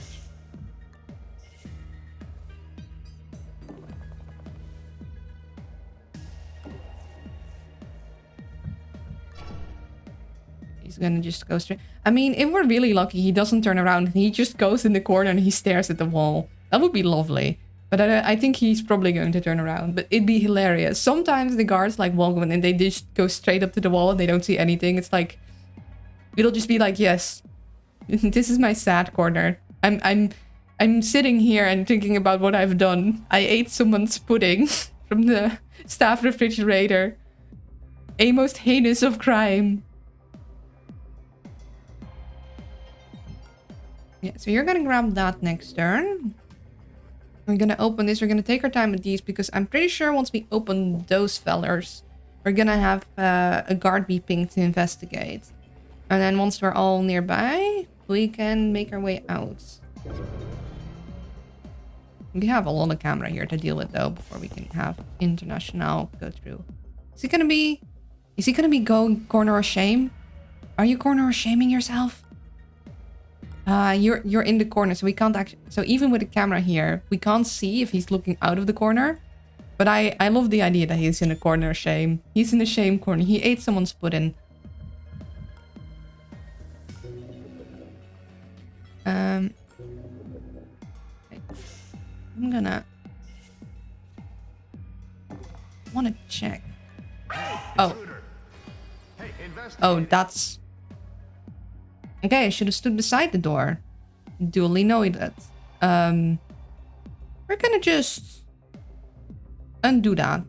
He's gonna just go straight. I mean, if we're really lucky, he doesn't turn around. He just goes in the corner and he stares at the wall. That would be lovely. But I think he's probably going to turn around. But it'd be hilarious. Sometimes the guards like walk in and they just go straight up to the wall and they don't see anything. It's like... It'll just be like, yes. This is my sad corner. I'm sitting here and thinking about what I've done. I ate someone's pudding from the staff refrigerator. A most heinous of crime. Yeah, so you're gonna grab that next turn. We're gonna open this. We're gonna take our time with these because I'm pretty sure once we open those fellers, we're gonna have a guard be pinged to investigate. And then once we're all nearby, we can make our way out. We have a lot of camera here to deal with though before we can have International go through. Is he gonna be going corner of shame? Are you corner of shaming yourself? You're in the corner, so we can't actually... So even with the camera here, we can't see if he's looking out of the corner. But I love the idea that he's in a corner of shame. He's in the shame corner. He ate someone's pudding. I'm gonna... want to check. Oh. Oh, that's... Okay, I should have stood beside the door. Duly noted. We're gonna just undo that.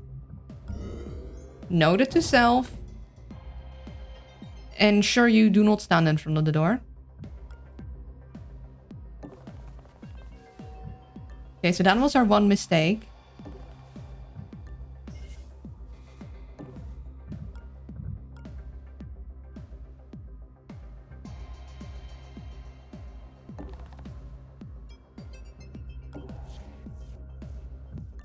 Note it to self. Ensure you do not stand in front of the door. Okay, so that was our one mistake.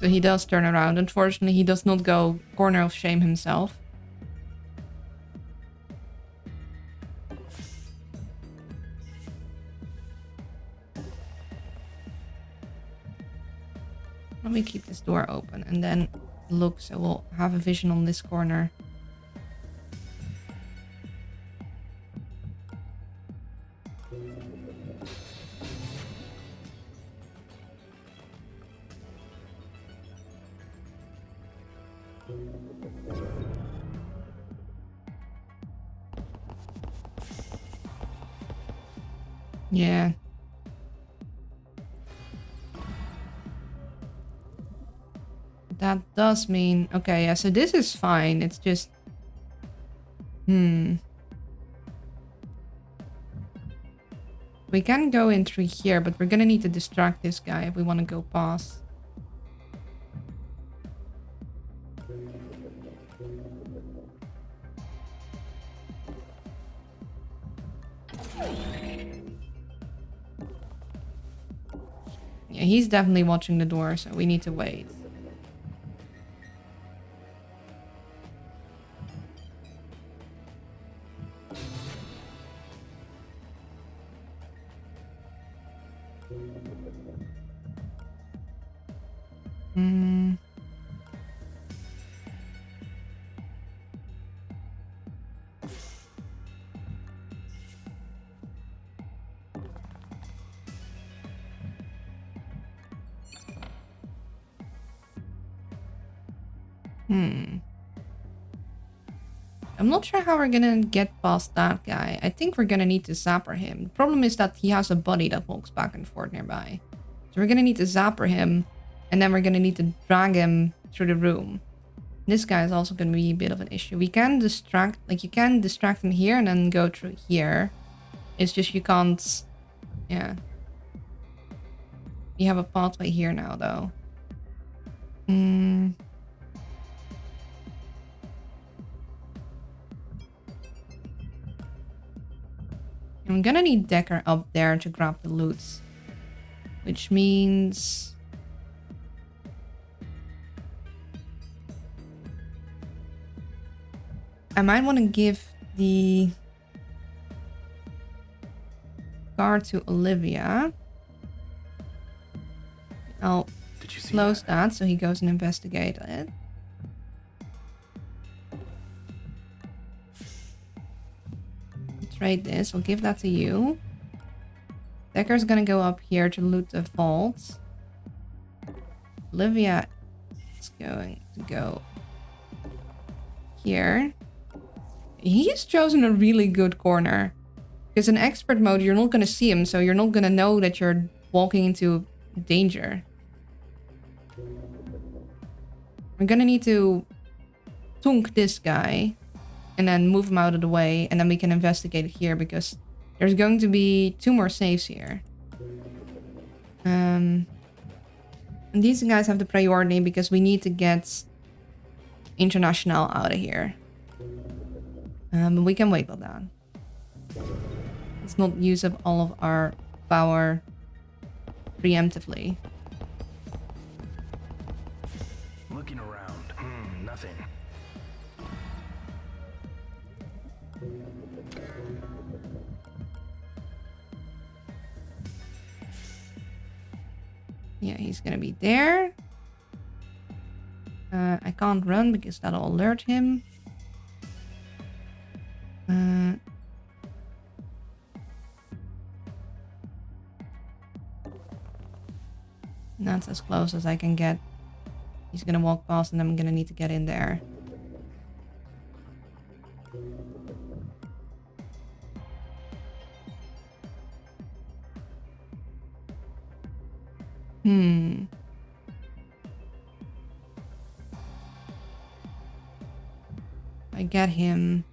So he does turn around. Unfortunately, he does not go corner of shame himself. Let me keep this door open and then look so we'll have a vision on this corner. Yeah. That does mean... Okay, yeah, so this is fine. It's just... We we can go in through here, but we're gonna need to distract this guy if we want to go past. Yeah, he's definitely watching the door, so we need to wait. Hmm. I'm not sure how we're gonna get past that guy. I think we're gonna need to zapper him. The problem is that he has a buddy that walks back and forth nearby. So we're gonna need to zapper him, and then we're gonna need to drag him through the room. This guy is also gonna be a bit of an issue. We can distract, like you can distract him here and then go through here. It's just you can't, yeah. You have a pathway here now though. I'm gonna need Decker up there to grab the loot. Which means... I might want to give the card to Olivia. I'll close that so he goes and investigate it. Trade this. I'll give that to you. Decker's gonna go up here to loot the vault. Olivia is going to go here. He's chosen a really good corner. Because in expert mode, you're not gonna see him, so you're not gonna know that you're walking into danger. We're gonna need to tunk this guy and then move him out of the way, and then we can investigate it here because there's going to be 2 more saves here. And these guys have the priority because we need to get International out of here. We can wait on that. Let's not use up all of our power preemptively. Looking around. Nothing. Yeah, he's gonna be there. I can't run because that'll alert him. That's as close as I can get. He's gonna walk past and I'm gonna need to get in there. I get him.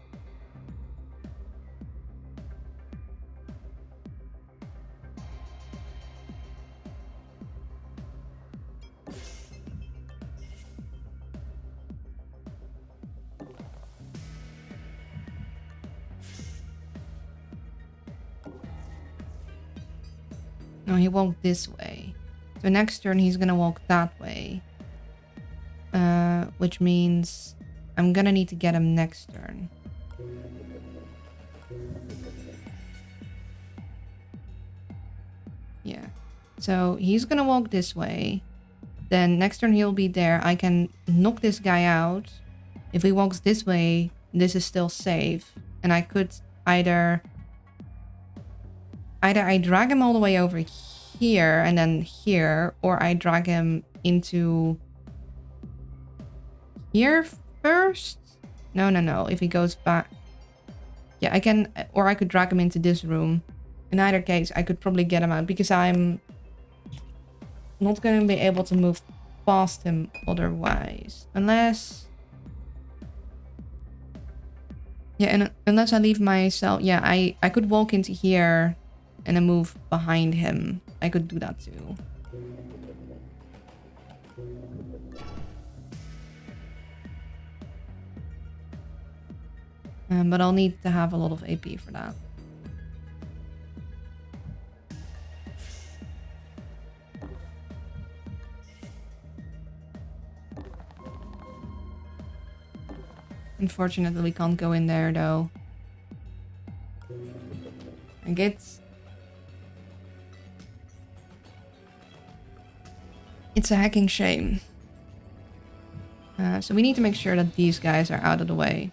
No, he walked this way. So next turn he's gonna walk that way. Which means I'm gonna need to get him next turn. Yeah. So he's gonna walk this way. Then next turn he'll be there. I can knock this guy out. If he walks this way, this is still safe. And I could either I drag him all the way over here and then here, or I drag him into here first. No. If he goes back, yeah, I can, or I could drag him into this room. In either case, I could probably get him out because I'm not going to be able to move past him otherwise, unless, yeah, and unless I leave myself. Yeah, I could walk into here and then move behind him. I could do that too. But I'll need to have a lot of AP for that. Unfortunately, we can't go in there though. And it's a hacking shame. So we need to make sure that these guys are out of the way.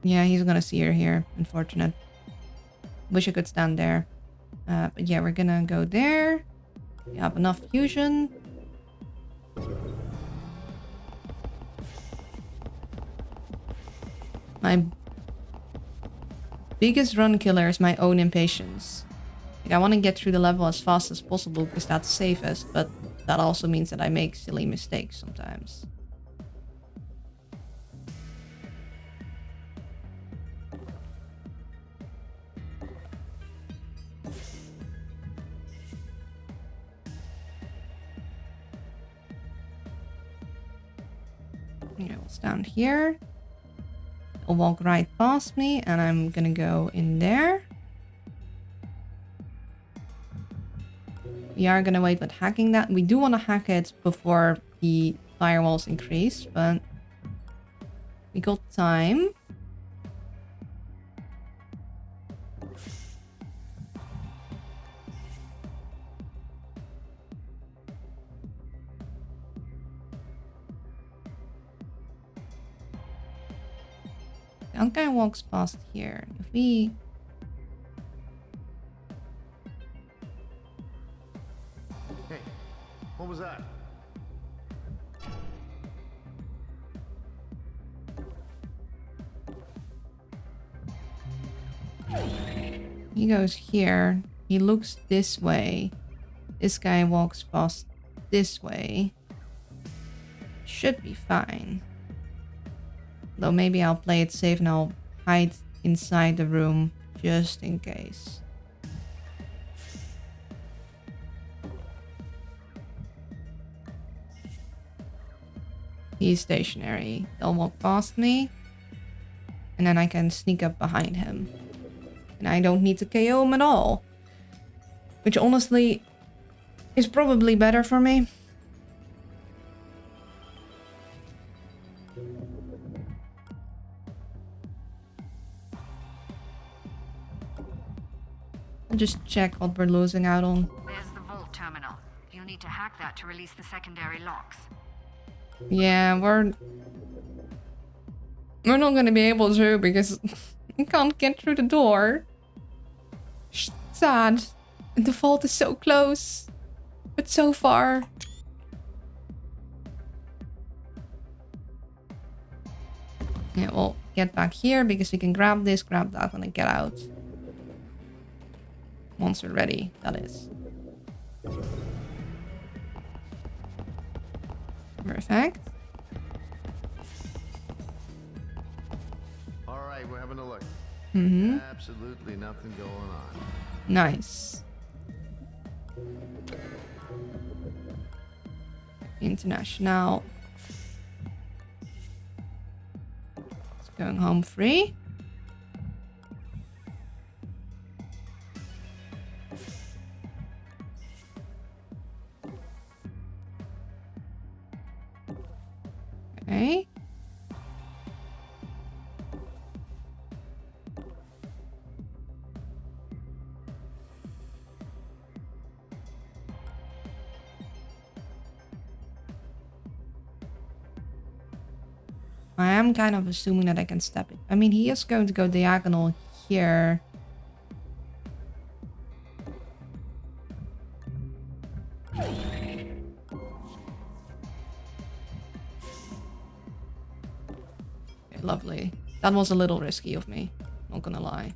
Yeah, he's gonna see her here. Unfortunate. Wish I could stand there. But yeah, we're gonna go there. We have enough fusion. My biggest run killer is my own impatience. Like, I want to get through the level as fast as possible because that's safest, but that also means that I make silly mistakes sometimes. Yeah, we'll stand here. I'll walk right past me and I'm gonna go in there. We are gonna wait with hacking that. We do want to hack it before the firewalls increase, but we got time. That guy walks past here. If we... Hey, what was that? He goes here. He looks this way. This guy walks past this way. Should be fine. Though maybe I'll play it safe and I'll hide inside the room just in case. He's stationary. They'll walk past me. And then I can sneak up behind him. And I don't need to KO him at all. Which honestly is probably better for me. I'll just check what we're losing out on. There's the vault terminal. You'll need to hack that to release the secondary locks. Yeah, we're not gonna be able to because we can't get through the door. Sad. The vault is so close, but so far. Yeah, we'll get back here because we can grab this, grab that, and then get out. Once we're ready, that is. Perfect. All right, we're having a look. Mm-hmm. Absolutely nothing going on. Nice. International. It's going home free. Okay. I am kind of assuming that I can step it. I mean, he is going to go diagonal here. Okay, lovely. That was a little risky of me, not gonna lie.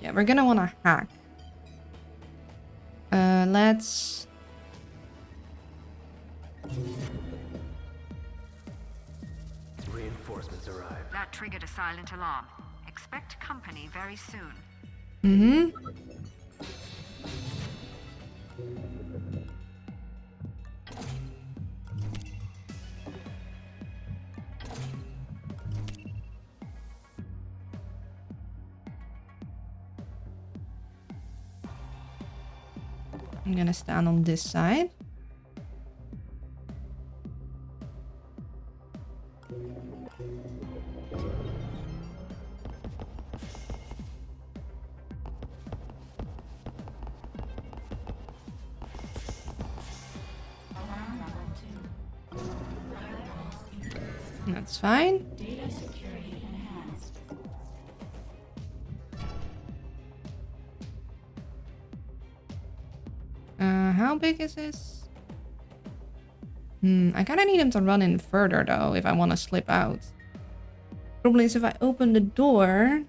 Yeah, we're gonna wanna hack. Let's... Reinforcements arrive. That triggered a silent alarm. Expect company very soon. Mm-hmm. I'm gonna stand on this side. Alarm level 2. That's fine. Data security enhanced. How big is this? I kind of need him to run in further though if I want to slip out. Problem is if I open the door,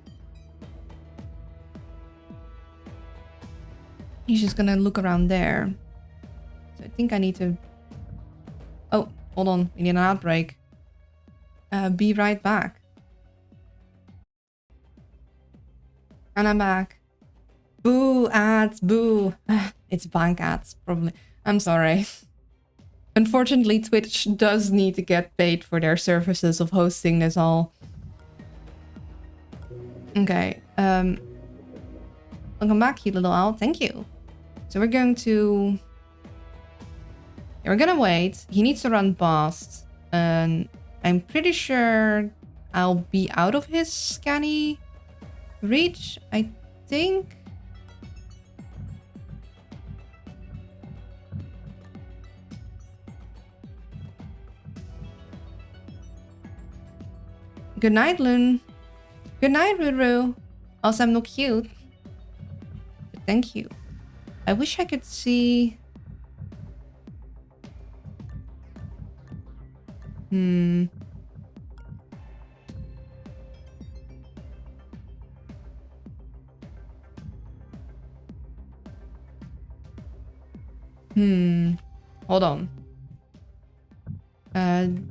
he's just gonna look around there. So I think I need to... Oh, hold on. We need an outbreak. Be right back. And I'm back. Boo ads, boo. It's bank ads, probably. I'm sorry. Unfortunately, Twitch does need to get paid for their services of hosting this all. Okay. Welcome back, you little owl. Thank you. So we're going to... Yeah, we're gonna wait. He needs to run past. And I'm pretty sure I'll be out of his scanny reach, I think. Good night, Loon. Good night, Ruru. Also, I'm not cute. But thank you. I wish I could see... Hold on.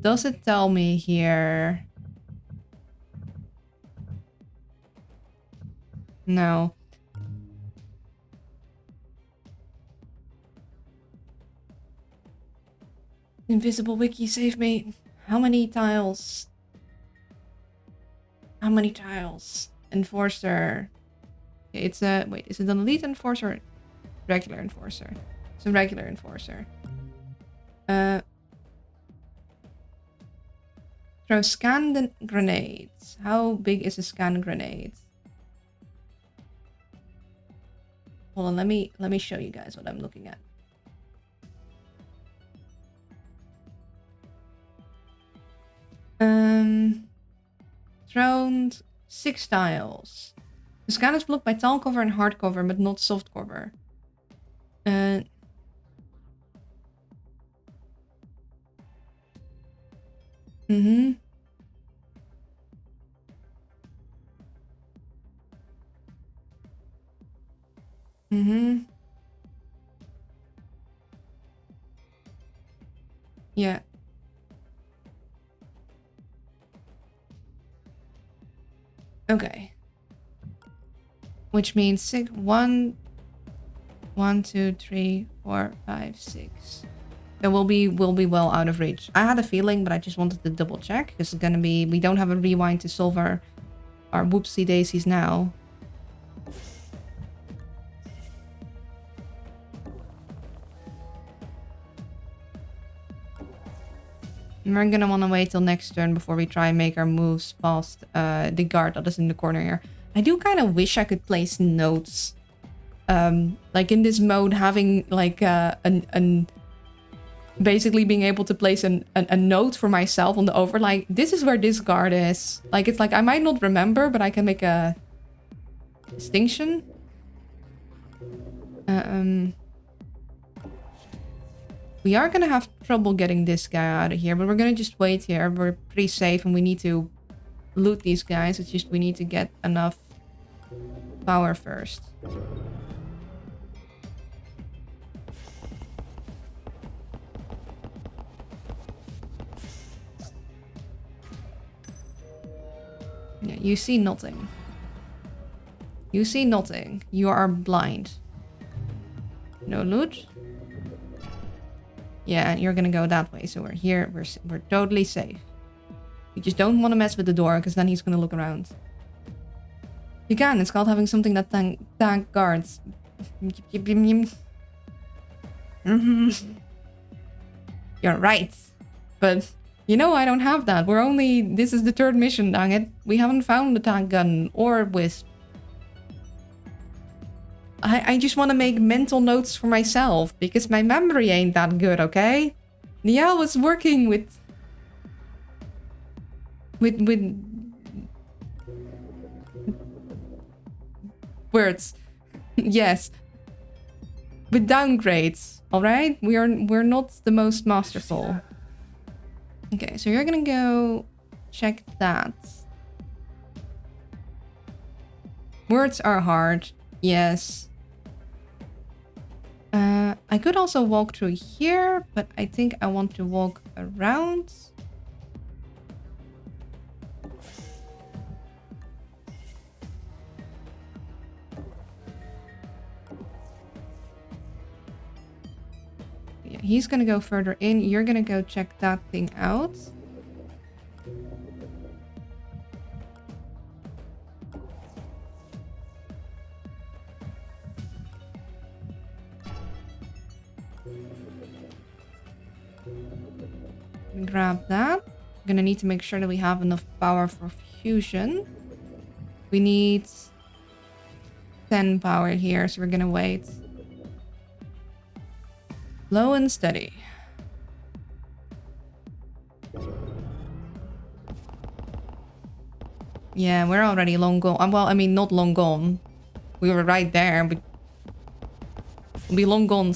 Does it tell me here? No. Invisible wiki, save me. How many tiles? How many tiles? Enforcer. Okay, it's a... Wait, is it an elite enforcer? Regular enforcer. It's a regular enforcer. Throw scan grenades. How big is a scan grenade? Hold on, let me show you guys what I'm looking at. Thrown 6 tiles. The scan is blocked by tile cover and hard cover, but not soft cover. Yeah. Okay. Which means 6, 1, 2, 3, 4, 5, 6. That will be well out of reach. I had a feeling, but I just wanted to double check because it's gonna be... We don't have a rewind to solve our whoopsie daisies now. We're gonna want to wait till next turn before we try and make our moves past the guard that is in the corner here. I do kind of wish I could place notes. Like in this mode, having like basically being able to place a note for myself on the over, like, this is where this guard is. Like, it's like I might not remember, but I can make a distinction. We are gonna have trouble getting this guy out of here, but we're gonna just wait here. We're pretty safe and we need to loot these guys. It's just we need to get enough power first. Yeah, you see nothing. You see nothing. You are blind. No loot. Yeah, you're gonna go that way. So we're here. We're totally safe. You just don't want to mess with the door because then he's gonna look around. You can. It's called having something that tank guards. You're right. But you know I don't have that. This is the 3rd mission, dang it. We haven't found the tank gun or wisp. I just want to make mental notes for myself because my memory ain't that good, okay? Niall was working with words. Yes. With downgrades, alright? We're not the most masterful. Okay, so you're gonna go check that. Words are hard, yes. I could also walk through here, but I think I want to walk around. Yeah, he's gonna go further in. You're gonna go check that thing out. Grab that. I'm gonna need to make sure that we have enough power for fusion. We need 10 power here, so we're gonna wait. Low and steady. Yeah, we're already long gone. Well, I mean, not long gone. We were right there, but we'll be long gone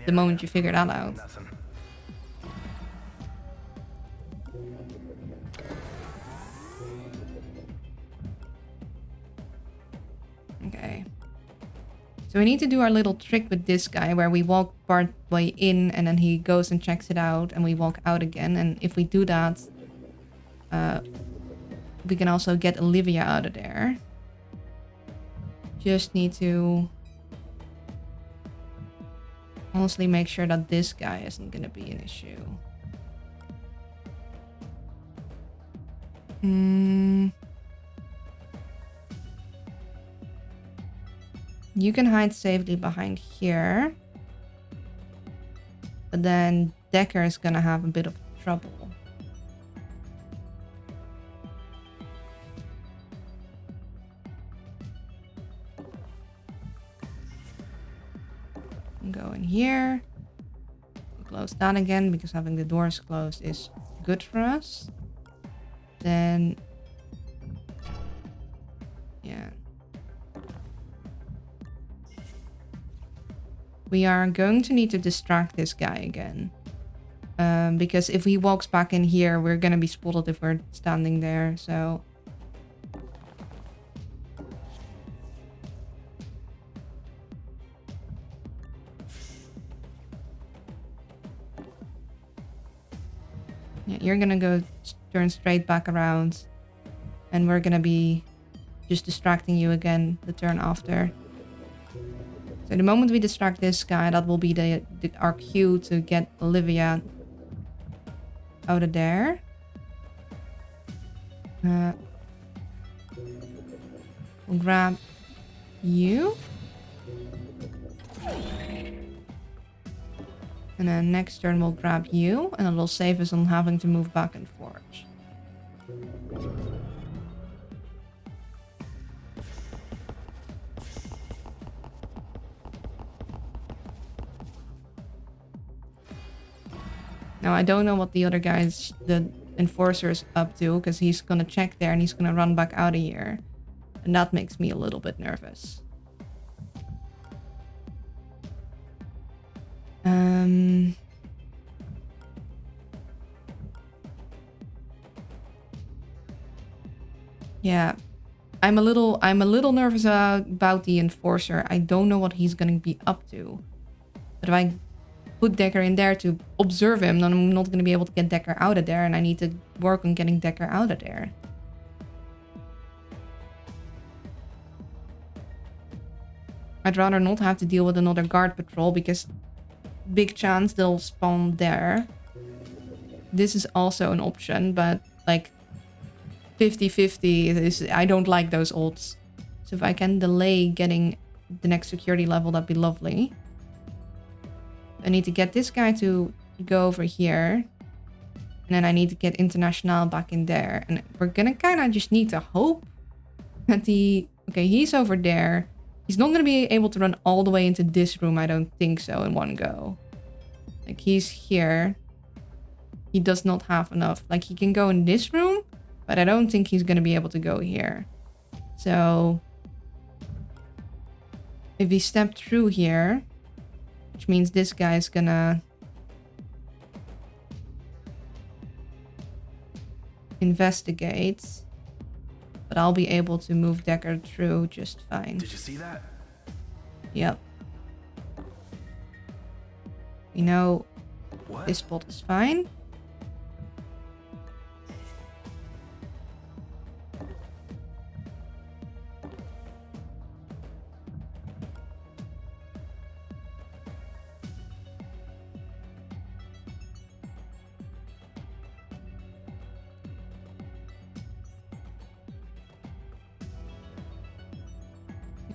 the moment you figure that out. Nothing. Okay. So we need to do our little trick with this guy where we walk part way in and then he goes and checks it out and we walk out again. And if we do that, we can also get Olivia out of there. Just need to honestly make sure that this guy isn't going to be an issue. You can hide safely behind here. But then Decker is gonna have a bit of trouble. Go in here. Close that again because having the doors closed is good for us. Then... yeah. We are going to need to distract this guy again. Because if he walks back in here, we're going to be spotted if we're standing there. So... yeah, you're going to go turn straight back around. And we're going to be just distracting you again the turn after. So the moment we distract this guy, that will be our cue to get Olivia out of there. We'll grab you. And then next turn we'll grab you. And it'll save us on having to move back and forth. Now, I don't know what the other guys, the enforcer's up to, because he's going to check there and he's going to run back out of here. And that makes me a little bit nervous. Yeah. I'm a little nervous about the enforcer. I don't know what he's going to be up to. But if I put Decker in there to observe him, then I'm not going to be able to get Decker out of there, and I need to work on getting Decker out of there. I'd rather not have to deal with another guard patrol because big chance they'll spawn there. This is also an option, but like 50-50 is, I don't like those odds. So if I can delay getting the next security level, that'd be lovely. I need to get this guy to go over here. And then I need to get International back in there. And we're gonna kind of just need to hope that the... Okay, he's over there. He's not gonna be able to run all the way into this room, I don't think so, in one go. Like, he's here. He does not have enough. Like, he can go in this room, but I don't think he's gonna be able to go here. So... if we step through here, which means this guy's gonna investigate, but I'll be able to move Decker through just fine. Did you see that? Yep. We know What? this spot is fine.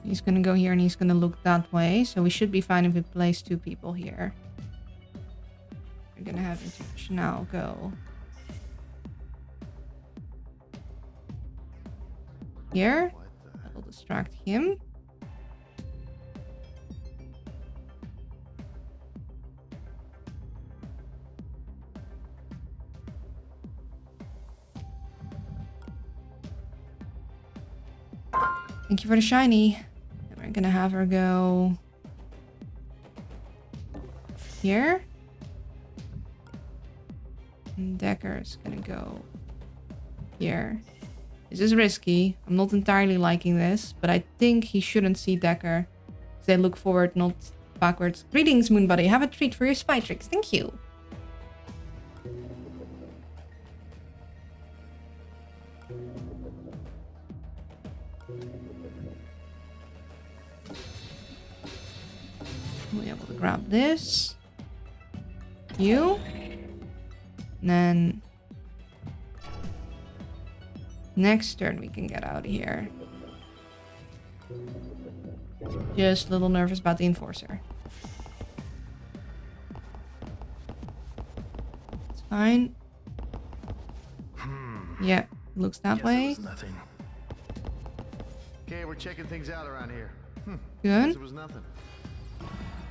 He's gonna go here and he's gonna look that way. So we should be fine if we place 2 people here. We're gonna have International go here. That'll distract him. Thank you for the shiny. And we're gonna have her go here. And Decker's gonna go here. This is risky. I'm not entirely liking this, but I think he shouldn't see Decker. Because they look forward, not backwards. Greetings, Moon Buddy. Have a treat for your spy tricks. Thank you. We'll be able to grab this. You. And then next turn we can get out of here. Just a little nervous about the Enforcer. It's fine. Yeah, looks that Guess it way. was nothing. Okay, we're checking things out around here. Good. Guess it was nothing.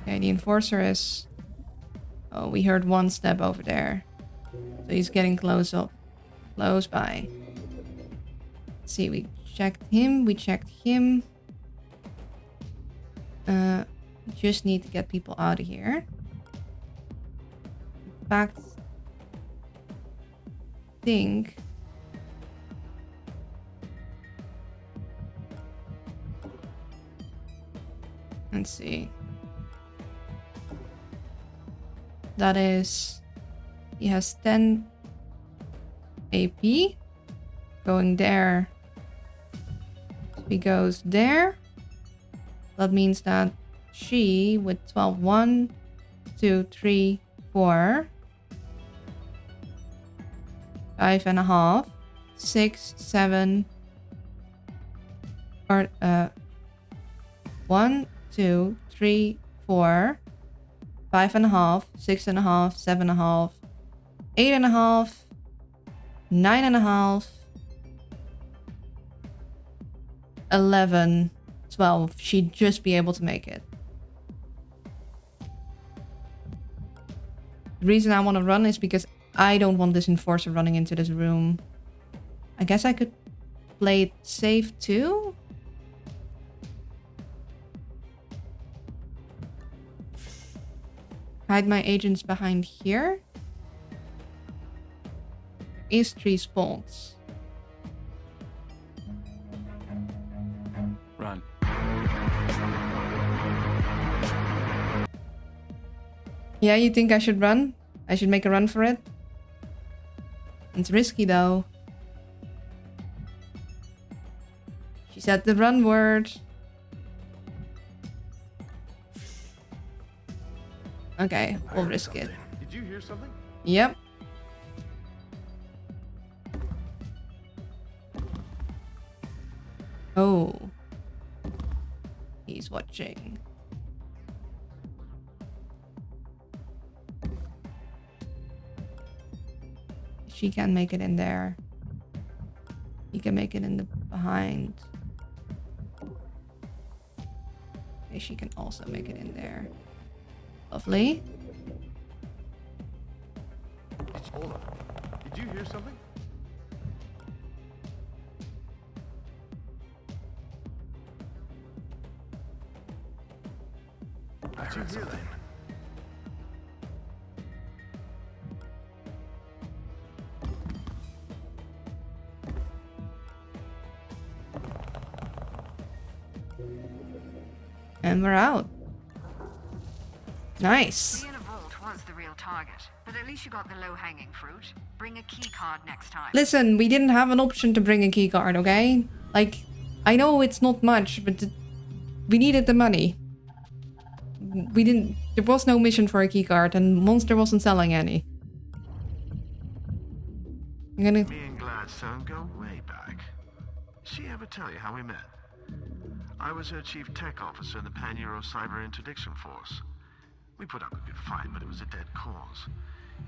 Okay, the Enforcer is... Oh, we heard one step over there. So he's getting close up. Close by. Let's see, we checked him. We checked him. Just need to get people out of here. In fact... think... Let's see. That is... He has 10 AP. Going there. If he goes there, that means that she with 12, 1, 2, 3, 4, 5.5, 6, 7, or 1, 2, 3, 4, 5.5, 6.5, 7.5, 8.5, 9.5, 11, 12. She'd just be able to make it. The reason I want to run is because I don't want this Enforcer running into this room. I guess I could play it safe too? Hide my agents behind here. There is 3 spawns. Run. Yeah, you think I should run? I should make a run for it? It's risky though. She said the run word. Okay, I we'll heard risk it. something. Did you hear something? Yep. Oh. He's watching. She can make it in there. He can make it in the behind. Okay, she can also make it in there. Lovely. Hold on. Did you hear something? I heard something. And we're out. Nice. The inner vault was the real target, but at least you got the low-hanging fruit. Bring a key card next time. Listen, we didn't have an option to bring a key card, okay? Like, I know it's not much, but we needed the money. We didn't... There was no mission for a key card, and Monster wasn't selling any. I'm gonna... Me and Gladstone go way back. She ever tell you how we met? I was her chief tech officer in the Pan-Euro Cyber Interdiction Force. We put up a good fight, but it was a dead cause.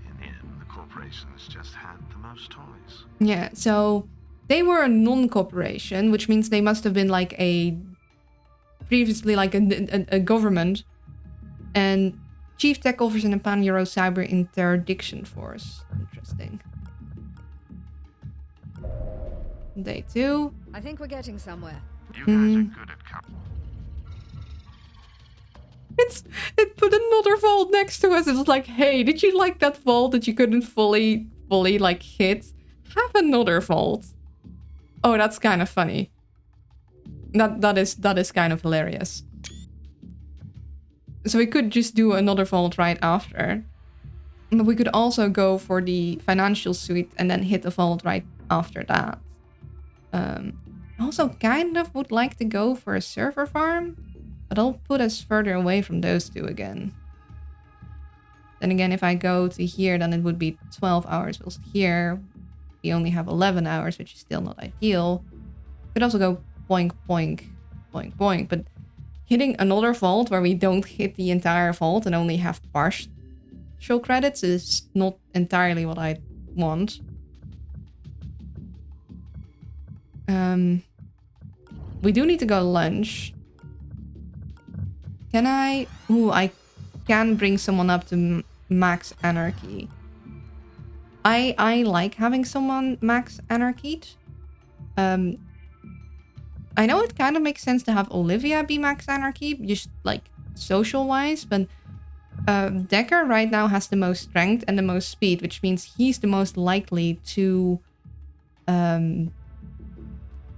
In the end, the corporations just had the most toys. Yeah, so they were a non-corporation, which means they must have been like a... Previously like a government. And chief tech officer in the Pan-Euro Cyber Interdiction Force. Interesting. Day 2. I think we're getting somewhere. You guys are good at It put another vault next to us. It was like, hey, did you like that vault that you couldn't fully like hit? Have another vault. Oh, that's kind of funny. That is kind of hilarious. So we could just do another vault right after. But we could also go for the financial suite and then hit the vault right after that. I also kind of would like to go for a server farm, but I'll put us further away from those two again. Then again, if I go to here, then it would be 12 hours, whilst here we only have 11 hours, which is still not ideal. Could also go boink, boink, boink, boink, but hitting another vault where we don't hit the entire vault and only have partial credits is not entirely what I want. We do need to go to lunch. Can I... Ooh, I can bring someone up to max anarchy. I like having someone max anarchied. I know it kind of makes sense to have Olivia be max anarchy, just like social-wise, but Decker right now has the most strength and the most speed, which means he's the most likely to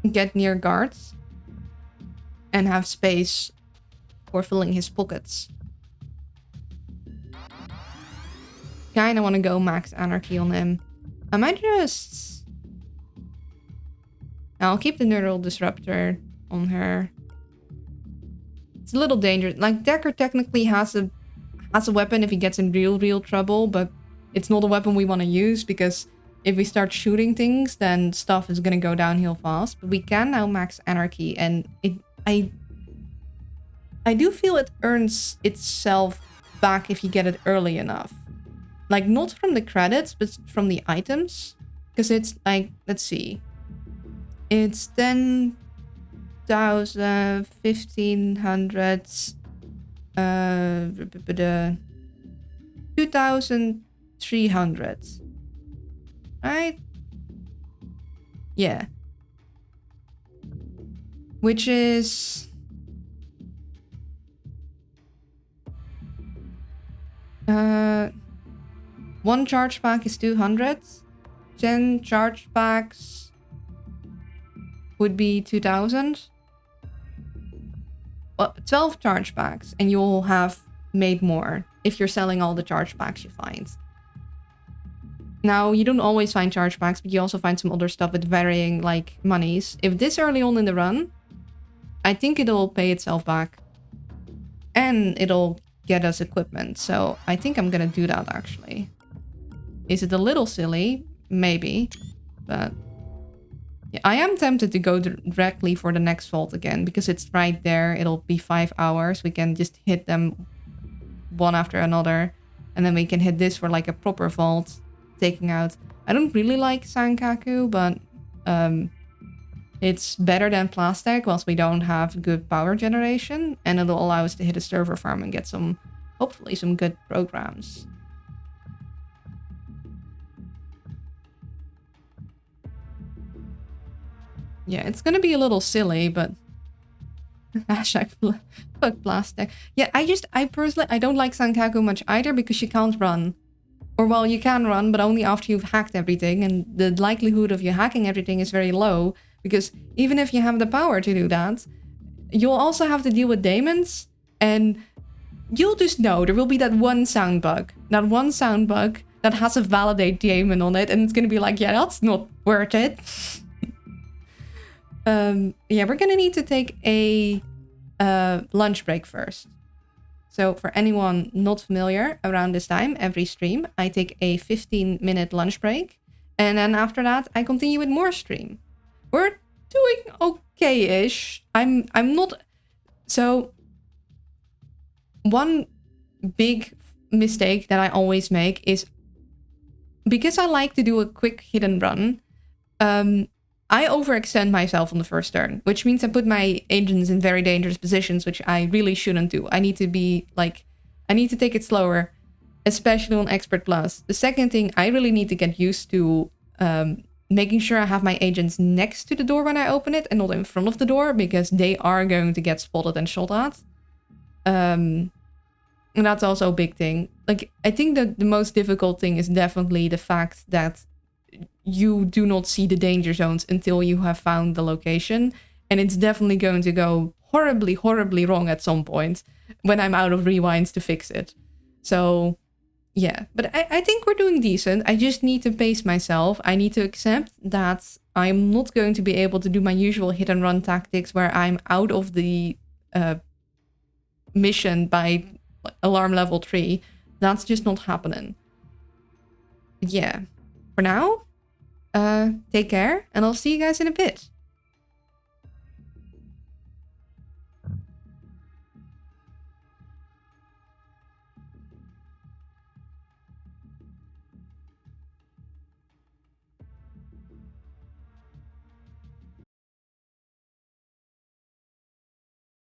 get near guards and have space for filling his pockets. Kinda want to go max anarchy on him. I might just... I'll keep the neural disruptor on her. It's a little dangerous. Like, Decker technically has a weapon if he gets in real trouble, but it's not a weapon we want to use because if we start shooting things, then stuff is gonna go downhill fast. But we can now max anarchy, and I do feel it earns itself back if you get it early enough. Like, not from the credits, but from the items. Because it's like, let's see. It's 10,000, 1,500, 2,300. Right? Yeah. Which is... one charge pack is 200. 10 charge packs would be 2,000. Well, 12 charge packs, and you'll have made more if you're selling all the charge packs you find. Now, you don't always find charge packs, but you also find some other stuff with varying, like, monies. If this early on in the run, I think it'll pay itself back. And it'll get us equipment. So I think I'm gonna do that actually. Is it a little silly? Maybe. But yeah, I am tempted to go directly for the next vault again because it's right there. It'll be 5 hours. We can just hit them one after another. And then we can hit this for like a proper vault, taking out... I don't really like Sankaku, but it's better than Plastic whilst we don't have good power generation. And it'll allow us to hit a server farm and get some, hopefully some good programs. Yeah, it's gonna be a little silly, but... Hashtag fuck Plastic. Yeah, I personally, I don't like Sankaku much either because you can't run. Or well, you can run, but only after you've hacked everything, and the likelihood of you hacking everything is very low, because even if you have the power to do that, you'll also have to deal with daemons, and you'll just know there will be that one sound bug. That one sound bug that has a validate daemon on it, and it's gonna be like, yeah, that's not worth it. Yeah, we're gonna need to take a lunch break first. So for anyone not familiar, around this time, every stream, I take a 15-minute lunch break. And then after that, I continue with more stream. We're doing okay-ish. I'm not... So, one big mistake that I always make is... Because I like to do a quick hit and run, I overextend myself on the first turn, which means I put my agents in very dangerous positions, which I really shouldn't do. I need to be like, I need to take it slower, especially on Expert Plus. The second thing, I really need to get used to making sure I have my agents next to the door when I open it and not in front of the door, because they are going to get spotted and shot at. And that's also a big thing. Like, I think that the most difficult thing is definitely the fact that you do not see the danger zones until you have found the location. And it's definitely going to go horribly, horribly wrong at some point when I'm out of rewinds to fix it. So, yeah. But I think we're doing decent. I just need to pace myself. I need to accept that I'm not going to be able to do my usual hit and run tactics where I'm out of the mission by alarm level 3. That's just not happening. Yeah. For now, take care, and I'll see you guys in a bit.